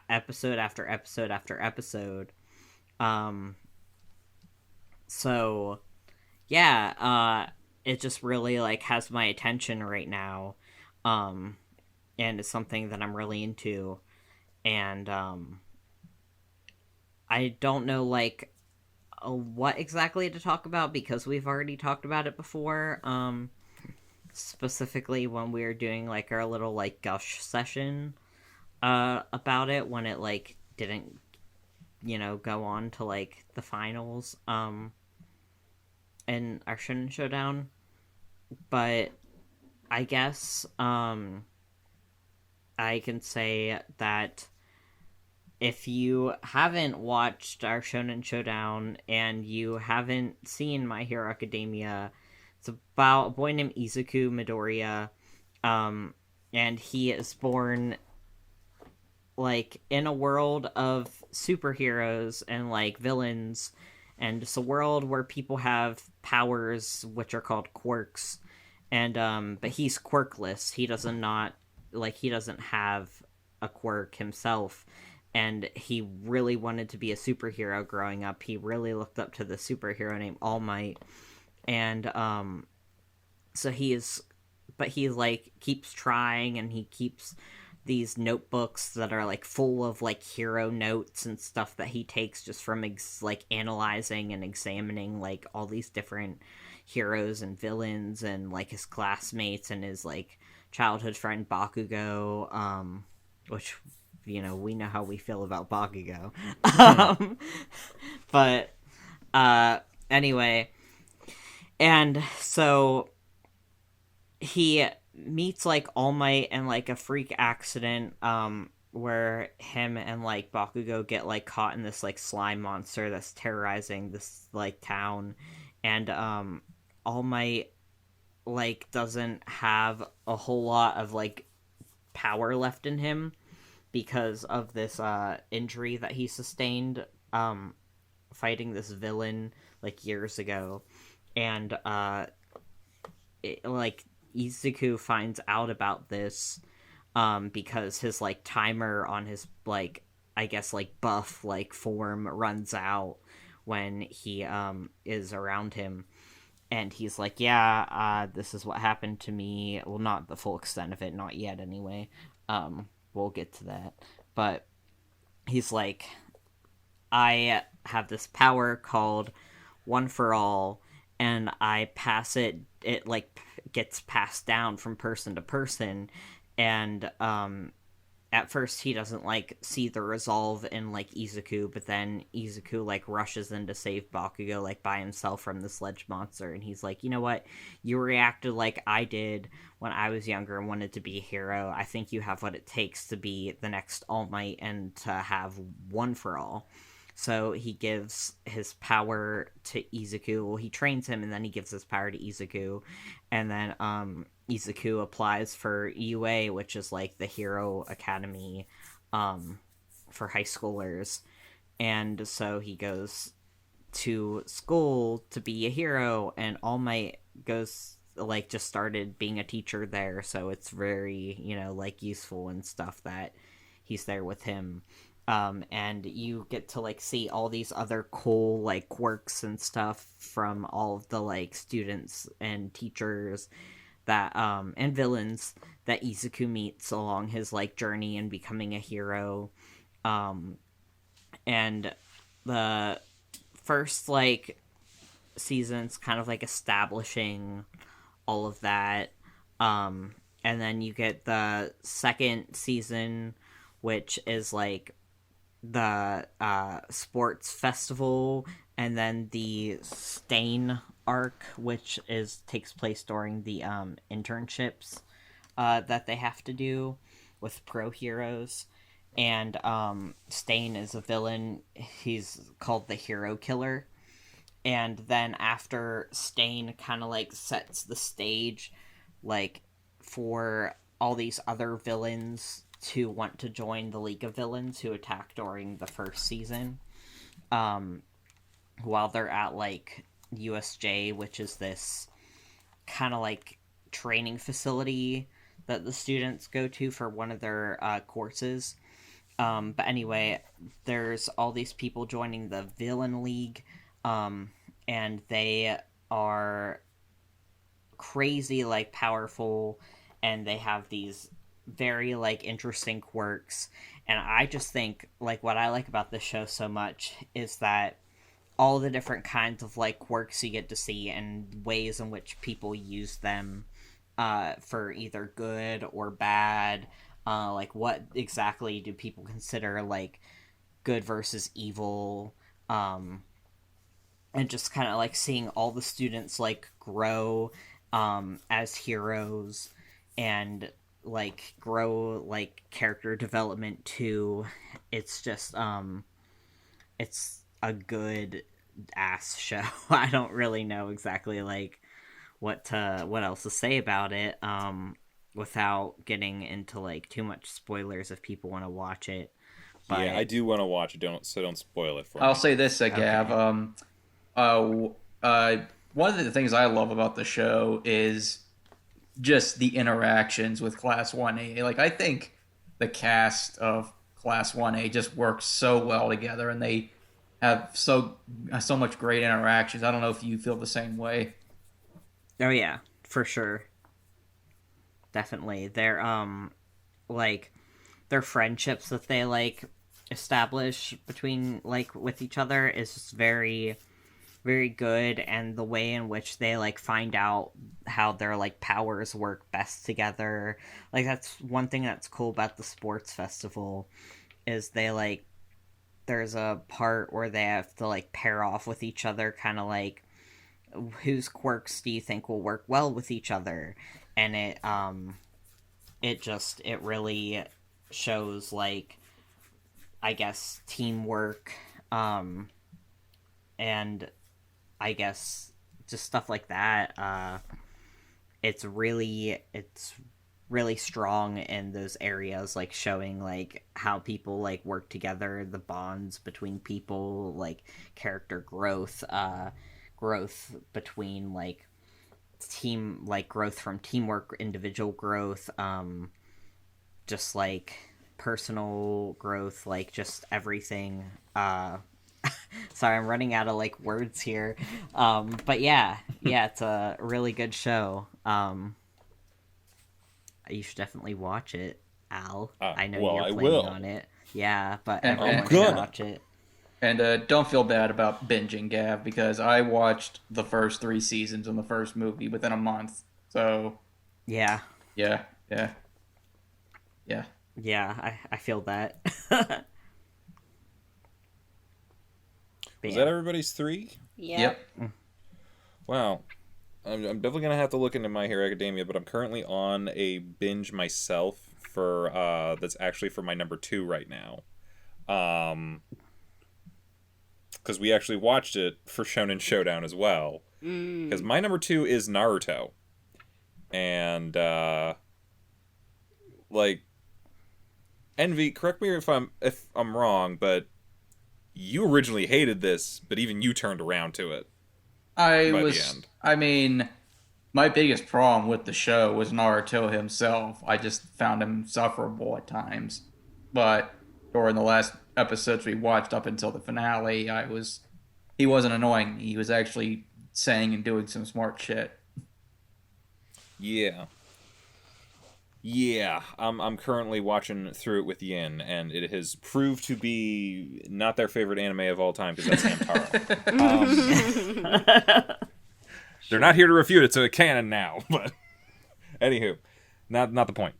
episode after episode after episode. So yeah, it just really like has my attention right now, and it's something that I'm really into, and I don't know like what exactly to talk about because we've already talked about it before. Specifically when we were doing like our little like gush session about it when it like didn't go on to like the finals in our Shonen Showdown. But I guess I can say that if you haven't watched our Shonen Showdown and you haven't seen My Hero Academia, it's about a boy named Izuku Midoriya, and he is born like in a world of superheroes and like villains, and it's a world where people have powers which are called quirks, and but he's quirkless. He doesn't have a quirk himself, and he really wanted to be a superhero growing up. He really looked up to the superhero named All Might, and so he like keeps trying, and he keeps these notebooks that are like full of like hero notes and stuff that he takes just from like analyzing and examining like all these different heroes and villains and like his classmates and his like childhood friend Bakugo, which you know, we know how we feel about Bakugo. But anyway, and so he meets like All Might and like a freak accident where him and like Bakugo get like caught in this like slime monster that's terrorizing this like town, and All Might like doesn't have a whole lot of like power left in him because of this injury that he sustained fighting this villain like years ago. And like Izuku finds out about this because his like timer on his like, I guess like buff like form runs out when he is around him. And he's like, yeah, this is what happened to me. Well, not the full extent of it, not yet anyway. We'll get to that. But he's like, I have this power called One for All, and I pass it, like gets passed down from person to person. And at first he doesn't like see the resolve in like Izuku, but then Izuku like rushes in to save Bakugo like by himself from the sledge monster, and he's like, you know what, you reacted like I did when I was younger and wanted to be a hero. I think you have what it takes to be the next All Might and to have One for All. So he gives his power to Izuku. Well, he trains him and then he gives his power to Izuku, and then Izuku applies for UA, which is like the Hero Academy for high schoolers. And so he goes to school to be a hero, and All Might goes like just started being a teacher there, so it's very, you know, like useful and stuff that he's there with him. And you get to like see all these other cool like quirks and stuff from all of the like students and teachers that and villains that Izuku meets along his like journey in becoming a hero. And the first like season's kind of like establishing all of that, and then you get the second season, which is like the sports festival, and then the Stain arc, which takes place during the internships that they have to do with pro heroes. And Stain is a villain. He's called the Hero Killer. And then after Stain kind of like sets the stage like for all these other villains to want to join the League of Villains who attack during the first season, while they're at like USJ, which is this kind of like training facility that the students go to for one of their courses. But anyway, there's all these people joining the Villain League, and they are crazy like powerful, and they have these very like interesting quirks. And I just think like what I like about this show so much is that all the different kinds of like quirks you get to see and ways in which people use them for either good or bad. Like what exactly do people consider like good versus evil, and just kind of like seeing all the students like grow as heroes and like grow like character development too. It's just it's a good ass show. I don't really know exactly like what else to say about it without getting into like too much spoilers if people want to watch it. But yeah, I do want to watch it. Don't spoil it for me. I'll say this, Gav. Okay. One of the things I love about the show is just the interactions with Class 1A. Like, I think the cast of Class 1A just works so well together, and they have so much great interactions. I don't know if you feel the same way. Oh yeah, for sure. Definitely. They're like their friendships that they like establish between like with each other is just very very good, and the way in which they like find out how their like powers work best together. Like that's one thing that's cool about the sports festival is they like there's a part where they have to like pair off with each other, kind of like whose quirks do you think will work well with each other, and it really shows like I guess teamwork, and I guess just stuff like that. It's really strong in those areas, like showing like how people like work together, the bonds between people, like character growth, growth between like team, like growth from teamwork, individual growth, just like personal growth, like just everything. Sorry, I'm running out of like words here. But yeah, it's a really good show. You should definitely watch it, Al. I know you're planning on it. Yeah, but everyone should watch it. And don't feel bad about binging, Gav, because I watched the first 3 seasons and the first movie within a month. So yeah, I feel that. Was that everybody's 3? Yep. Wow. I'm definitely going to have to look into My Hero Academia, but I'm currently on a binge myself for that's actually for my number 2 right now. Because we actually watched it for Shonen Showdown as well. Because my number 2 is Naruto. And, like, Envy, correct me if I'm wrong, but you originally hated this, but even you turned around to it. I mean, my biggest problem with the show was Naruto himself. I just found him insufferable at times. But during the last episodes we watched up until the finale, he wasn't annoying me. He was actually saying and doing some smart shit. Yeah, I'm currently watching through it with Yin, and it has proved to be not their favorite anime of all time, because that's Hamtaro. They're not here to refute it, so it's canon now, but anywho, not the point.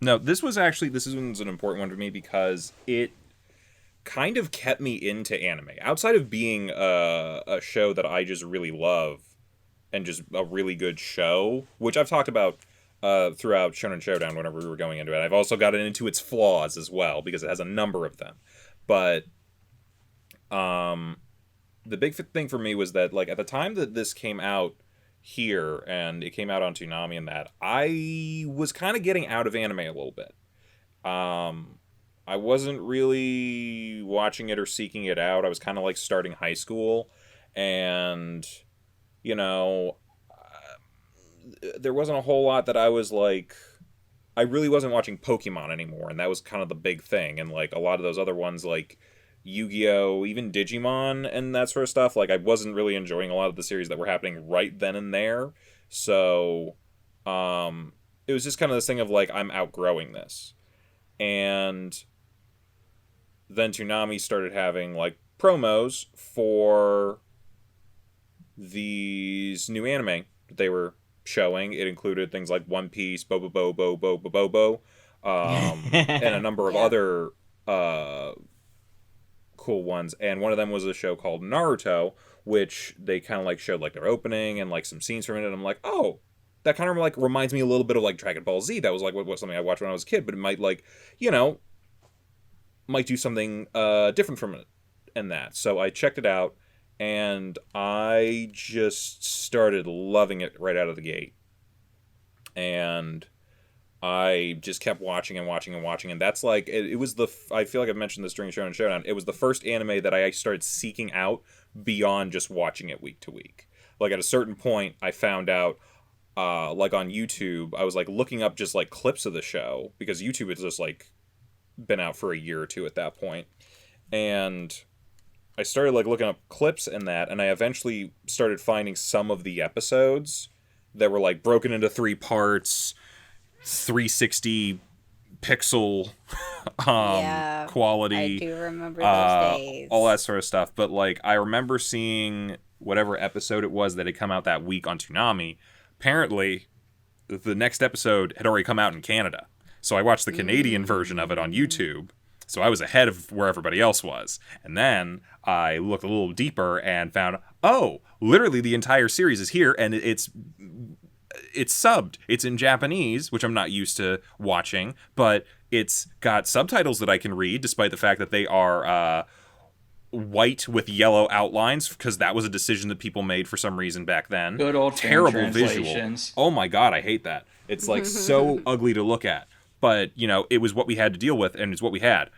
No, this one's an important one for me because it kind of kept me into anime. Outside of being a show that I just really love, and just a really good show, which I've talked about throughout Shonen Showdown whenever we were going into it. I've also gotten into its flaws as well, because it has a number of them. But the big thing for me was that, like, at the time that this came out here, and it came out on Toonami and that, I was kind of getting out of anime a little bit. I wasn't really watching it or seeking it out. I was kind of, like, starting high school, and you know, there wasn't a whole lot that I was like, I really wasn't watching Pokemon anymore, and that was kind of the big thing, and like a lot of those other ones like Yu-Gi-Oh!, even Digimon and that sort of stuff, like I wasn't really enjoying a lot of the series that were happening right then and there, so it was just kind of this thing of like, I'm outgrowing this. And then Toonami started having like promos for these new anime that they were showing. It included things like One Piece, Bobo Bobo Bobo Bobo, and a number of other cool ones. And one of them was a show called Naruto, which they kind of like showed like their opening and like some scenes from it. And I'm like, oh, that kind of like reminds me a little bit of like Dragon Ball Z. That was like what something I watched when I was a kid, but it might like, might do something different from it and that. So I checked it out. And I just started loving it right out of the gate. And I just kept watching and watching and watching. And that's like, it was I feel like I've mentioned this during Shonen Showdown. It was the first anime that I started seeking out beyond just watching it week to week. Like at a certain point, I found out, like on YouTube, I was like looking up just like clips of the show. Because YouTube has just like been out for a year or two at that point. And I started like looking up clips and that, and I eventually started finding some of the episodes that were like broken into 3 parts, 360 pixel Yeah, quality. I do remember those days. All that sort of stuff. But like, I remember seeing whatever episode it was that had come out that week on Toonami. Apparently, the next episode had already come out in Canada. So I watched the Canadian version of it on YouTube. So I was ahead of where everybody else was. And then I looked a little deeper and found, oh, literally the entire series is here, and it's subbed. It's in Japanese, which I'm not used to watching, but it's got subtitles that I can read, despite the fact that they are white with yellow outlines, because that was a decision that people made for some reason back then. Good old terrible visual. Oh my god, I hate that. It's like so ugly to look at. But, you know, it was what we had to deal with, and it's what we had.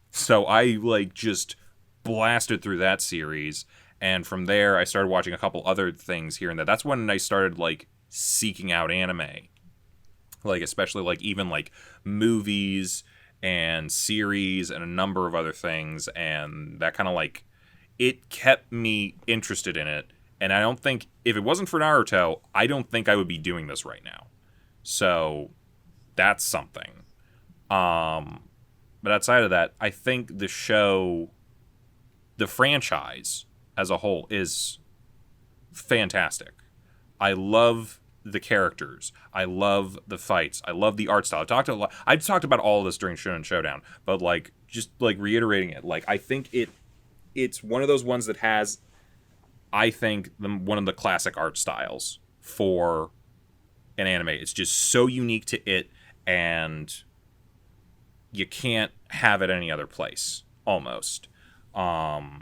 So I, like, just blasted through that series, and from there I started watching a couple other things here and there. That's when I started, like, seeking out anime. Like, especially, like, even, like, movies and series and a number of other things, and that kind of, like, it kept me interested in it, and I don't think, if it wasn't for Naruto, I don't think I would be doing this right now. So that's something. But outside of that, I think the show, the franchise as a whole, is fantastic. I love the characters. I love the fights. I love the art style. I've talked about all of this during Shonen Showdown, but like, just like reiterating it, like, I think it's one of those ones that has, I think, one of the classic art styles for an anime. It's just so unique to it, and you can't have it any other place, almost. The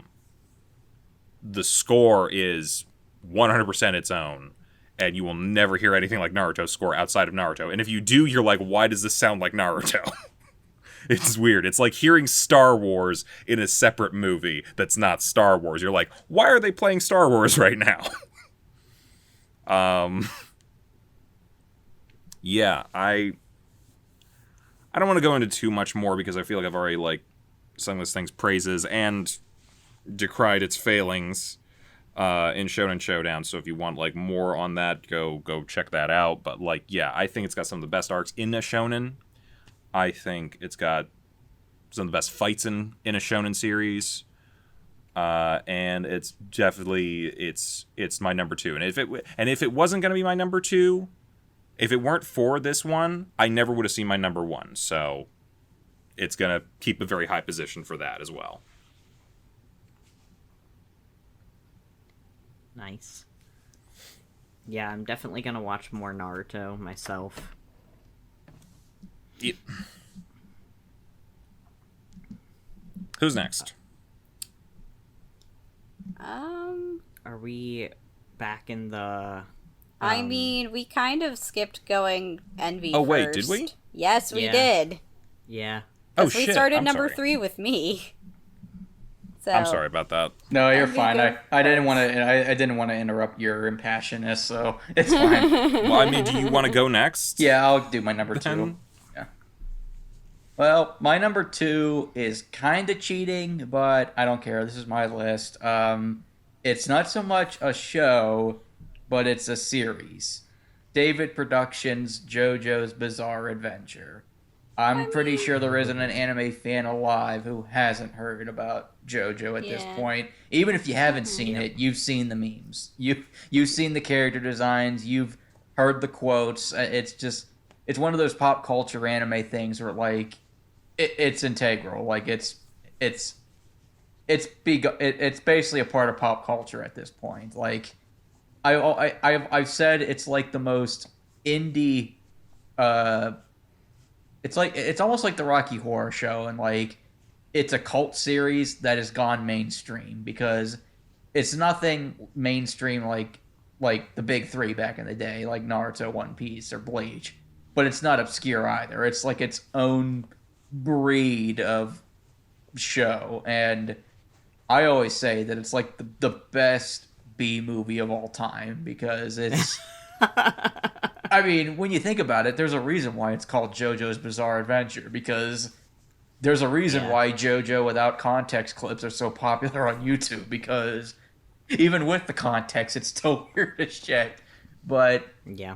score is 100% its own, and you will never hear anything like Naruto's score outside of Naruto. And if you do, you're like, why does this sound like Naruto? It's weird. It's like hearing Star Wars in a separate movie that's not Star Wars. You're like, why are they playing Star Wars right now? Yeah, I don't want to go into too much more because I feel like I've already, like, sung this thing's praises and decried its failings in Shonen Showdown. So if you want, like, more on that, go check that out. But, like, yeah, I think it's got some of the best arcs in a shonen. I think it's got some of the best fights in a shonen series. And it's definitely it's my number 2. And if it wasn't going to be my number 2, if it weren't for this one, I never would have seen my number 1. So it's going to keep a very high position for that as well. Nice. Yeah, I'm definitely going to watch more Naruto myself. Yep. Who's next? Are we back in the... I mean, we kind of skipped going Envy Oh, wait, first. did we? Yes, we did. Yeah. Oh, shit. We started number 3 with me. So I'm sorry about that. No, you're fine. I didn't want to. I didn't want to interrupt your impassionedness, so it's fine. Well, I mean, do you want to go next? Yeah, I'll do my number 2. Yeah. Well, my number 2 is kind of cheating, but I don't care. This is my list. It's not so much a show, but it's a series. David Productions' JoJo's Bizarre Adventure. I'm pretty sure there isn't an anime fan alive who hasn't heard about JoJo at this point. Even if you haven't seen it, you've seen the memes. You've seen the character designs. You've heard the quotes. It's one of those pop culture anime things where, like, it's integral. Like, it's basically a part of pop culture at this point. Like, I've said it's like the most indie. It's almost like the Rocky Horror Show, and like it's a cult series that has gone mainstream because it's nothing mainstream like the big 3 back in the day, like Naruto, One Piece, or Bleach. But it's not obscure either. It's like its own breed of show, and I always say that it's like the best B movie of all time because it's. I mean, when you think about it, there's a reason why it's called JoJo's Bizarre Adventure, because there's a reason why JoJo without context clips are so popular on YouTube, because even with the context, it's still weird as shit. But yeah,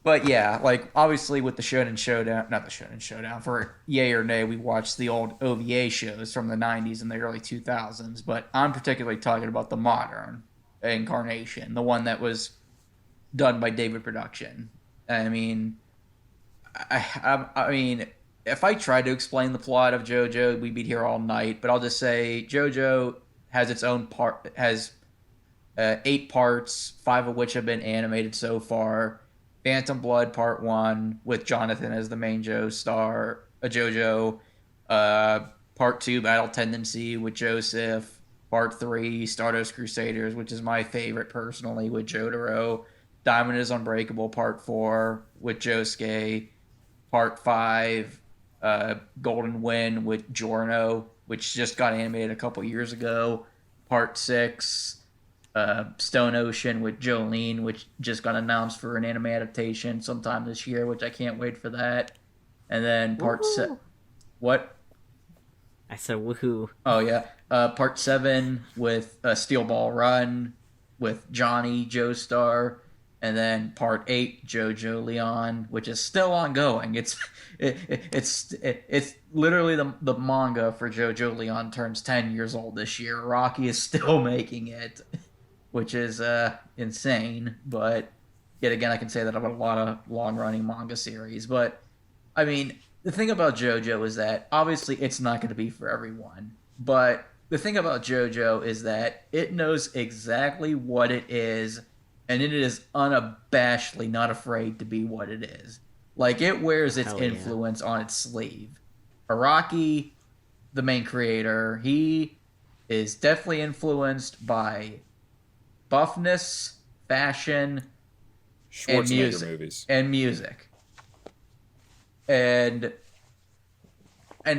But yeah, like obviously with the Shonen Showdown, not the Shonen Showdown, for yay or nay, we watched the old OVA shows from the 90s and the early 2000s. But I'm particularly talking about the modern incarnation, the one that was done by David Production. I mean, I mean, if I tried to explain the plot of JoJo, we'd be here all night. But I'll just say JoJo has its own part, has 8 parts, 5 of which have been animated so far. Phantom Blood Part 1 with Jonathan as the main JoJo. Part 2 Battle Tendency with Joseph. Part 3 Stardust Crusaders, which is my favorite personally, with Jotaro. Diamond is Unbreakable Part 4 with Josuke. Part 5 Golden Wind with Giorno, which just got animated a couple years ago. Part 6 Stone Ocean with Jolene, which just got announced for an anime adaptation sometime this year, which I can't wait for that. And then what? I said woohoo. Oh yeah, part 7 with Steel Ball Run with Johnny Joestar, and then part 8 JoJo Leon, which is still ongoing. It's literally the manga for JoJo Leon turns 10 years old this year. Rocky is still making it, which is insane. But yet again, I can say that about a lot of long-running manga series. But I mean, the thing about JoJo is that obviously it's not going to be for everyone. But the thing about JoJo is that it knows exactly what it is, and it is unabashedly not afraid to be what it is. Like, it wears its influence on its sleeve. Araki, the main creator, he is definitely influenced by buffness, fashion, and music. Movies. And music. And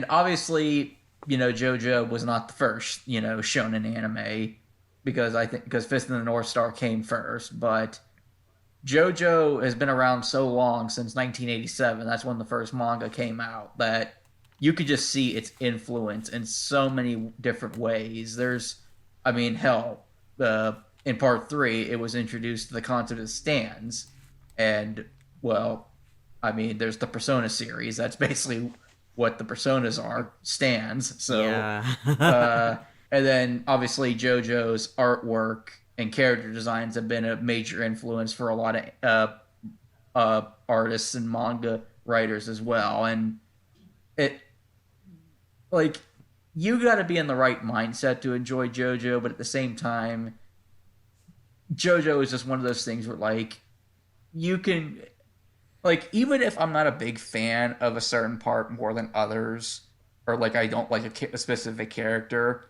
obviously, you know, JoJo was not the first, you know, shonen anime, because Fist of the North Star came first, but JoJo has been around so long, since 1987, that's when the first manga came out, that you could just see its influence in so many different ways. I mean, hell, in part 3, it was introduced to the concept of stands, and, well, I mean, there's the Persona series, that's basically what the Personas are, stands, so, Yeah. and then, obviously, JoJo's artwork and character designs have been a major influence for a lot of artists and manga writers as well. And you got to be in the right mindset to enjoy JoJo, but at the same time, JoJo is just one of those things where, like, you can, like, even if I'm not a big fan of a certain part more than others, or, like, I don't like a specific character,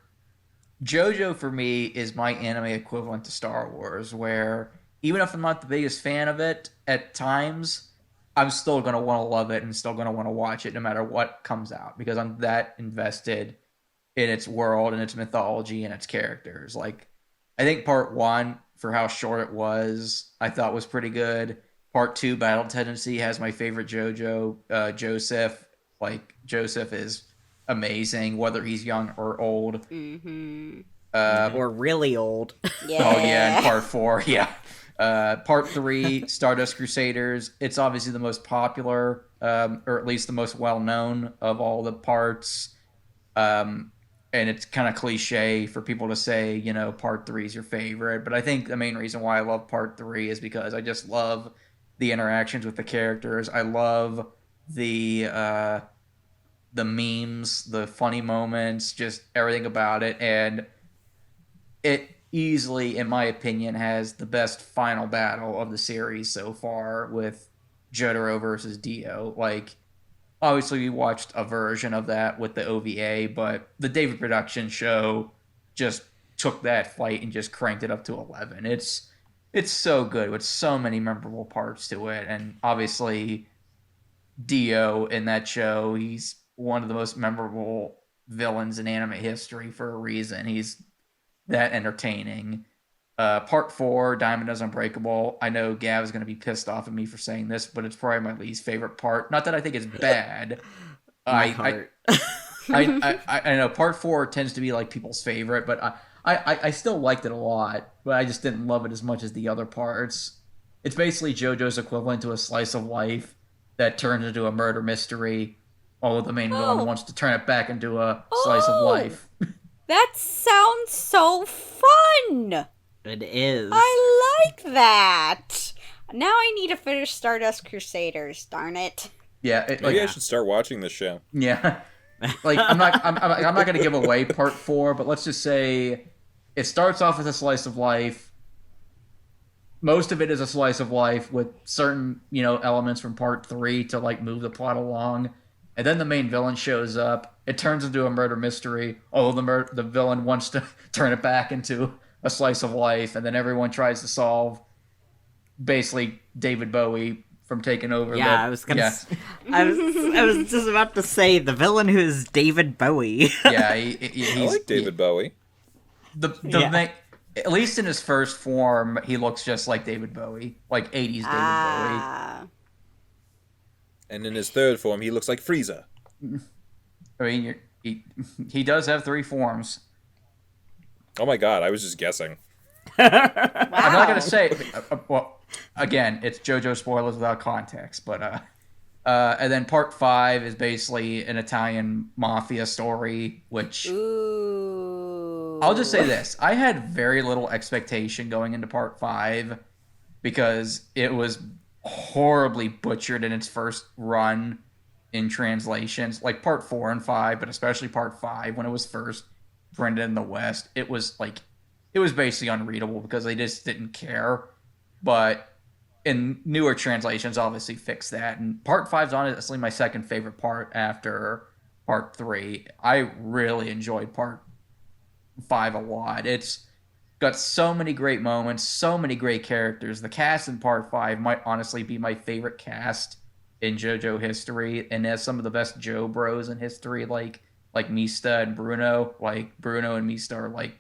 JoJo for me is my anime equivalent to Star Wars, where even if I'm not the biggest fan of it at times, I'm still going to want to love it and still going to want to watch it no matter what comes out, because I'm that invested in its world and its mythology and its characters. Like, I think part 1, for how short it was, I thought was pretty good. Part 2, Battle Tendency, has my favorite JoJo, Joseph. Like, Joseph is amazing, whether he's young or old. Mm-hmm. Or really old. Yeah. Oh yeah, and part 4, yeah. Part 3, Stardust Crusaders. It's obviously the most popular, or at least the most well-known of all the parts. And it's kind of cliche for people to say, you know, part 3 is your favorite. But I think the main reason why I love part 3 is because I just love the interactions with the characters. I love the memes, the funny moments, just everything about it. And it easily, in my opinion, has the best final battle of the series so far, with Jotaro versus Dio. Like, obviously we watched a version of that with the OVA, but the David Production show just took that fight and just cranked it up to 11. It's so good with so many memorable parts to it. And obviously Dio in that show, he's one of the most memorable villains in anime history for a reason. He's that entertaining. Part 4, Diamond is Unbreakable. I know Gav's going to be pissed off at me for saying this, but it's probably my least favorite part. Not that I think it's bad. I know part 4 tends to be like people's favorite, but I still liked it a lot, but I just didn't love it as much as the other parts. it's basically JoJo's equivalent to a slice of life that turns into a murder mystery, although the main villain wants to turn it back into a slice of life. That sounds so fun! It is. I like that! Now I need to finish Stardust Crusaders, darn it. Yeah. Maybe I should start watching this show. Yeah. Like, I'm not going to give away part 4, but let's just say it starts off as a slice of life. Most of it is a slice of life with certain, elements from part 3 to, like, move the plot along. And then the main villain shows up. It turns into a murder mystery, although the villain wants to turn it back into a slice of life, and then everyone tries to solve basically David Bowie from taking over. Yeah, I was just about to say the villain who is David Bowie. Yeah, I like David Bowie. At least in his first form, he looks just like David Bowie, like 80s David Bowie. And in his third form, he looks like Frieza. I mean, he does have 3 forms. Oh my god, I was just guessing. Wow. I'm not going to say... well, again, it's JoJo spoilers without context, but... and then part 5 is basically an Italian mafia story, which... Ooh. I'll just say this. I had very little expectation going into part 5 because it was horribly butchered in its first run in translations. Like part 4 and 5, but especially part 5 when it was first printed in the West. It was basically unreadable because they just didn't care. But in newer translations, obviously fixed that. And part 5 is honestly my second favorite part after part 3. I really enjoyed part 5 a lot. It's got so many great moments, so many great characters. The cast in part 5 might honestly be my favorite cast in JoJo history, and has some of the best Jo bros in history, like Mista and Bruno. Like Bruno and Mista are like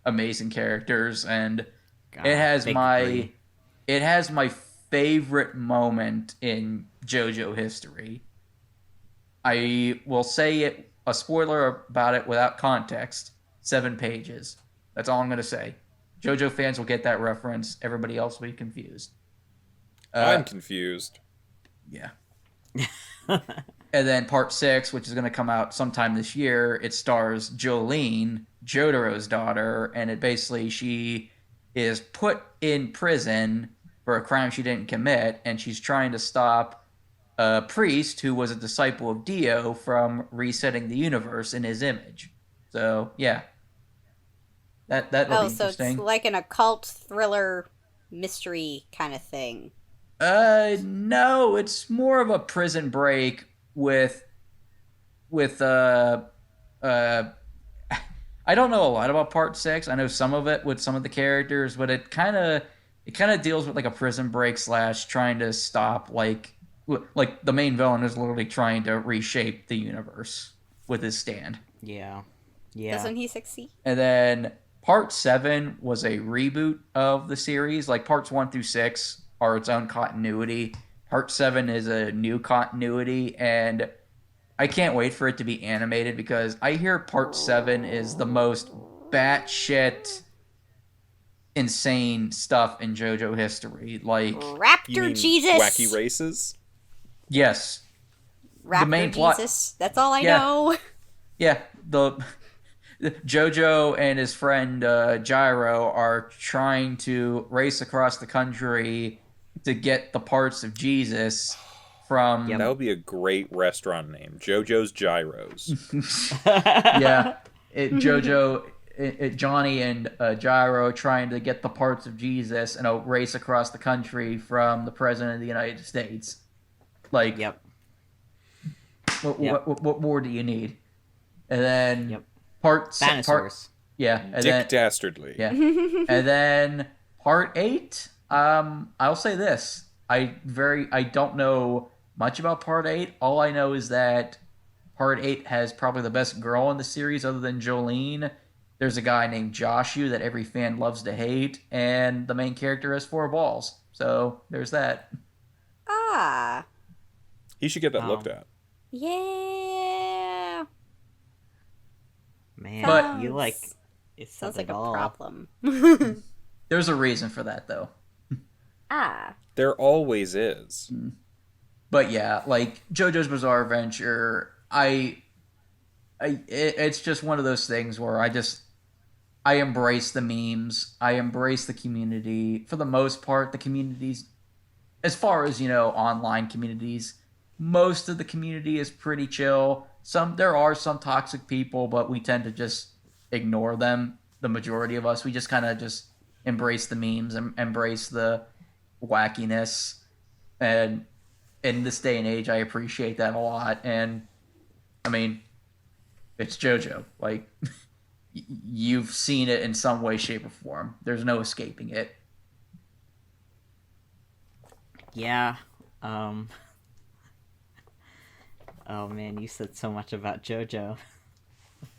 amazing characters, and it has my favorite moment in JoJo history. I will say it, a spoiler about it without context. 7 pages. That's all I'm going to say. JoJo fans will get that reference. Everybody else will be confused. I'm confused. Yeah. And then part 6, which is going to come out sometime this year, it stars Jolene, Jotaro's daughter, and it basically, she is put in prison for a crime she didn't commit, and she's trying to stop a priest who was a disciple of Dio from resetting the universe in his image. So, yeah. That'll be interesting. So it's like an occult thriller mystery kind of thing. No, it's more of a prison break with I don't know a lot about part 6. I know some of it with some of the characters, but it kind of deals with like a prison break / trying to stop like the main villain is literally trying to reshape the universe with his stand. Yeah. Doesn't he succeed? And then part 7 was a reboot of the series. Like parts 1 through 6 are its own continuity. Part 7 is a new continuity, and I can't wait for it to be animated because I hear part 7 is the most batshit insane stuff in JoJo history. Like Raptor Jesus. Wacky races? Yes. Raptor the main plot. Jesus. That's all I know. Yeah, JoJo and his friend Gyro are trying to race across the country to get the parts of Jesus from... That would be a great restaurant name. JoJo's Gyros. Yeah. Johnny and Gyro trying to get the parts of Jesus and a race across the country from the President of the United States. Like, Yep. What more do you need? And then... Yep. Dinosaurs. Yeah. And Dick Dastardly. Yeah. And then part 8, I'll say this. I don't know much about part 8. All I know is that part 8 has probably the best girl in the series other than Jolene. There's a guy named Joshu that every fan loves to hate, and the main character has 4 balls. So there's that. Ah. He should get that looked at. Yeah. Man, But- you like... It Sounds like a all. problem. There's a reason for that, though. Ah. There always is. But yeah, like JoJo's Bizarre Adventure, it's just one of those things where I embrace the memes. I embrace the community. For the most part, the communities, as far as, online communities, most of the community is pretty chill. There are some toxic people, but we tend to just ignore them. The majority of us, we just kind of just embrace the memes and embrace the wackiness. And in this day and age, I appreciate that a lot. And I mean, it's JoJo. Like, you've seen it in some way, shape, or form. There's no escaping it. Yeah. Oh man, you said so much about JoJo.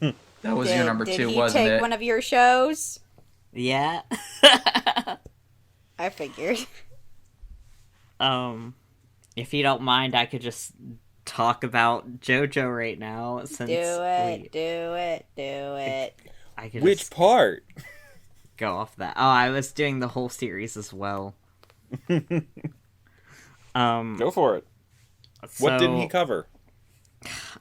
That was your number 2, wasn't it? Did he take one of your shows? Yeah. I figured. If you don't mind, I could just talk about JoJo right now. Since do it. I could Which part? Go off that. Oh, I was doing the whole series as well. Go for it. What didn't he cover?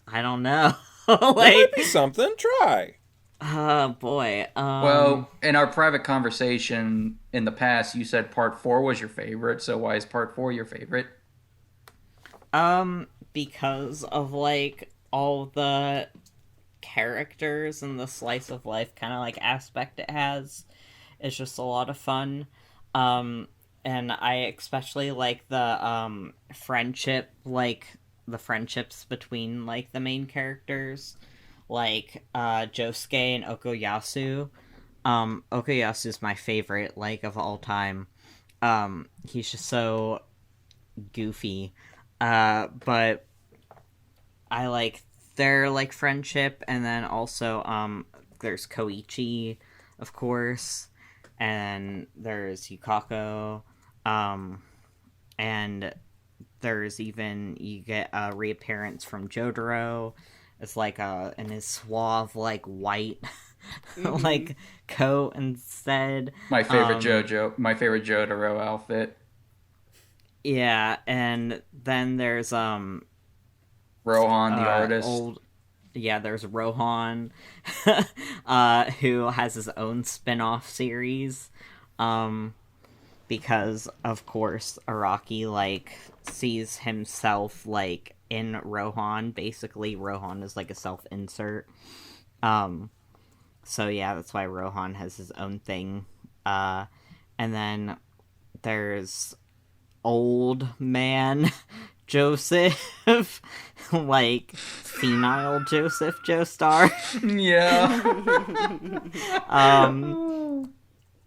I don't know. There might be something. Try. Oh boy. Well, in our private conversation in the past, you said part 4 was your favorite. So why is part 4 your favorite? Because of like all the characters and the slice of life kind of like aspect it has. It's just a lot of fun. And I especially like the friendship, like the friendships between like the main characters, like Josuke and Okuyasu. Okuyasu's my favorite, like, of all time. He's just so goofy. But I like their like friendship, and then also there's Koichi, of course, and there's Yukako, and there's even, you get a reappearance from Jotaro. It's like in his suave like white like coat instead. My favorite Jotaro outfit. Yeah, and then there's Rohan the artist. There's Rohan who has his own spin-off series. Because of course Araki like sees himself like in Rohan. Basically Rohan is like a self-insert. So yeah, that's why Rohan has his own thing. And then there's old man Joseph, like senile Joseph Joestar. Yeah.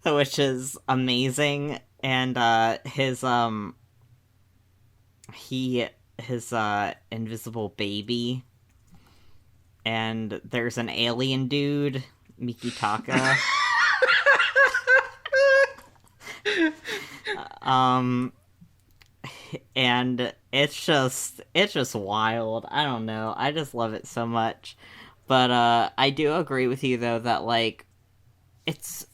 Which is amazing. And his invisible baby. And there's an alien dude, Mikitaka. And it's just wild. I don't know. I just love it so much. But I do agree with you though that like it's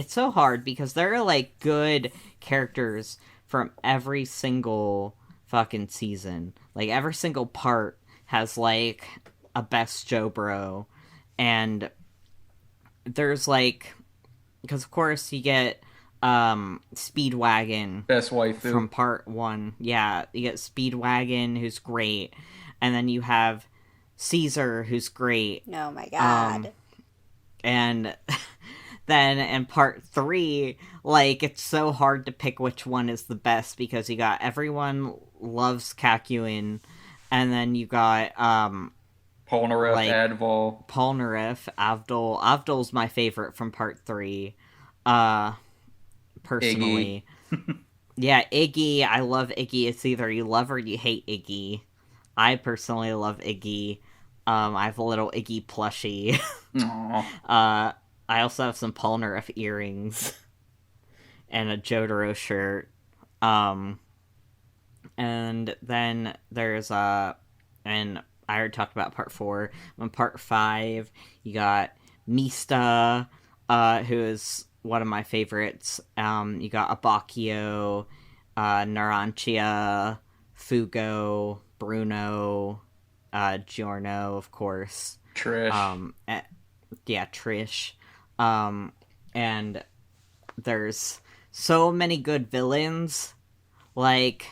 so hard because there are like good characters from every single fucking season. Like every single part has like a best Joe bro, and there's like, because of course you get Speedwagon, best waifu from part 1. Yeah, you get Speedwagon, who's great, and then you have Caesar, who's great. Oh my god. And then in part 3, like, it's so hard to pick which one is the best, because you got everyone loves Kakyoin, and then you got Polnareff, like, Adval. Polnareff, Avdol. Avdol's my favorite from part 3. Personally. Iggy. Yeah, Iggy. I love Iggy. It's either you love or you hate Iggy. I personally love Iggy. I have a little Iggy plushie. Aww. I also have some Polnareff earrings. And a Jotaro shirt. And then there's, and I already talked about part 4. On part 5, you got Mista, who is one of my favorites. You got Abakio, Narantia, Fugo, Bruno, Giorno, of course. Trish. Yeah, Trish. And there's so many good villains. Like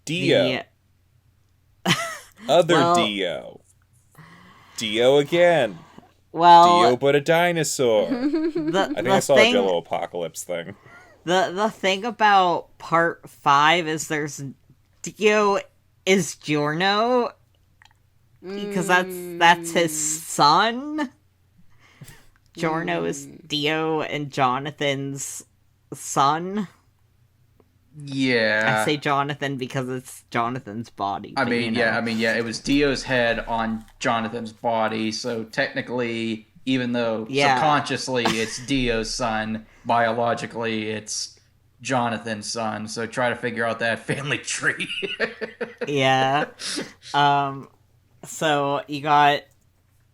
Dio. Dio. Dio again. Well, Dio but a dinosaur. I think I saw a Jello Apocalypse thing. The thing about part 5 is there's Dio is Giorno because that's his son. Giorno is Dio and Jonathan's son. Yeah. I say Jonathan because it's Jonathan's body. I mean, it was Dio's head on Jonathan's body, so technically, even though subconsciously it's Dio's son, biologically it's Jonathan's son, so try to figure out that family tree. Yeah. So you got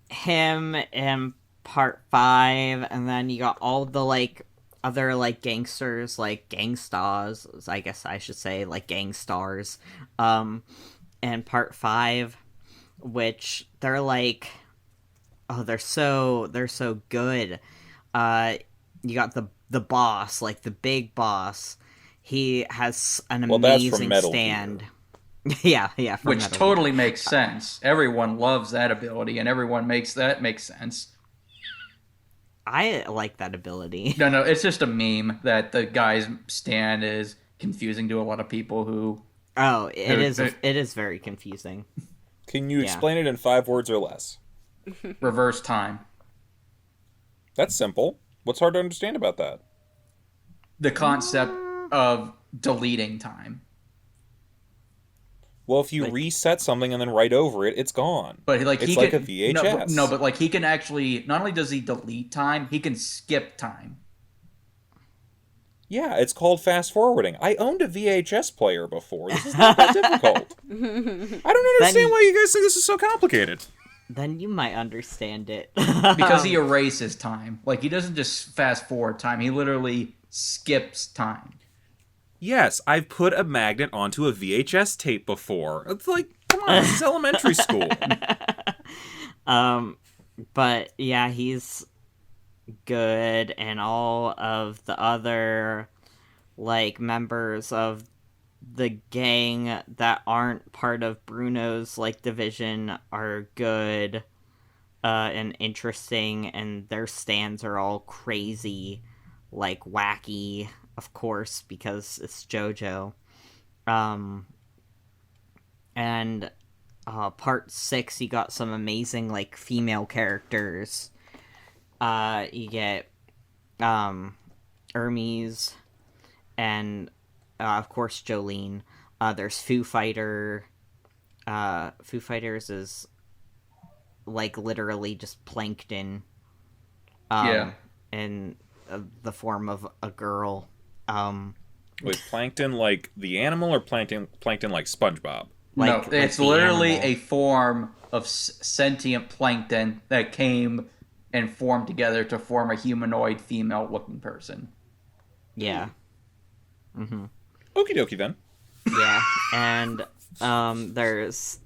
him in part 5, and then you got all the, like, other, like, gangsters, like, gangstars, I guess I should say, like, gangsstars, in part 5, which they're, like, oh, they're so good. You got the boss, like, the big boss. He has an amazing stand. Yeah, which Metal totally makes sense. Everyone loves that ability, and everyone makes sense. I like that ability. No, it's just a meme that the guy's stand is confusing to a lot of people who... Oh, it is very confusing. Can you explain it in 5 words or less? Reverse time. That's simple. What's hard to understand about that? The concept of deleting time. Well, if you reset something and then write over it, it's gone. But like it's like a VHS. But like he can actually, not only does he delete time, he can skip time. Yeah, it's called fast forwarding. I owned a VHS player before. This is not that difficult. I don't understand why you guys think this is so complicated. Then you might understand it. Because he erases time. Like, he doesn't just fast forward time. He literally skips time. Yes, I've put a magnet onto a VHS tape before. It's like, come on, this is elementary school. But yeah, he's good, and all of the other, like, members of the gang that aren't part of Bruno's, like, division are good, and interesting, and their stands are all crazy, like, wacky, of course, because it's JoJo. And part 6, you got some amazing, like, female characters. You get Hermes, and of course Jolene. There's Foo Fighter. Foo Fighters is, like, literally just plankton. In the form of a girl. Wait, plankton like the animal, or plankton like SpongeBob? No, it's literally a form of sentient plankton that came and formed together to form a humanoid female-looking person. Yeah. Mm-hmm. Okie dokie then. Yeah, and there's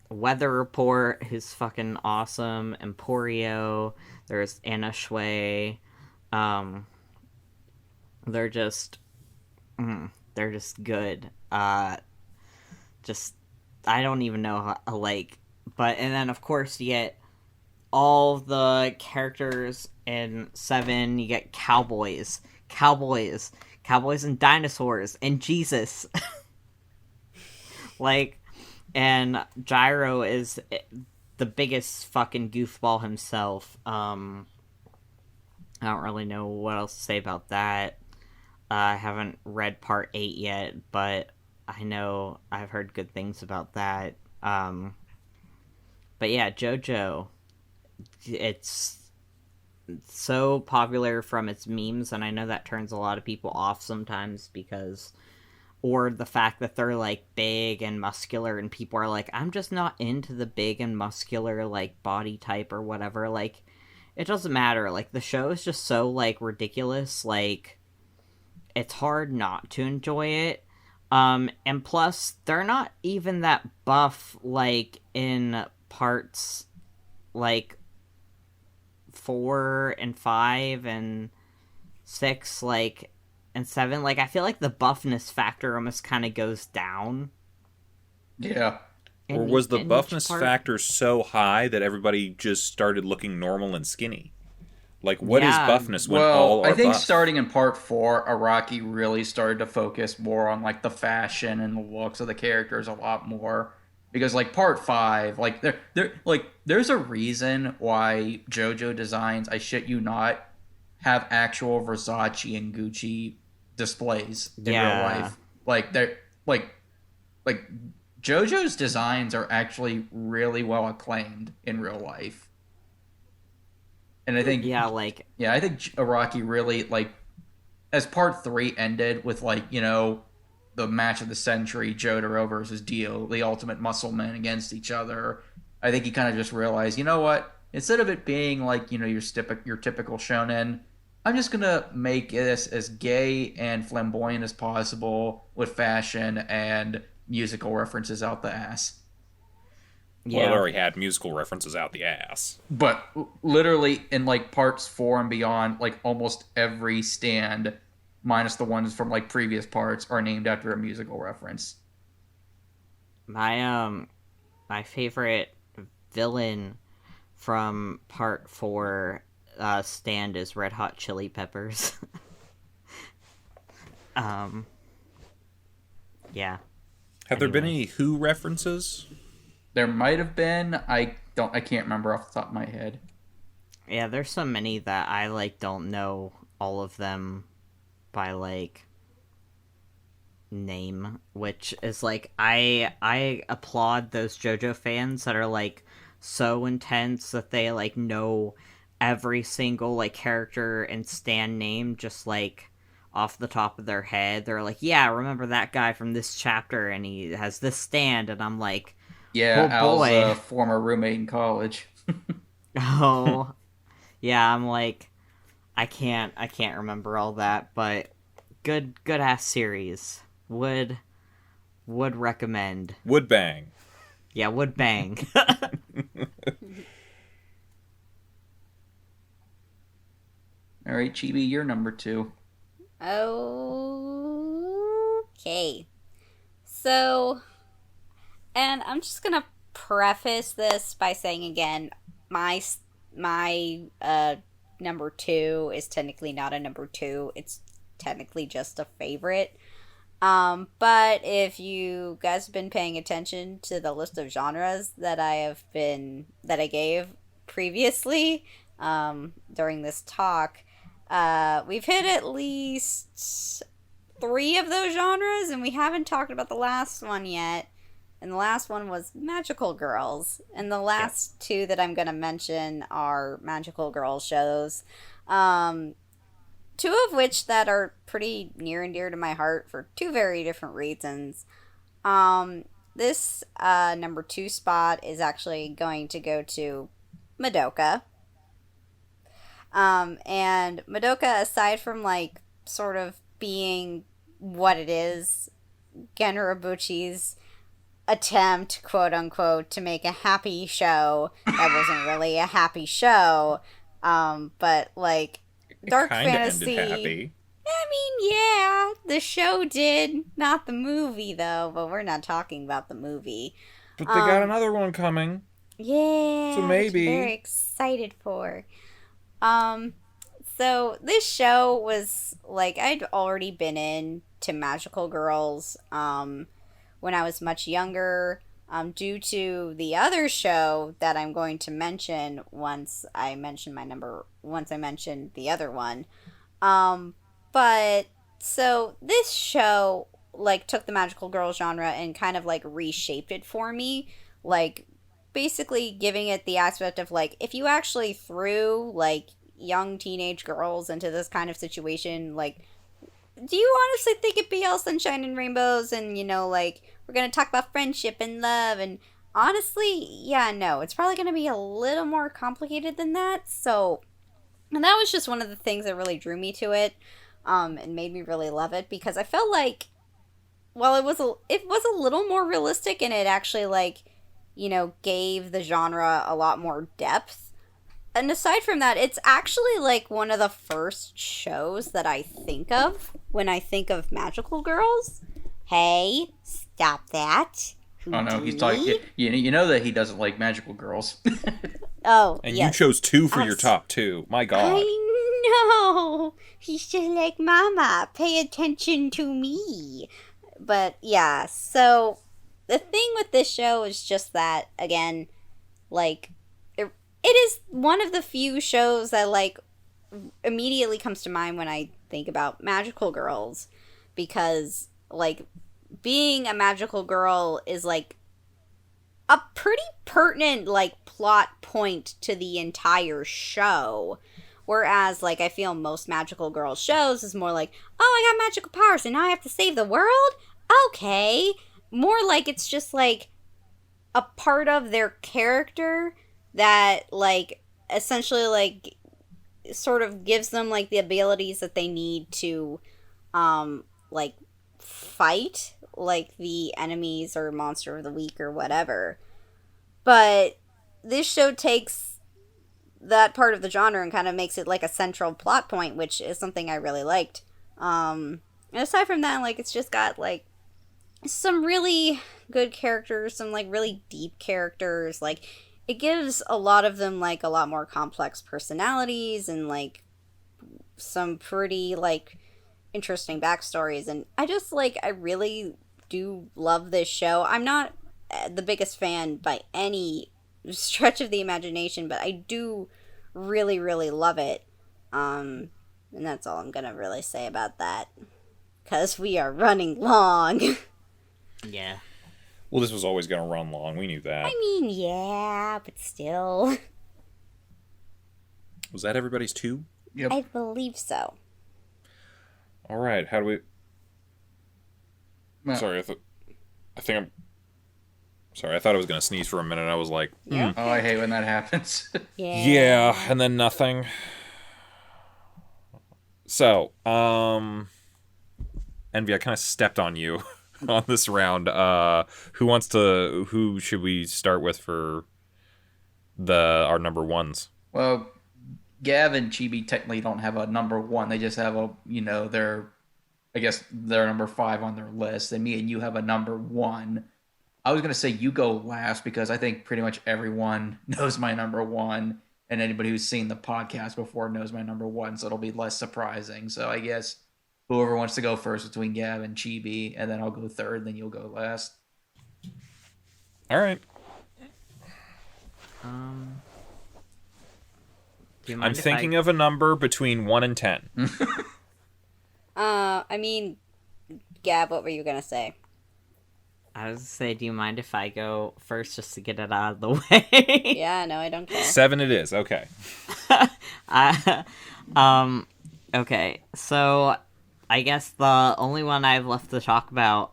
Weather Report, who's fucking awesome. Emporio. There's Anna Shui. They're just good. I don't even know how, like, but, and then of course you get all the characters in 7. You get cowboys and dinosaurs and Jesus. Like, and Gyro is the biggest fucking goofball himself. I don't really know what else to say about that. I haven't read part 8 yet, but I know I've heard good things about that. But yeah, JoJo, it's so popular from its memes, and I know that turns a lot of people off sometimes because, or the fact that they're, like, big and muscular, and people are like, I'm just not into the big and muscular, like, body type or whatever. Like, it doesn't matter. Like, the show is just so, like, ridiculous. Like, it's hard not to enjoy it. And plus, they're not even that buff, like, in parts, like, 4 and 5 and 6, like, and 7. Like, I feel like the buffness factor almost kind of goes down. Yeah. Or was the in buffness factor so high that everybody just started looking normal and skinny? Like, what is buffness when all are I think buff? starting in part 4, Araki really started to focus more on, like, the fashion and the looks of the characters a lot more. Because, like, part 5, like, there's a reason why JoJo designs, I shit you not, have actual Versace and Gucci displays in real life. Like, they're, like, JoJo's designs are actually really well acclaimed in real life. And I think I think Araki really, like, as part 3 ended with, like, you know, the match of the century, Jotaro versus Dio, the ultimate muscle men against each other, I think he kind of just realized, you know what? Instead of it being like, you know, your typical shonen, I'm just gonna make this as gay and flamboyant as possible with fashion and musical references out the ass. Yeah. Well, it already had musical references out the ass. But literally in, like, parts 4 and beyond, like, almost every stand, minus the ones from, like, previous parts, are named after a musical reference. My favorite villain from part 4 stand is Red Hot Chili Peppers. Yeah. Have there been any Who references? There might have been. I can't remember off the top of my head. Yeah, there's so many that I, like, don't know all of them by, like, name, which is, like, I applaud those JoJo fans that are, like, so intense that they, like, know every single, like, character and stand name just, like, off the top of their head. They're like, yeah, remember that guy from this chapter and he has this stand, and I'm like, yeah, oh boy. Al's former roommate in college. Oh, yeah, I'm like, I can't remember all that, but good ass series. Would recommend. Would bang. Yeah, would bang. All right, Chibi, you're number 2. Okay. So, and I'm just gonna preface this by saying again, my number 2 is technically not a number 2. It's technically just a favorite. But if you guys have been paying attention to the list of genres that I gave previously, during this talk, we've hit at least 3 of those genres, and we haven't talked about the last one yet. And the last one was magical girls. And the last 2 that I'm going to mention are magical girl shows. 2 of which that are pretty near and dear to my heart for 2 very different reasons. This number 2 spot is actually going to go to Madoka. And Madoka, aside from, like, sort of being what it is, Gen Urobuchi's attempt, quote unquote, to make a happy show that wasn't really a happy show, but, like, dark fantasy. Ended happy. I mean, yeah, the show did, not the movie though. But we're not talking about the movie. But they got another one coming. Yeah, so maybe. Which I'm very excited for. So this show was, like, I'd already been into magical girls when I was much younger, due to the other show that I'm going to mention once I mention the other one. But so this show, like, took the magical girl genre and kind of, like, reshaped it for me, like, basically giving it the aspect of, like, if you actually threw, like, young teenage girls into this kind of situation, like, do you honestly think it'd be all sunshine and rainbows and, you know, like, we're gonna talk about friendship and love? And honestly, yeah, no, it's probably gonna be a little more complicated than that. So, and that was just one of the things that really drew me to it, and made me really love it, because I felt like while it was a little more realistic, and it actually, like, you know, gave the genre a lot more depth. And aside from that, it's actually, like, one of the first shows that I think of when I think of magical girls. Hey, stop that. Oh no, he's talking. You know that he doesn't like magical girls. Oh, and yes. you chose 2 for your top 2. My God. I know. He's just like, Mama, pay attention to me. But yeah, so the thing with this show is just that, again, like, it is one of the few shows that, like, immediately comes to mind when I think about magical girls, because, like, being a magical girl is, like, a pretty pertinent, like, plot point to the entire show. Whereas, like, I feel most magical girl shows is more like, oh, I got magical powers and now I have to save the world? Okay. More like it's just, like, a part of their character that, like, essentially, like, sort of gives them, like, the abilities that they need to, like, fight, like, the enemies or monster of the week or whatever. But this show takes that part of the genre and kind of makes it, like, a central plot point, which is something I really liked. And aside from that, like, it's just got, like, some really good characters, some, like, really deep characters. Like, it gives a lot of them, like, a lot more complex personalities and, like, some pretty, like, interesting backstories. And I just, like, I really do love this show. I'm not the biggest fan by any stretch of the imagination, but I do really, really love it. And that's all I'm gonna really say about that, because we are running long. Yeah. Well, this was always going to run long. We knew that. I mean, yeah, but still. Was that everybody's 2? Yep. I believe so. All right. How do we... Well, Sorry, I think I'm... Sorry, I thought I was going to sneeze for a minute. I was like, Yeah. Oh, I hate when that happens. Yeah, and then nothing. So, Envy, I kind of stepped on you on this round. Who should we start with for our number 1s? Well, Gav and Chibi technically don't have a number 1. They just have their number 5 on their list. And me and you have a number 1. I was going to say you go last because I think pretty much everyone knows my number 1. And anybody who's seen the podcast before knows my number 1. So it'll be less surprising. So I guess whoever wants to go first between Gav and Chibi, and then I'll go third, then you'll go last. All right. I'm thinking of a number between 1 and 10. I mean, Gab, what were you gonna say? I was gonna say, do you mind if I go first just to get it out of the way? Yeah, no, I don't care. 7 it is. Okay. Okay, so I guess the only one I've left to talk about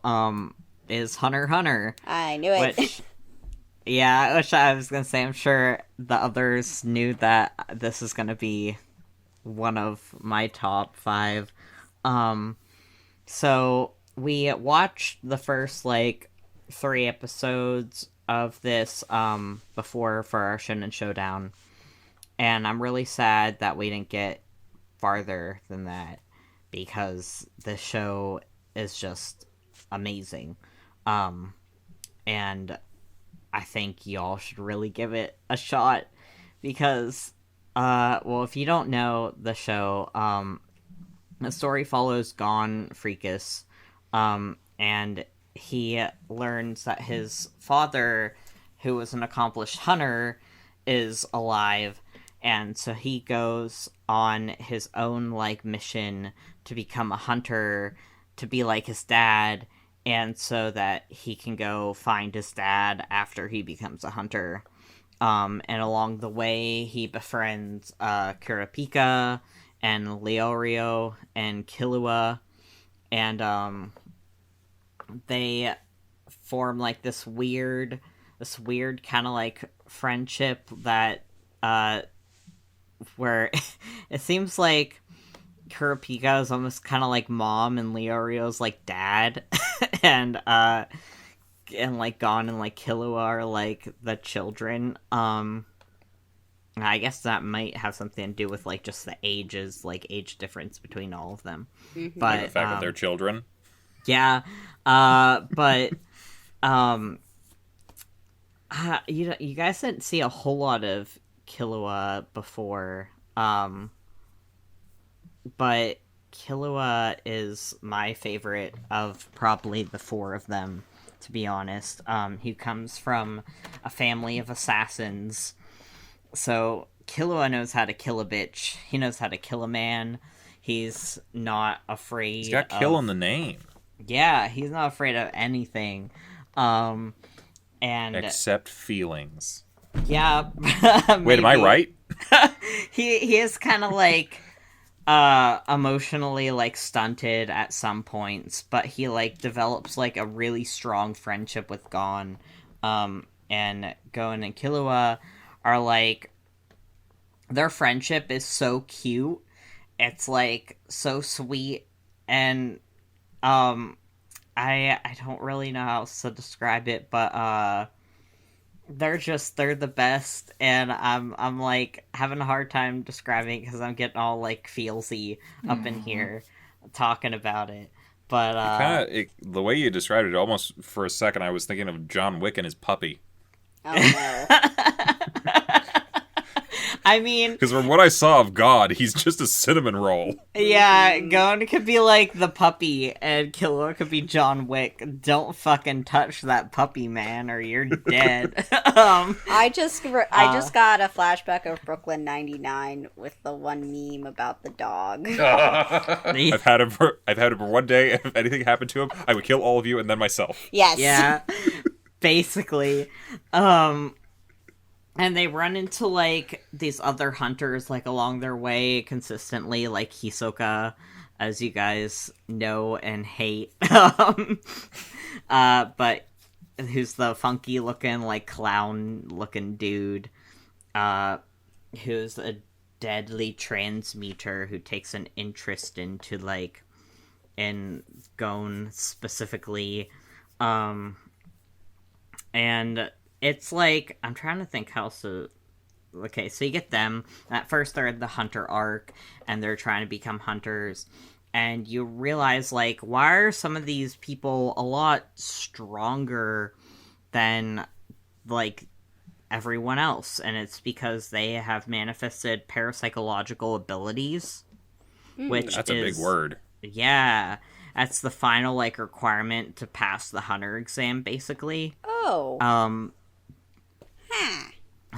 is Hunter x Hunter. I knew it. Which I was gonna say, I'm sure the others knew that this is gonna be one of my top 5. So we watched the first, 3 episodes of this before for our Shonen Showdown, and I'm really sad that we didn't get farther than that, because the show is just amazing. And I think y'all should really give it a shot, because if you don't know the show, the story follows Gon Freakus, and he learns that his father, who was an accomplished hunter, is alive, and so he goes on his own, mission to become a hunter, to be like his dad, and so that he can go find his dad after he becomes a hunter. And along the way, he befriends Kurapika and Leorio and Killua, and they form this weird kind of friendship that where it seems like Kurapika is almost kind of like mom and Leorio's like dad. and like Gon and like Killua are like the children. I guess that might have something to do with like just the age difference between all of them. Mm-hmm. But the fact that they're children. Yeah, but you guys didn't see a whole lot of Killua before, but Killua is my favorite of probably the four of them, to be honest. He comes from a family of assassins, so Killua knows how to kill a bitch. He knows how to kill a man. He's not afraid. He's got kill in the name. Yeah, he's not afraid of anything. And except feelings. Yeah. Wait, am I right? He is kind of like emotionally like stunted at some points, but he like develops like a really strong friendship with Gon. And Gon and Killua are like, their friendship is so cute. It's like so sweet, and I don't really know how else to describe it, but they're the best, and I'm like having a hard time describing it because I'm getting all like feelsy up in here talking about it. But the way you described it, almost for a second, I was thinking of John Wick and his puppy. Oh no. I mean, because from what I saw of God, he's just a cinnamon roll. Yeah, Gon could be like the puppy, and Killua could be John Wick. Don't fucking touch that puppy, man, or you're dead. I just got a flashback of Brooklyn 99 with the one meme about the dog. I've had him for 1 day. If anything happened to him, I would kill all of you and then myself. Yes. Yeah. Basically. And they run into, like, these other hunters, like, along their way consistently, like Hisoka, as you guys know and hate. But who's the funky-looking, like, clown-looking dude, who's a deadly transmuter who takes an interest into, like, in Gon specifically. And it's like, I'm trying to think how else to... Okay, so you get them. At first, they're in the hunter arc, and they're trying to become hunters. And you realize, like, why are some of these people a lot stronger than, like, everyone else? And it's because they have manifested parapsychological abilities. Which That's a big word. Yeah. That's the final, like, requirement to pass the hunter exam, basically. Oh.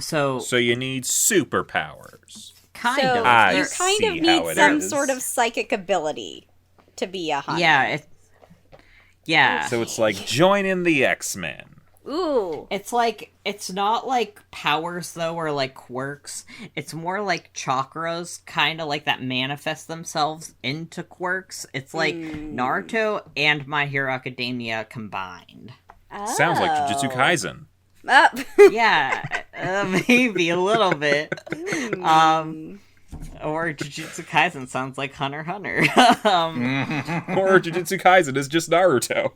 So So you need superpowers. Kind so of. you kind of need some is. sort of psychic ability to be a hunter. Yeah. Yeah. So it's like, join in the X-Men. Ooh. It's like, it's not like powers, though, or like quirks. It's more like chakras, kind of like that manifest themselves into quirks. It's like Naruto and My Hero Academia combined. Oh. Sounds like Jujutsu Kaisen. Yeah, maybe a little bit. Or Jujutsu Kaisen sounds like Hunter x Hunter. Or Jujutsu Kaisen is just Naruto.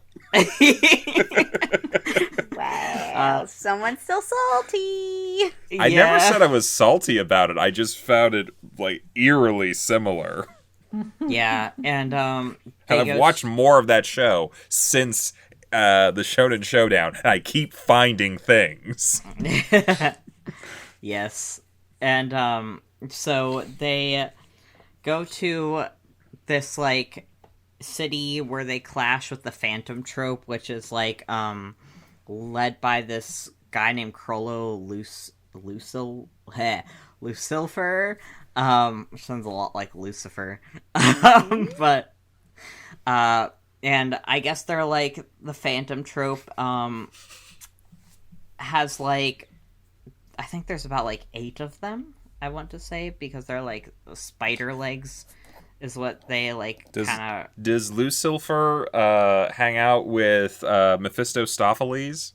Wow. Someone's still salty. I never said I was salty about it. I just found it, like, eerily similar. Yeah, and I've watched more of that show since the Shonen Showdown, and I keep finding things. Yes. And so they go to this, like, city where they clash with the Phantom Trope, which is like led by this guy named Crollo Lucifer, which sounds a lot like Lucifer. But and I guess they're like, the Phantom Trope has, like, I think there's about, like, 8 of them, I want to say, because they're, like, spider legs is what they, like, kind of... Does Lucifer hang out with Mephistopheles?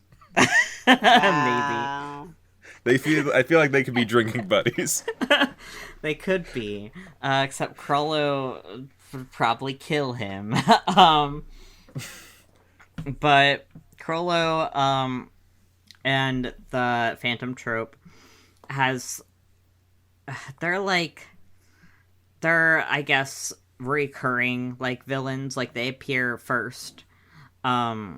Wow. Maybe. I feel like they could be drinking buddies. They could be. Except Crollo would probably kill him. But Crollo, and the Phantom Trope has... They're, I guess, recurring, villains. They appear first. I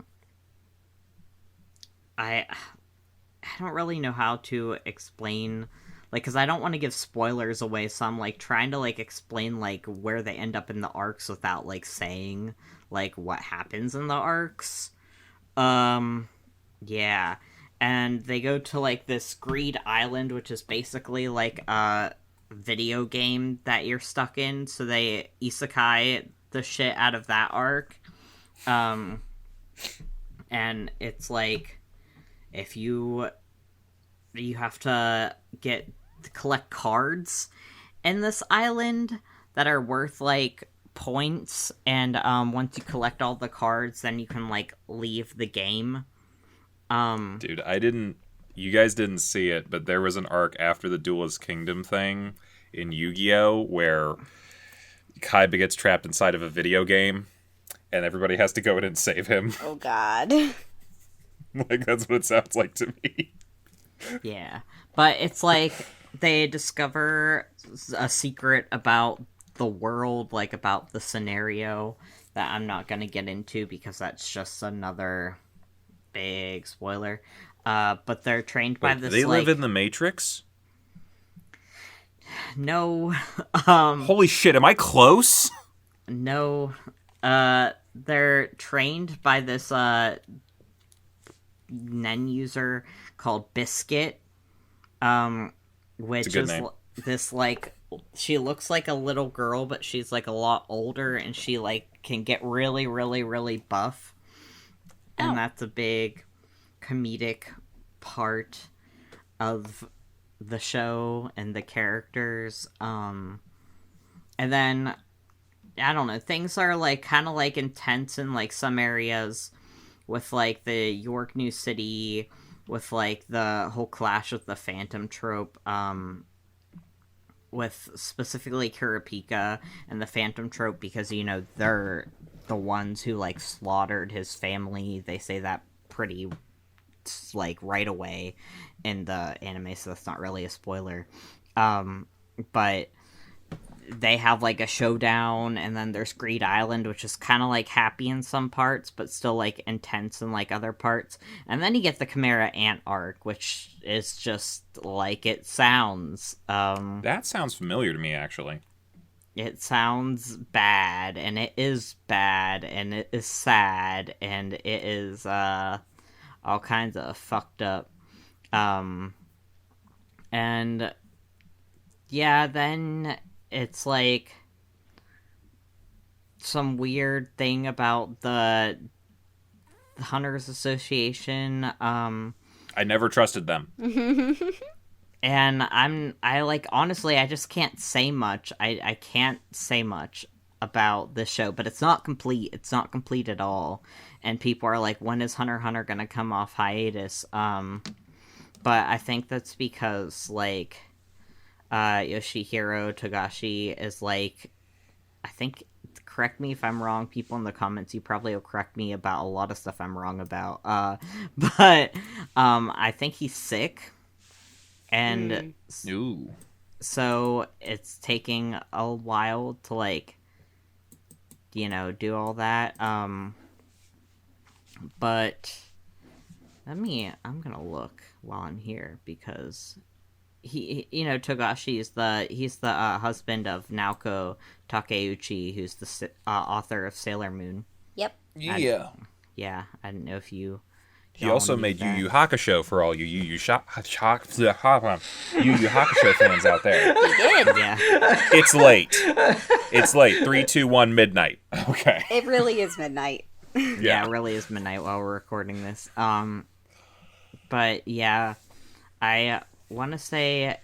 don't really know how to explain, because I don't want to give spoilers away, so I'm, trying to, explain, where they end up in the arcs without, saying, what happens in the arcs. Yeah. And they go to, this Greed Island, which is basically, a video game that you're stuck in, so they isekai the shit out of that arc. And it's, if you have to collect cards in this island that are worth, points, and, once you collect all the cards, then you can, leave the game. Dude, you guys didn't see it, but there was an arc after the Duelist Kingdom thing in Yu-Gi-Oh! Where Kaiba gets trapped inside of a video game, and everybody has to go in and save him. Oh, God. That's what it sounds like to me. Yeah. But it's they discover a secret about the world, about the scenario, that I'm not going to get into because that's just another big spoiler. But they're trained by this. They live in the Matrix? No. Holy shit, am I close? No. They're trained by this Nen user called Biscuit. Which is name. This she looks like a little girl, but she's a lot older, and she can get really, really, really buff. And that's a big comedic part of the show and the characters. And then, I don't know, things are kind of intense in some areas with the York New City, with the whole clash with the Phantom Trope, with specifically Kurapika and the Phantom Trope, because they're the ones who slaughtered his family. They say that pretty right away in the anime, so that's not really a spoiler. But they have a showdown, and then there's Greed Island, which is kind of happy in some parts, but still intense in other parts. And then you get the Chimera Ant arc, which is just it sounds. That sounds familiar to me, actually. It sounds bad, and it is bad, and it is sad, and it is all kinds of fucked up. And yeah, then it's some weird thing about the Hunters Association. I never trusted them. And honestly, I just can't say much. I can't say much about the show, but it's not complete. It's not complete at all. And people are when is Hunter x Hunter gonna come off hiatus? But I think that's because, Yoshihiro Togashi is, I think, correct me if I'm wrong, people in the comments, you probably will correct me about a lot of stuff I'm wrong about, but, I think he's sick, and so it's taking a while to, do all that, but I'm gonna look while I'm here, because Togashi is he's the husband of Naoko Takeuchi, who's the author of Sailor Moon. Yep. Yeah. I didn't know if you... He also made Yu Yu Hakusho for all you Yu Yu Hakusho fans out there. He did. Yeah. It's late. 3, 2, 1, midnight. Okay. It really is midnight. Yeah, it really is midnight while we're recording this. But yeah, I want to say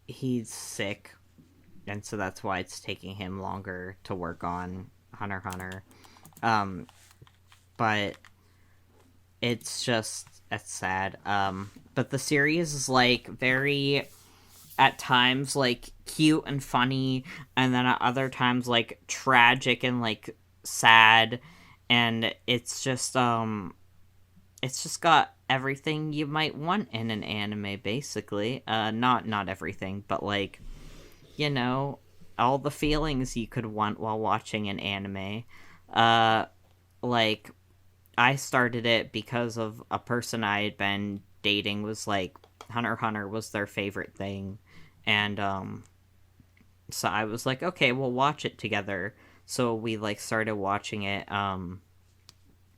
he's sick, and so that's why it's taking him longer to work on Hunter x Hunter. But it's sad. But the series is very, at times cute and funny, and then at other times tragic and sad, and it's just got everything you might want in an anime, basically. Not everything, but like, you know, all the feelings you could want while watching an anime. Like, I started it because of a person I had been dating was like, Hunter x Hunter was their favorite thing, and so I was like, okay, we'll watch it together. So we like started watching it, and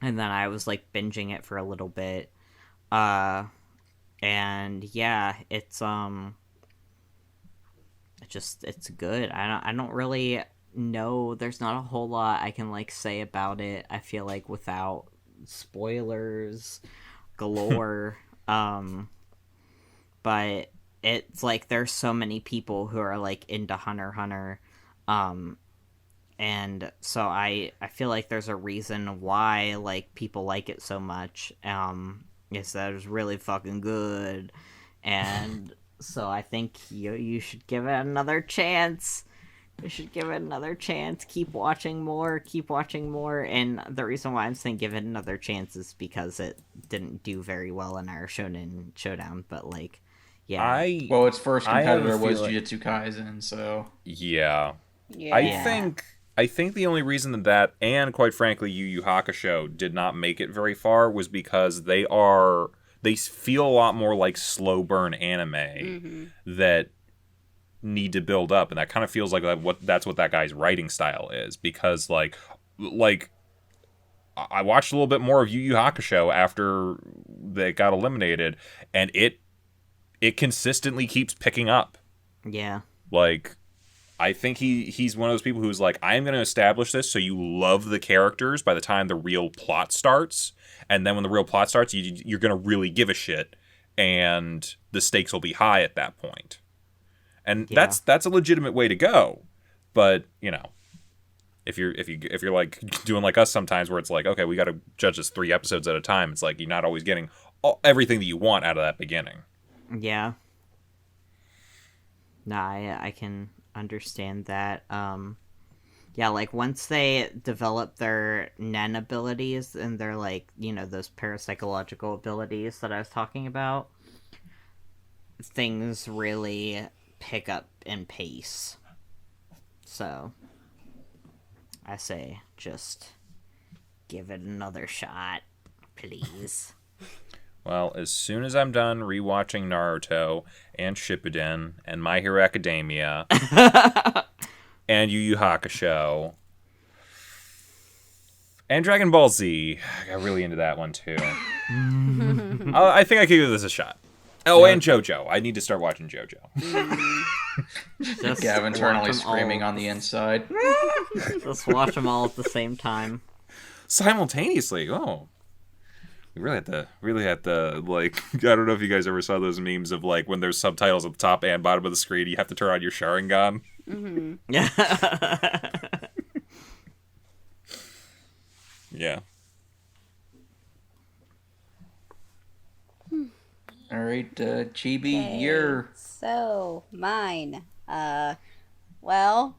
then I was like binging it for a little bit, and yeah, it's good. I don't really know. There's not a whole lot I can like say about it. I feel like without spoilers galore. But it's like there's so many people who are like into Hunter x Hunter, and so I feel like there's a reason why like people like it so much. Is that it's really fucking good, and so I think you should give it another chance. You should give it another chance. Keep watching more. And the reason why I'm saying give it another chance is because it didn't do very well in our Shonen Showdown. But like, yeah. Well, its first competitor was Jujutsu Kaisen, so yeah. Yeah. I think the only reason that and quite frankly Yu Yu Hakusho did not make it very far was because they feel a lot more like slow burn anime that need to build up, and that kind of feels like that's what that guy's writing style is, because like I watched a little bit more of Yu Yu Hakusho after they got eliminated, and it consistently keeps picking up. Yeah. Like, I think he's one of those people who's like, I'm going to establish this so you love the characters by the time the real plot starts, and then when the real plot starts, you're going to really give a shit, and the stakes will be high at that point. And that's a legitimate way to go. But, you know, if you're like doing like us sometimes, where it's like, okay, we got to judge this 3 episodes at a time, it's like you're not always getting everything that you want out of that beginning. Yeah. Nah, I can understand that. Yeah, like once they develop their Nen abilities and their, like, you know, those parapsychological abilities that I was talking about, things really pick up in pace. So I say just give it another shot, please. Well, as soon as I'm done rewatching Naruto and Shippuden and My Hero Academia and Yu Yu Hakusho and Dragon Ball Z, I got really into that one too. I think I could give this a shot. Oh, and JoJo. I need to start watching JoJo. Gavin internally screaming on the inside. Just watch them all at the same time. Simultaneously. Oh. We really had to, like, I don't know if you guys ever saw those memes of, like, when there's subtitles at the top and bottom of the screen, you have to turn on your Sharingan. Mm-hmm. Yeah. All right, Chibi, you're... So, mine. Well,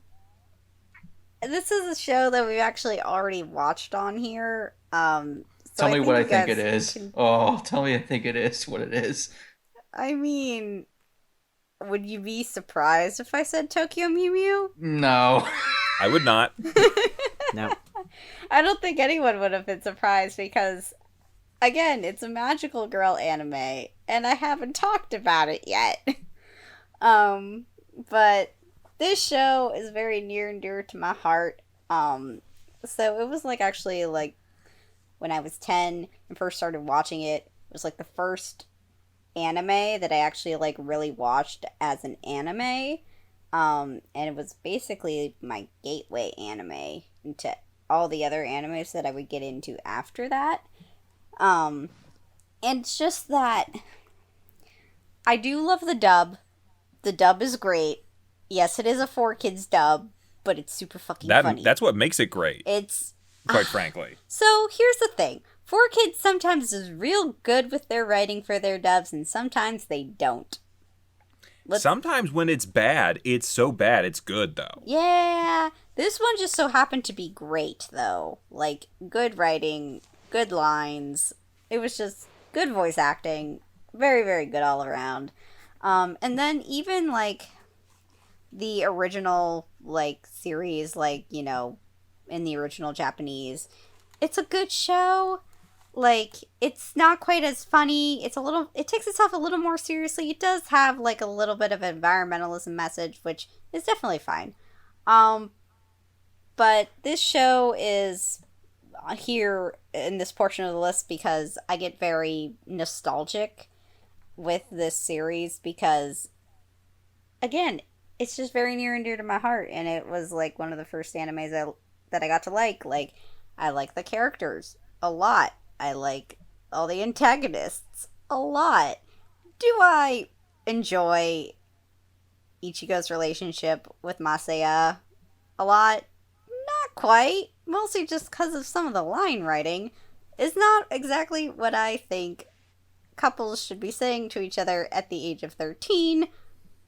this is a show that we've actually already watched on here. Tell me what I think it is. Oh, tell me I think it is what it is. I mean, would you be surprised if I said Tokyo Mew Mew? No. I would not. No. I don't think anyone would have been surprised because, again, it's a magical girl anime, and I haven't talked about it yet. But this show is very near and dear to my heart. So it was like actually like when I was 10 and first started watching it, it was like the first anime that I actually like really watched as an anime. And it was basically my gateway anime into all the other animes that I would get into after that. And it's just that I do love the dub. The dub is great. Yes, it is a 4Kids dub, but it's super fucking funny. That's what makes it great. It's quite frankly. So here's the thing. 4Kids sometimes is real good with their writing for their dubs, and sometimes they don't. Sometimes when it's bad, it's so bad it's good, though. Yeah, This one just so happened to be great, though. Like, good writing, good lines. It was just good voice acting. Very, very good all around. And then even, like, the original, like, series, like, you know, in the original Japanese, it's a good show. Like, it's not quite as funny. It takes itself a little more seriously. It does have, like, a little bit of an environmentalism message, which is definitely fine. But this show is here in this portion of the list because I get very nostalgic with this series because, again, it's just very near and dear to my heart, and it was, like, one of the first animes that I got to like. Like, I like the characters a lot. I like all the antagonists a lot. Do I enjoy Ichigo's relationship with Masaya a lot? Not quite. Mostly just because of some of the line writing. It's not exactly what I think couples should be saying to each other at the age of 13.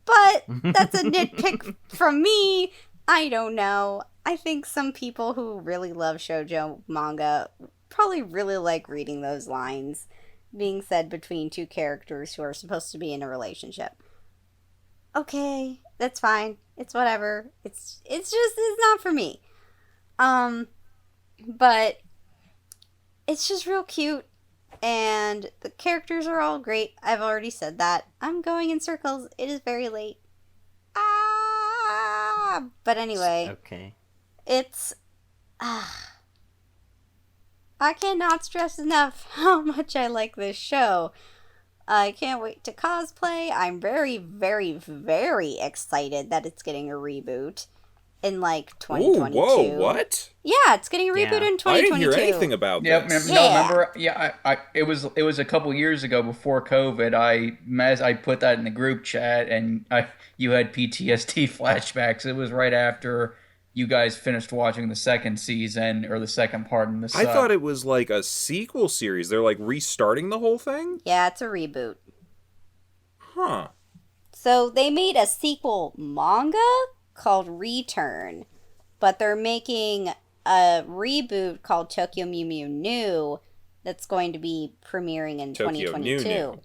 But that's a nitpick from me. I don't know. I think some people who really love shoujo manga probably really like reading those lines being said between two characters who are supposed to be in a relationship. Okay, that's fine. It's whatever. It's not for me. But it's just real cute, and the characters are all great. I've already said that. I'm going in circles. It is very late. But anyway. Okay. It's... I cannot stress enough how much I like this show. I can't wait to cosplay. I'm very, very, very excited that it's getting a reboot in, like, 2022. Ooh, whoa, what? Yeah, it's getting a reboot in 2022. I didn't hear anything about this. No, remember? Yeah, it was a couple years ago before COVID. I put that in the group chat, and you had PTSD flashbacks. It was right after you guys finished watching the second season, or the second part in the sub. I thought it was like a sequel series. They're like restarting the whole thing? Yeah, it's a reboot. Huh. So they made a sequel manga called Return, but they're making a reboot called Tokyo Mew Mew New that's going to be premiering in Tokyo 2022. New.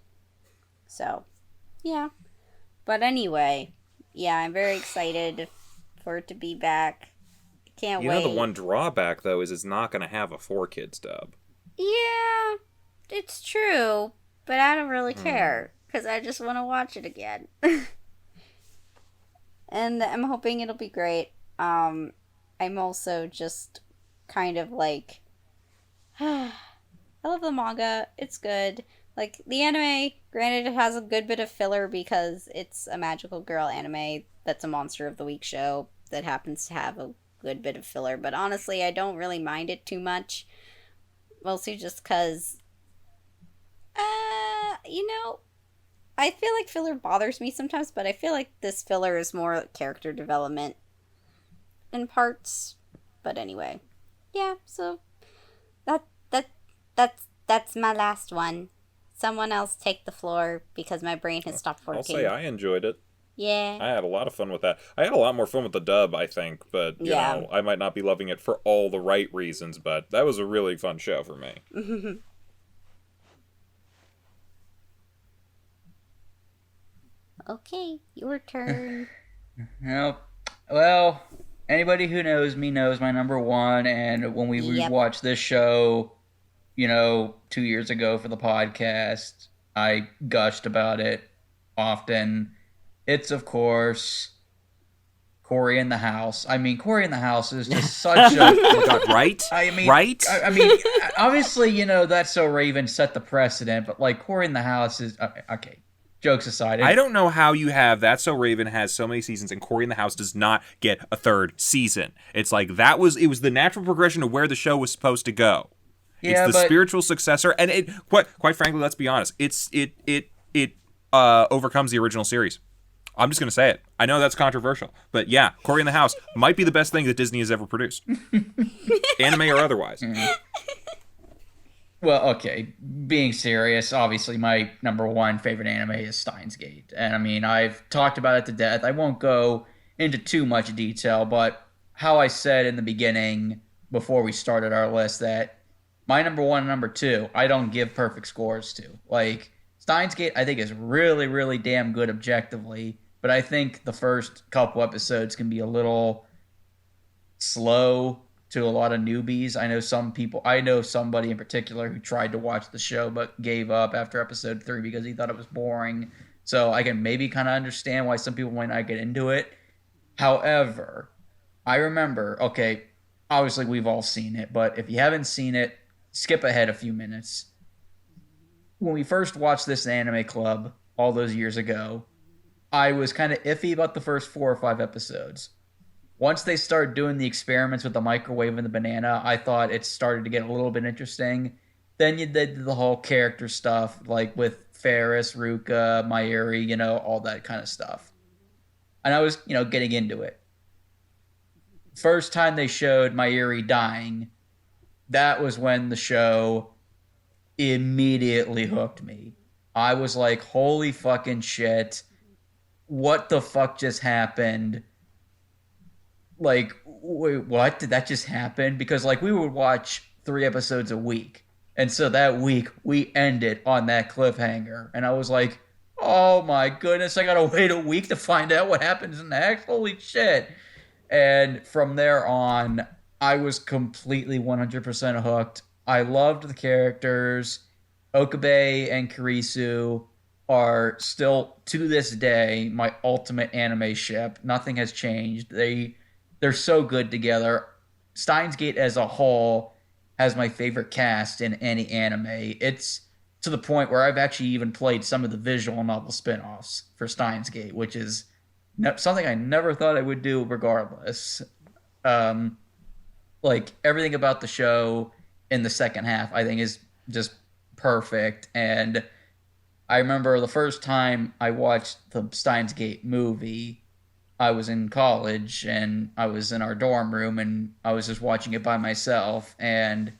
So, yeah. But anyway, yeah, I'm very excited for it to be back. Can't wait. You know, the one drawback, though, is it's not going to have a 4Kids dub. Yeah, it's true, but I don't really care, because I just want to watch it again. And I'm hoping it'll be great. I'm also just kind of like... I love the manga. It's good. Like, the anime, granted, it has a good bit of filler because it's a magical girl anime that's a Monster of the Week show that happens to have a good bit of filler. But honestly, I don't really mind it too much. Mostly just because... you know... I feel like filler bothers me sometimes, but I feel like this filler is more character development in parts. But anyway, yeah. So that's my last one. Someone else take the floor because my brain has stopped working. I'll say I enjoyed it. Yeah. I had a lot of fun with that. I had a lot more fun with the dub, I think, but you know, I might not be loving it for all the right reasons, but that was a really fun show for me. Okay, your turn. Well, anybody who knows me knows my number one, and when we rewatched this show, 2 years ago for the podcast, I gushed about it often. It's, of course, Cory in the House. I mean, Cory in the House is just such a... Oh God, right? I mean, right? I mean, obviously, That's So Raven set the precedent, but, like, Cory in the House is... Okay. Jokes aside. I don't know how you have That's So Raven has so many seasons and Cory in the House does not get a third season. It's like it was the natural progression of where the show was supposed to go. Yeah, it's the spiritual successor, and it quite frankly, let's be honest, it overcomes the original series. I'm just gonna say it. I know that's controversial, but yeah, Cory in the House might be the best thing that Disney has ever produced, anime or otherwise. Well, okay, being serious, obviously my number one favorite anime is Steins Gate. And I mean, I've talked about it to death. I won't go into too much detail, but how I said in the beginning before we started our list that my number one and number two, I don't give perfect scores to. Like, Steins Gate, I think, is really, really damn good objectively, but I think the first couple episodes can be a little slow to a lot of newbies. I know somebody in particular who tried to watch the show but gave up after episode 3 because he thought it was boring. So I can maybe kind of understand why some people might not get into it. However, I remember, okay, obviously we've all seen it, but if you haven't seen it, skip ahead a few minutes. When we first watched this in Anime Club all those years ago, I was kind of iffy about the first 4 or 5 episodes. Once they started doing the experiments with the microwave and the banana, I thought it started to get a little bit interesting. Then you did the whole character stuff, like with Ferris, Ruka, Mayuri, all that kind of stuff. And I was, getting into it. First time they showed Mayuri dying, that was when the show immediately hooked me. I was like, holy fucking shit. What the fuck just happened? Like, wait, what? Did that just happen? Because, like, we would watch 3 episodes a week. And so that week, we ended on that cliffhanger. And I was like, oh my goodness, I gotta wait a week to find out what happens next? Holy shit. And from there on, I was completely 100% hooked. I loved the characters. Okabe and Kurisu are still, to this day, my ultimate anime ship. Nothing has changed. They're so good together. Steins Gate as a whole has my favorite cast in any anime. It's to the point where I've actually even played some of the visual novel spin-offs for Steins Gate, which is something I never thought I would do regardless. Like, everything about the show in the second half, I think, is just perfect. And I remember the first time I watched the Steins Gate movie, I was in college and I was in our dorm room and I was just watching it by myself. And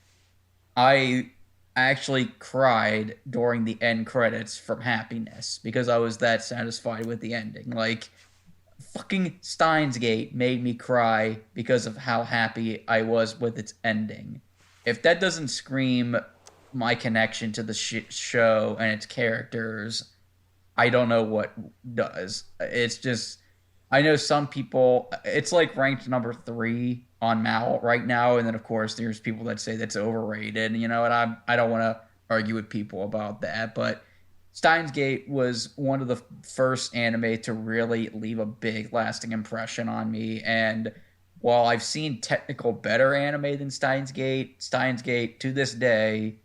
I actually cried during the end credits from happiness because I was that satisfied with the ending. Like, fucking Steins Gate made me cry because of how happy I was with its ending. If that doesn't scream my connection to the show and its characters, I don't know what does. It's just, I know some people, it's like ranked number 3 on Mal right now, and then of course there's people that say that's overrated, and I don't want to argue with people about that, but Steins Gate was one of the first anime to really leave a big lasting impression on me. And while I've seen technical better anime than Steins Gate to this day,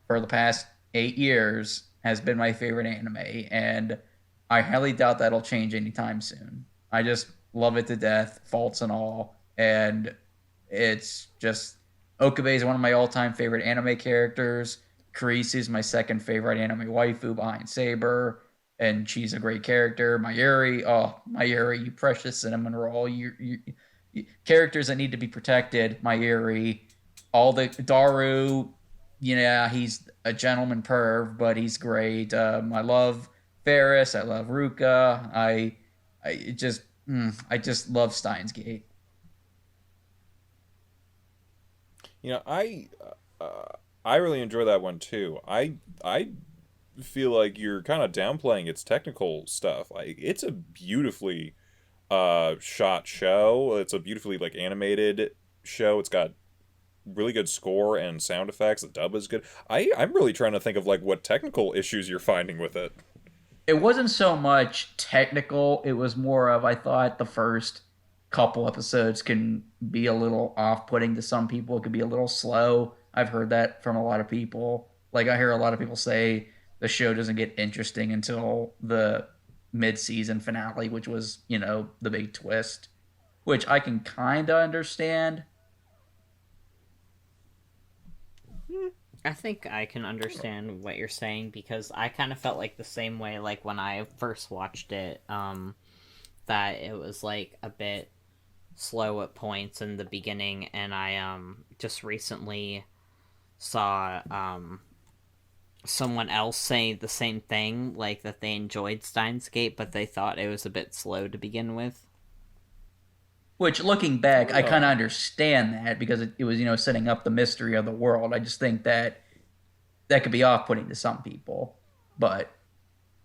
for the past 8 years, has been my favorite anime. And I highly doubt that'll change anytime soon. I just love it to death, faults and all. And it's just, Okabe is one of my all-time favorite anime characters. Carice is my second favorite anime waifu behind Saber, and she's a great character. Mayuri, you precious cinnamon roll. You characters that need to be protected. Mayuri, all the Daru, he's a gentleman perv, but he's great. I love Ferris. I love Ruka. I just love Steins Gate. I really enjoy that one too. I feel like you're kind of downplaying its technical stuff. Like, it's a beautifully shot show. It's a beautifully animated show. It's got really good score and sound effects. The dub is good. I'm really trying to think of what technical issues you're finding with it. It wasn't so much technical. It was more of, I thought the first couple episodes can be a little off-putting to some people. It could be a little slow. I've heard that from a lot of people. Like, I hear a lot of people say the show doesn't get interesting until the mid-season finale, which was, the big twist, which I can kind of understand. I think I can understand what you're saying, because I kind of felt like the same way, when I first watched it, that it was, a bit slow at points in the beginning, and I, just recently saw, someone else say the same thing, that they enjoyed Steins Gate, but they thought it was a bit slow to begin with. Which, looking back, I kind of understand that because it was, setting up the mystery of the world. I just think that could be off-putting to some people. But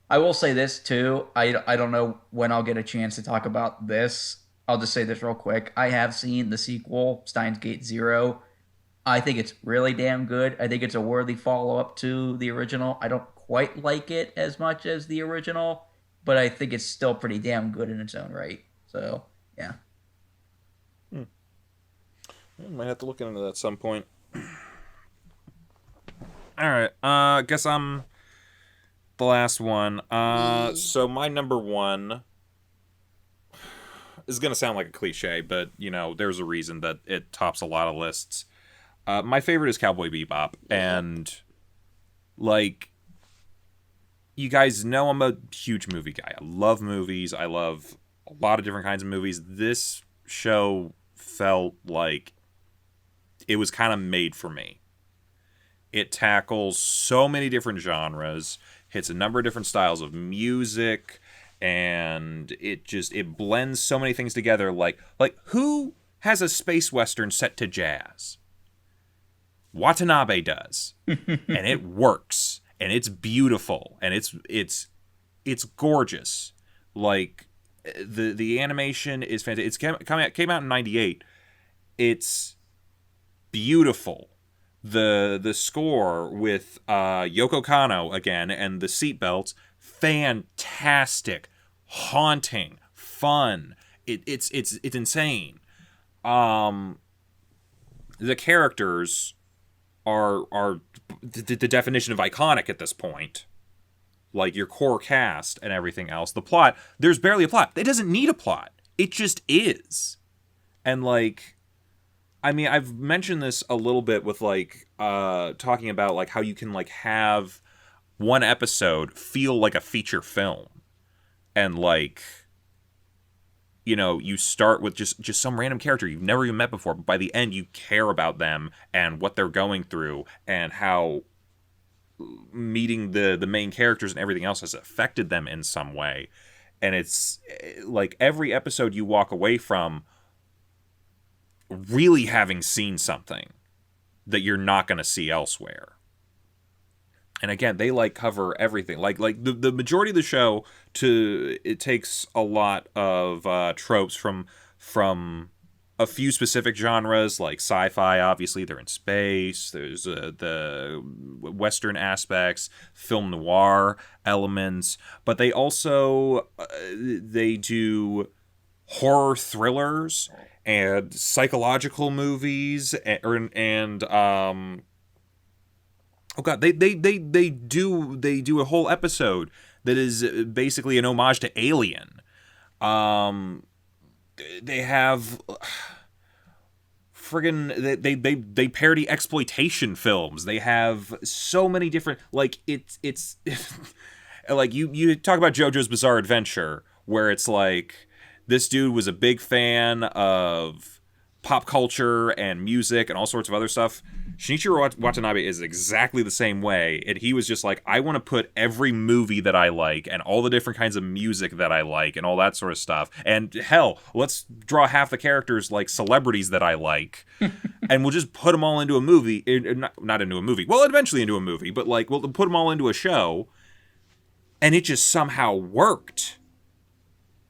I will say this, too. I don't know when I'll get a chance to talk about this. I'll just say this real quick. I have seen the sequel, Steins Gate Zero. I think it's really damn good. I think it's a worthy follow-up to the original. I don't quite like it as much as the original, but I think it's still pretty damn good in its own right. So, yeah. I might have to look into that at some point. Alright, guess I'm the last one. So my number one is going to sound like a cliche, but, there's a reason that it tops a lot of lists. My favorite is Cowboy Bebop, and, you guys know I'm a huge movie guy. I love movies. I love a lot of different kinds of movies. This show felt like it was kind of made for me. It tackles so many different genres, hits a number of different styles of music, and it blends so many things together. Like who has a space western set to jazz? Watanabe does. And it works. And it's beautiful. And it's gorgeous. Like, the animation is fantastic. It came out in 98. It's beautiful. The score with Yoko Kanno again and the seatbelts, fantastic, haunting, fun. It's insane. The characters are the definition of iconic at this point. Like your core cast and everything else. The plot, there's barely a plot. It doesn't need a plot. It just is. And I've mentioned this a little bit with talking about how you can have one episode feel like a feature film. And you start with just some random character you've never even met before, but by the end you care about them and what they're going through and how meeting the main characters and everything else has affected them in some way. And it's every episode you walk away from really having seen something that you're not going to see elsewhere. And again, they cover everything. The majority of the show, it takes a lot of tropes from a few specific genres, like sci-fi. Obviously, they're in space. There's the Western aspects, film noir elements, but they also they do horror thrillers and psychological movies and oh god, they do a whole episode that is basically an homage to Alien. They have they parody exploitation films. They have so many different it's you talk about JoJo's Bizarre Adventure, where it's this dude was a big fan of pop culture and music and all sorts of other stuff. Shinichiro Watanabe is exactly the same way, and he was just I want to put every movie that I like and all the different kinds of music that I like and all that sort of stuff, and hell, let's draw half the characters like celebrities that I like, and we'll just put them all into a movie, not into a movie, well, eventually into a movie, but we'll put them all into a show, and it just somehow worked.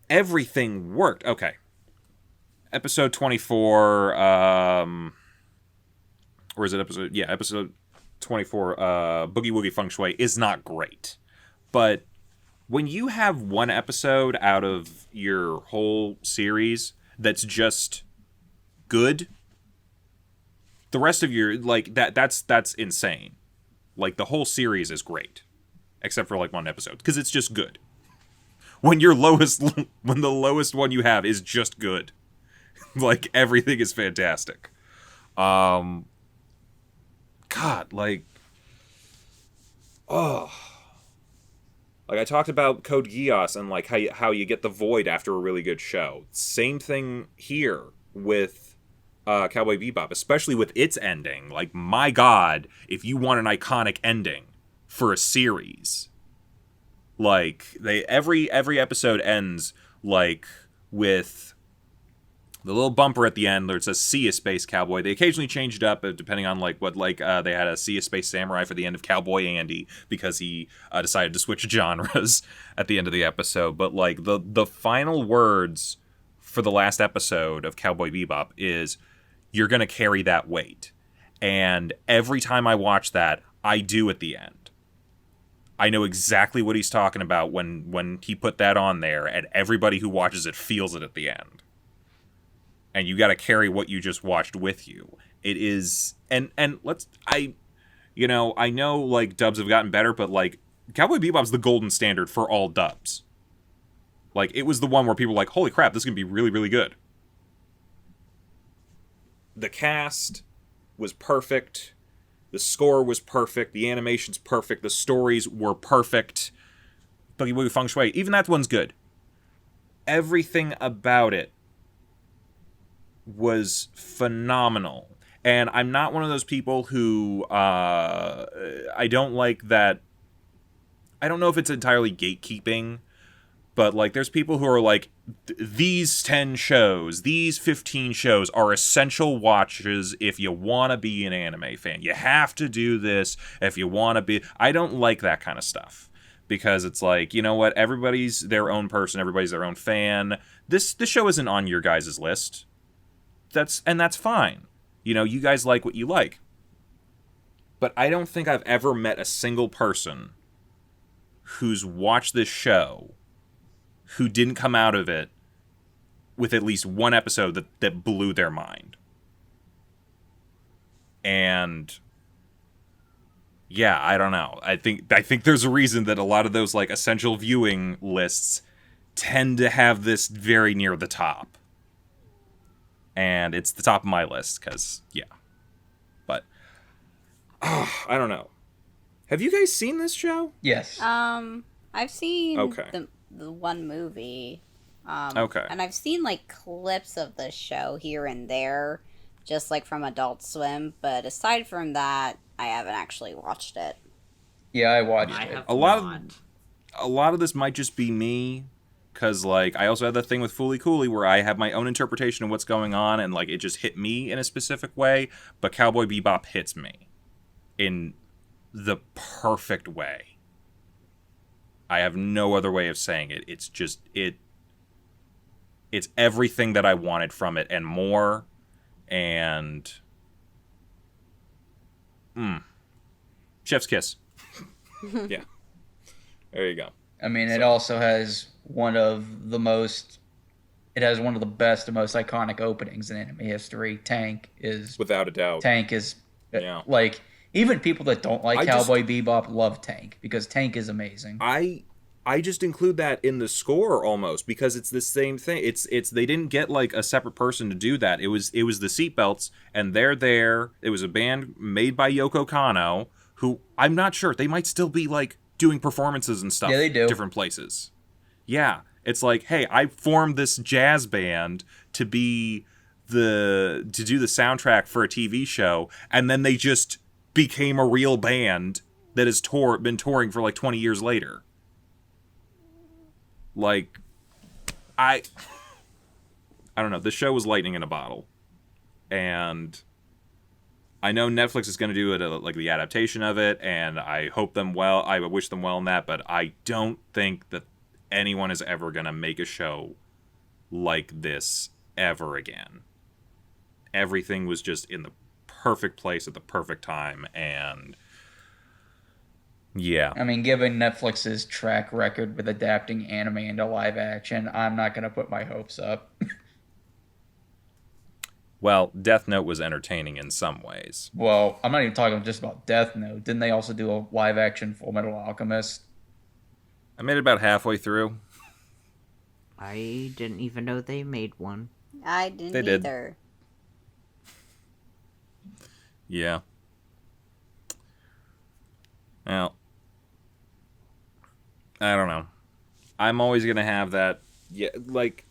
Everything worked. Okay. Episode 24, or is it episode 24, Boogie Woogie Feng Shui is not great. But when you have one episode out of your whole series that's just good, the rest of your, that's insane. The whole series is great. Except for, one episode. Because it's just good. When the lowest one you have is just good. Everything is fantastic. God, I talked about Code Geass and how you get the void after a really good show. Same thing here with Cowboy Bebop, especially with its ending. My God, if you want an iconic ending for a series, every episode ends with the little bumper at the end where it says "See Ya, Space Cowboy." They occasionally changed it up depending on like what they had a "See Ya, Space Samurai" for the end of Cowboy Andy because he decided to switch genres at the end of the episode. But like the final words for the last episode of Cowboy Bebop is, "You're gonna carry that weight," and every time I watch that, I do at the end. I know exactly what he's talking about when he put that on there, and everybody who watches it feels it at the end. And you got to carry what you just watched with you. It is, and I know like dubs have gotten better, but like Cowboy Bebop's the golden standard for all dubs. Like it was the one where people were like, holy crap, this is gonna be really, really good. The cast was perfect. The score was perfect. The animation's perfect. The stories were perfect. Boogie Woogie Feng Shui, even that one's good. Everything about it was phenomenal. And I'm not one of those people who I don't like that. I don't know if it's entirely gatekeeping, but like there's people who are like, these 10 shows, these 15 shows are essential watches if you want to be an anime fan. You have to do this if you want to be. I don't like that kind of stuff. Because it's like, you know what, everybody's their own person, everybody's their own fan. This show isn't on your guys' list. That's fine. You know, you guys like what you like. But I don't think I've ever met a single person who's watched this show who didn't come out of it with at least one episode that blew their mind. And yeah, I don't know. I think there's a reason that a lot of those like essential viewing lists tend to have this very near the top. And it's the top of my list because, yeah. But I don't know. Have you guys seen this show? Yes. I've seen Okay. the one movie. Okay. And I've seen like clips of the show here and there, just like from Adult Swim. But aside from that, I haven't actually watched it. Yeah, I watched I it. have A lot not. A lot of this might just be me. Because, like, I also had that thing with Fooly Cooley where I have my own interpretation of what's going on and, like, it just hit me in a specific way. But Cowboy Bebop hits me in the perfect way. I have no other way of saying it. It's just, it's everything that I wanted from it and more. And, chef's kiss. Yeah. There you go. I mean, it also has one of the best and most iconic openings in anime history. Tank is Without a doubt. Yeah. Like, even people that don't like Cowboy Bebop love Tank because Tank is amazing. I just include that in the score almost because it's the same thing. It's they didn't get like a separate person to do that. It was the Seatbelts, and they're there. It was a band made by Yoko Kanno, who I'm not sure, they might still be like doing performances and stuff. Yeah, they do. Different places. Yeah, it's like, hey, I formed this jazz band to do the soundtrack for a TV show, and then they just became a real band that has been touring for like 20 years later. Like, I don't know. This show was lightning in a bottle, and I know Netflix is going to do it, like the adaptation of it, and I hope them well. I wish them well in that, but I don't think that anyone is ever going to make a show like this ever again. Everything was just in the perfect place at the perfect time, and yeah. I mean, given Netflix's track record with adapting anime into live action, I'm not going to put my hopes up. Well, Death Note was entertaining in some ways. Well, I'm not even talking just about Death Note. Didn't they also do a live action Full Metal Alchemist? I made it about halfway through. I didn't even know they made one. I didn't They did. either. Yeah. Well, I don't know. I'm always going to have that. Yeah, like.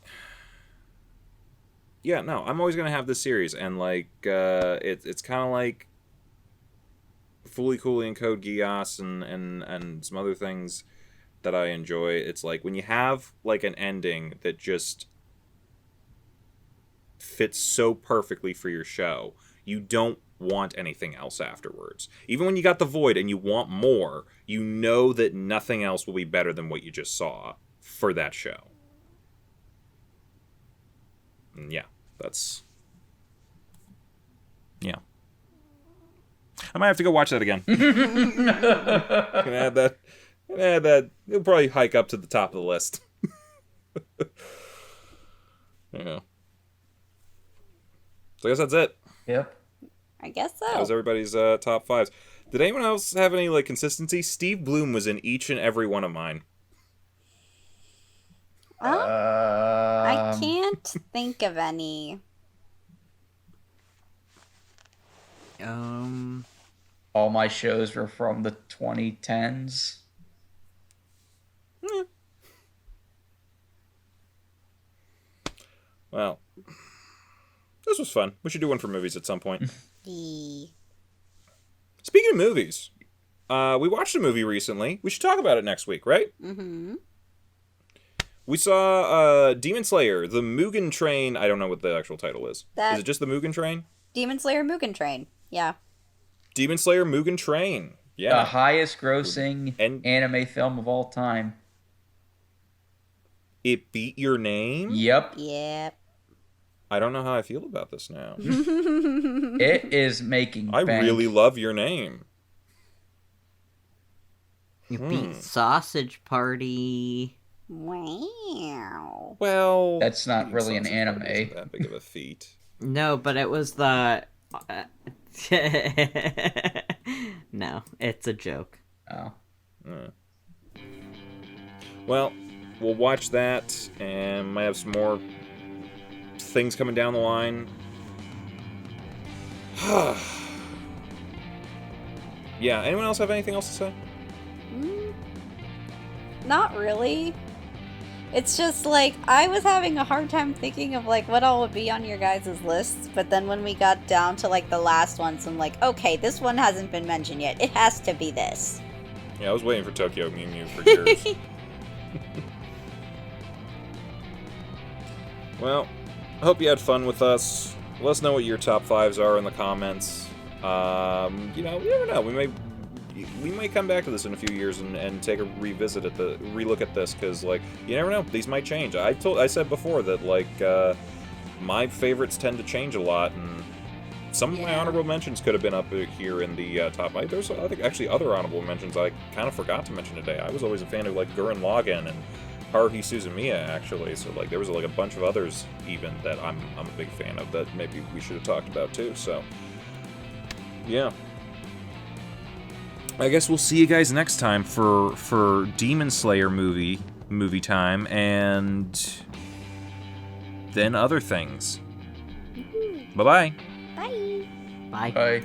Yeah, no, I'm always going to have this series. And, like, it's kind of like Fooly Cooley and Code Geass and some other things that I enjoy. It's like when you have, like, an ending that just fits so perfectly for your show. You don't want anything else afterwards. Even when you got the void and you want more, you know that nothing else will be better than what you just saw for that show. And yeah, that's... Yeah. I might have to go watch that again. Gonna add that. It'll probably hike up to the top of the list. Yeah. So I guess that's it. Yep. I guess so. That was everybody's top fives. Did anyone else have any like consistency? Steve Bloom was in each and every one of mine. I can't think of any. All my shows were from the 2010s. Well, this was fun. We should do one for movies at some point. Speaking of movies, we watched a movie recently. We should talk about it next week, right? Mm-hmm. We saw Demon Slayer, The Mugen Train. I don't know what the actual title is. Is it just The Mugen Train? Demon Slayer Mugen Train. Yeah. Demon Slayer Mugen Train. Yeah. The highest grossing anime film of all time. It beat your name? Yep. Yep. I don't know how I feel about this now. It is making I bank. really love your name. You beat Sausage Party. Wow. Well, That's not really an anime. Isn't that big of a feat. No, but it was the... No, it's a joke. Oh. Well, we'll watch that, and might have some more things coming down the line. Yeah, anyone else have anything else to say? Not really. It's just like I was having a hard time thinking of like what all would be on your guys' lists, but then when we got down to like the last ones, I'm like, okay, this one hasn't been mentioned yet. It has to be this. Yeah, I was waiting for Tokyo Mew Mew for years. Well, I hope you had fun with us. Let us know what your top fives are in the comments. You never know. We might come back to this in a few years and take a relook at this, because like you never know, these might change. I said before that like my favorites tend to change a lot, and some of my honorable mentions could have been up here in the top. There's I think actually other honorable mentions I kind of forgot to mention today. I was always a fan of like Gurren Lagann and Haruhi Suzumiya actually, so like there was like a bunch of others even that I'm a big fan of that maybe we should have talked about too. So yeah. I guess we'll see you guys next time for Demon Slayer movie time, and then other things. Bye-bye. Bye. Bye. Bye.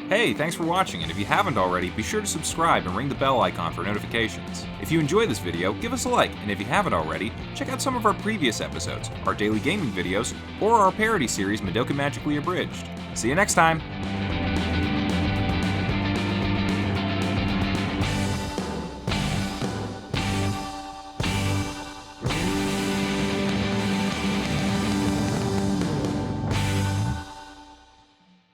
Hey, thanks for watching, and if you haven't already, be sure to subscribe and ring the bell icon for notifications. If you enjoyed this video, give us a like, and if you haven't already, check out some of our previous episodes, our daily gaming videos, or our parody series Madoka Magically Abridged. See you next time!